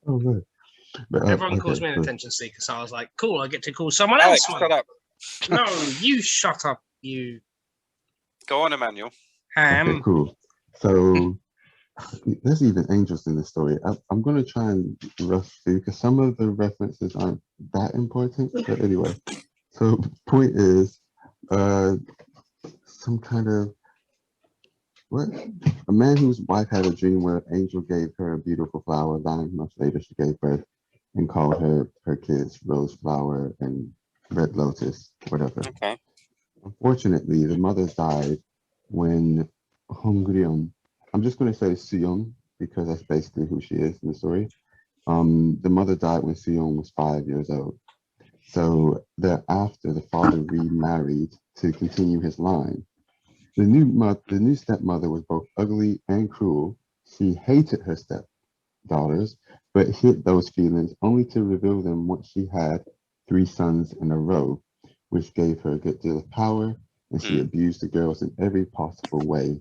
oh, right. But, Everyone calls me an attention seeker, so I was like, "Cool, I get to call someone Alex, else." shut up. No, you shut up, you Go on, Emmanuel. ham. Okay, cool. So there's even angels in the story. I'm going to try and rush through because some of the references aren't that important. But anyway, so point is, some kind of a man whose wife had a dream where an angel gave her a beautiful flower. 9 months later, she gave birth and called her kids Rose Flower and Red Lotus, whatever. Okay. Unfortunately, the mother died when Hongryun, I'm just going to say Seong because that's basically who she is in the story. The mother died when Seong was 5 years old. So thereafter, the father remarried to continue his line. The new stepmother was both ugly and cruel. She hated her stepdaughters, but hid those feelings only to reveal them once she had 3 sons in a row, which gave her a good deal of power, and she abused the girls in every possible way.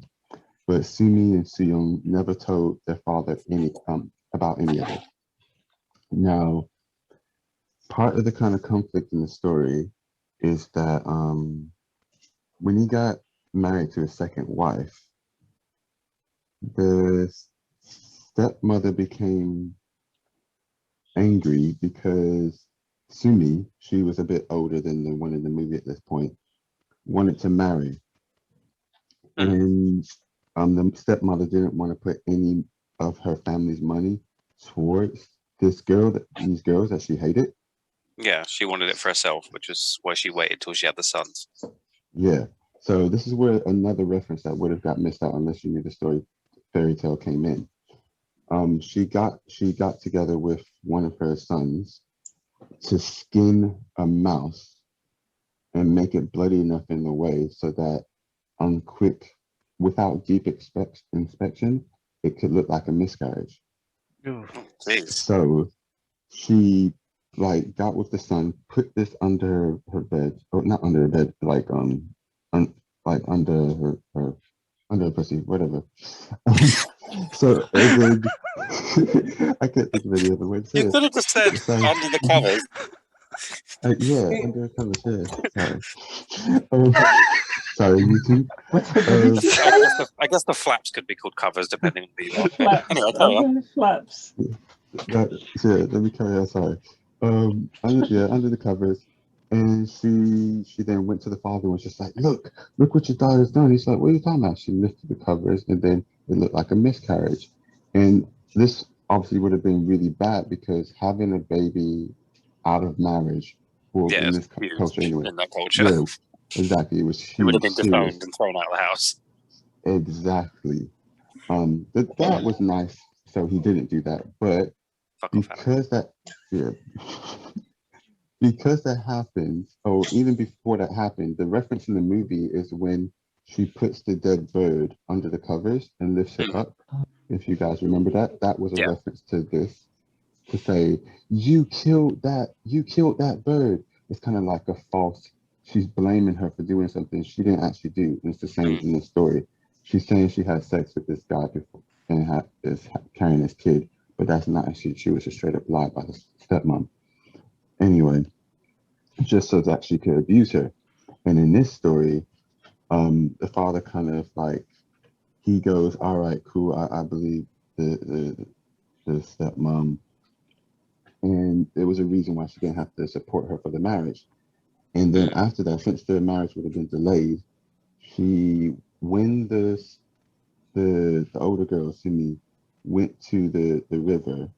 But Sumi and Seong never told their father about any of it. Now, part of the kind of conflict in the story is that when he got married to his second wife, the stepmother became angry because Sumi, she was a bit older than the one in the movie at this point, wanted to marry. And the stepmother didn't want to put any of her family's money towards these girls that she hated. Yeah, she wanted it for herself, which is why she waited till she had the sons. Yeah. So this is where another reference that would have got missed out unless you knew the story fairy tale came in. She got together with one of her sons to skin a mouse and make it bloody enough in the way so that without deep inspection, it could look like a miscarriage. So she got with the son, put this under her bed, or not under her bed, under her pussy, whatever. So and then I can't think of any other way to say it. You could have just said under the covers. Yeah, under the covers. Yeah. Sorry, YouTube. I guess the flaps could be called covers, depending on who you are. Anyway, carry on. Flaps. Let me carry on. Sorry. Under the covers, and she then went to the father and was just like, look what your daughter's done. He's like, what are you talking about? She lifted the covers, and then it looked like a miscarriage. And this obviously would have been really bad because having a baby out of marriage, in this culture anyway. In that culture. Yeah, exactly. It was huge. It would have been disowned and thrown out of the house. Exactly. The dad was nice, so he didn't do that. But because that happened, or even before that happened, the reference in the movie is when she puts the dead bird under the covers and lifts it up. If you guys remember that, that was a reference to this, to say, you killed that bird. It's kind of like a false, she's blaming her for doing something she didn't actually do. And it's the same in the story. She's saying she had sex with this guy before and is carrying this kid, but that's not actually true. It's a straight up lie by the stepmom. Anyway, just so that she could abuse her. And in this story, the father kind of like, he goes, all right, cool, I believe the stepmom, and there was a reason why she didn't have to support her for the marriage. And then after that, since the marriage would have been delayed, when the older girl, Sumi, went to the river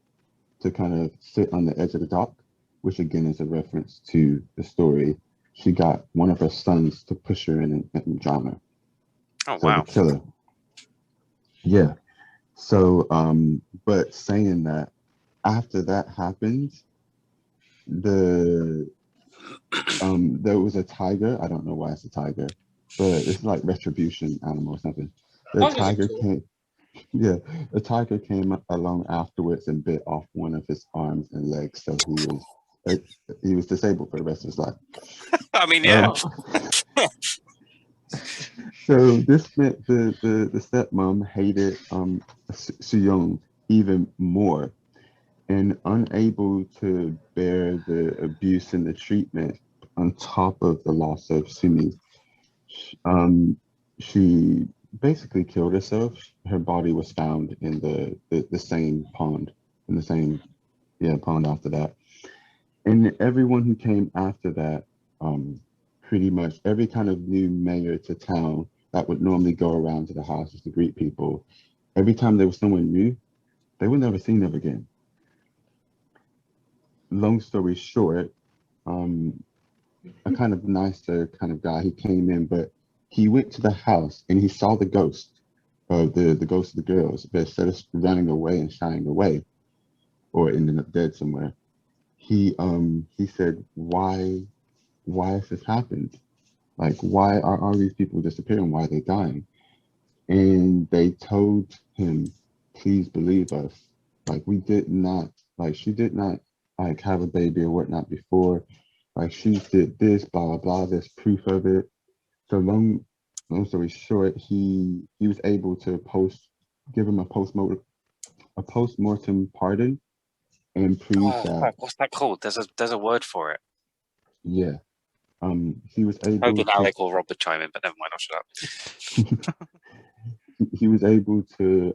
to kind of sit on the edge of the dock, which again is a reference to the story, she got one of her sons to push her in and drown her. Oh, so wow. To kill her. Yeah. So, but saying that, after that happened, there was a tiger. I don't know why it's a tiger, but it's like retribution animal or something. The tiger came. Yeah, the tiger came along afterwards and bit off one of his arms and legs, so he was disabled for the rest of his life. I mean, yeah. So this meant the stepmom hated Soo-young even more, and unable to bear the abuse and the treatment on top of the loss of Sumi, she basically killed herself. Her body was found in the same pond, in the same pond after that. And everyone who came after that, pretty much every kind of new mayor to town that would normally go around to the houses to greet people, every time there was someone new, they were never seen of again. Long story short, a kind of nicer kind of guy, he came in, but he went to the house and he saw the ghost of the ghost of the girls, but instead of running away and shying away or ending up dead somewhere, he said, why has this happened? Like, why are all these people disappearing? Why are they dying? And they told him, please believe us. Like, we did not, like, she did not like have a baby or whatnot before. Like, she did this, blah, blah, blah, there's proof of it. So long story short, he was able to give him a post-mortem pardon and prove that. What's that called? There's a word for it. Yeah. He was able. Hoping Alec or Rob would chime in, but never mind. I'll shut up. He was able to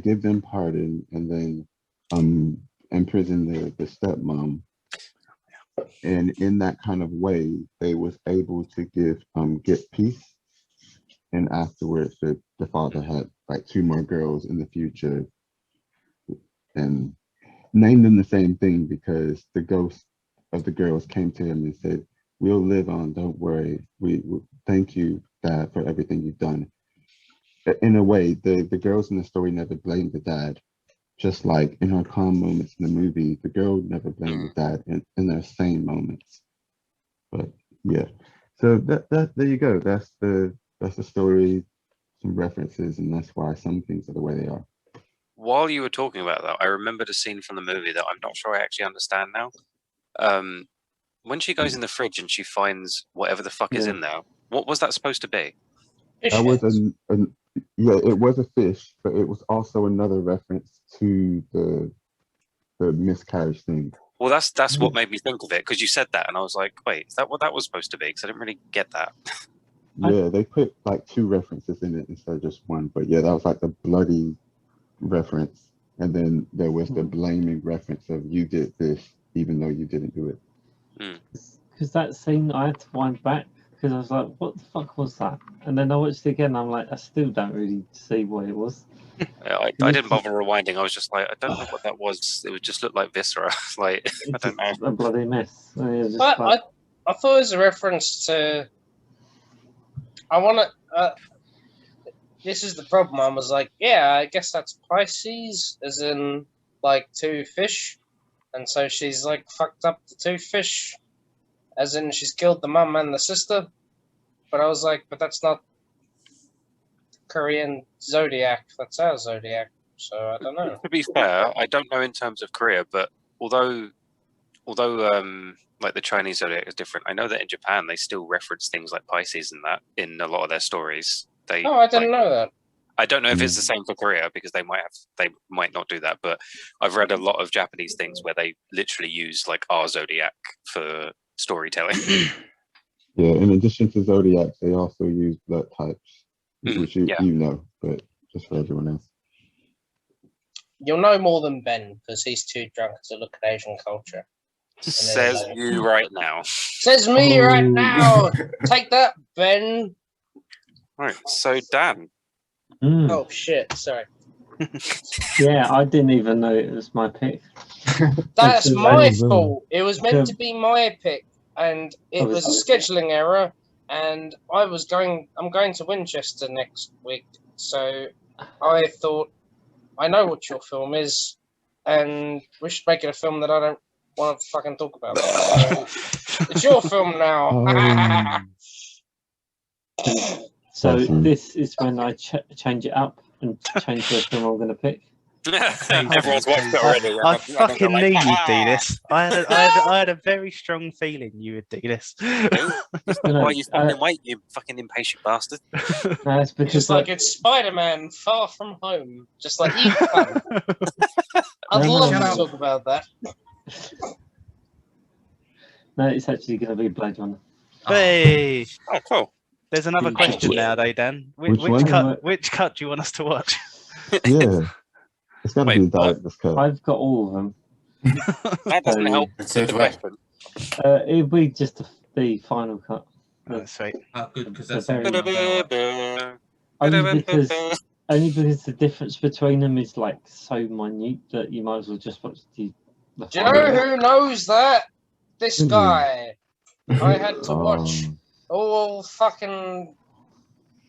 give them pardon and then imprison the stepmom. And in that kind of way, they was able to get peace. And afterwards, the father had like 2 more girls in the future, and named them the same thing because the ghost of the girls came to him and said, "We'll live on. Don't worry. We thank you, Dad, for everything you've done." In a way, the girls in the story never blamed the dad. Just like in her calm moments in the movie, the girl never blamed the dad in their sane moments. But yeah, so that there you go. That's the story, some references, and that's why some things are the way they are. While you were talking about that, I remembered a scene from the movie that I'm not sure I actually understand now. When she goes in the fridge and she finds whatever the fuck is in there, what was that supposed to be? That was it was a fish, but it was also another reference to the miscarriage thing. Well, that's what made me think of it, because you said that, and I was like, wait, is that what that was supposed to be? Because I didn't really get that. Yeah, they put like 2 references in it instead of just one. But yeah, that was like the bloody reference, and then there was the blaming reference of you did this even though you didn't do it. Because that scene I had to wind back because I was like, what the fuck was that? And then I watched it again, I'm like, I still don't really see what it was. I didn't bother rewinding. I was just like, I don't know what that was. It would just look like viscera. Like, I don't know. A bloody mess. I thought it was a reference to. I want to. This is the problem. I was like, yeah, I guess that's Pisces, as in like 2 fish, and so she's like fucked up the 2 fish, as in she's killed the mum and the sister. but I was like, but that's not Korean zodiac. That's our zodiac. So I don't know. To be fair, I don't know in terms of Korea, but although like the Chinese zodiac is different, I know that in Japan they still reference things like Pisces and that in a lot of their stories. They Oh, I didn't know that. I don't know if it's the same for Korea because they might not do that, but I've read a lot of Japanese things where they literally use like our zodiac for storytelling. Yeah, in addition to zodiacs, they also use blood types, which you know, but just for everyone else. You'll know more than Ben because he's too drunk to look at Asian culture. Says you right now. Says me right now. Take that, Ben. Right, so Dan. Oh shit! Sorry. Yeah, I didn't even know it was my pick. That's my fault. It was meant to be my pick, and it was a scheduling error. And I'm going to Winchester next week, so I thought I know what your film is, and we should make it a film that I don't want to fucking talk about. So it's your film now. So this is when I change it up and change the film I'm going to pick. Everyone's watched it already. I fucking knew you'd do this. I had a very strong feeling you would do this. Why are you fucking wait, you fucking impatient bastard? No, it's because Just like it's Spider-Man Far From Home, just like you. I'd love to talk about that. No, it's actually going to be Blade Runner. Hey! Oh, cool. There's another question now, though, Dan. Which cut do you want us to watch? Yeah. It's got to be director's cut. I've got all of them. That doesn't help. It'll be just the final cut. Oh, sweet. Oh, good, because that's only because the difference between them is like so minute that you might as well just watch the Do you know who knows that? This guy. I had to watch all fucking.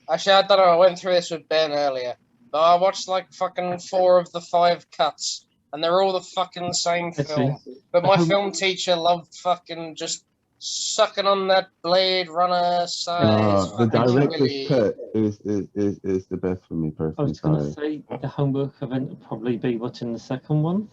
Actually, I don't know. I went through this with Ben earlier. But I watched like fucking 4 of the 5 cuts, and they're all the fucking same film. But my film teacher loved fucking just sucking on that Blade Runner size. The director's cut is the best for me personally. I was going to say the homework event would probably be watching the second one.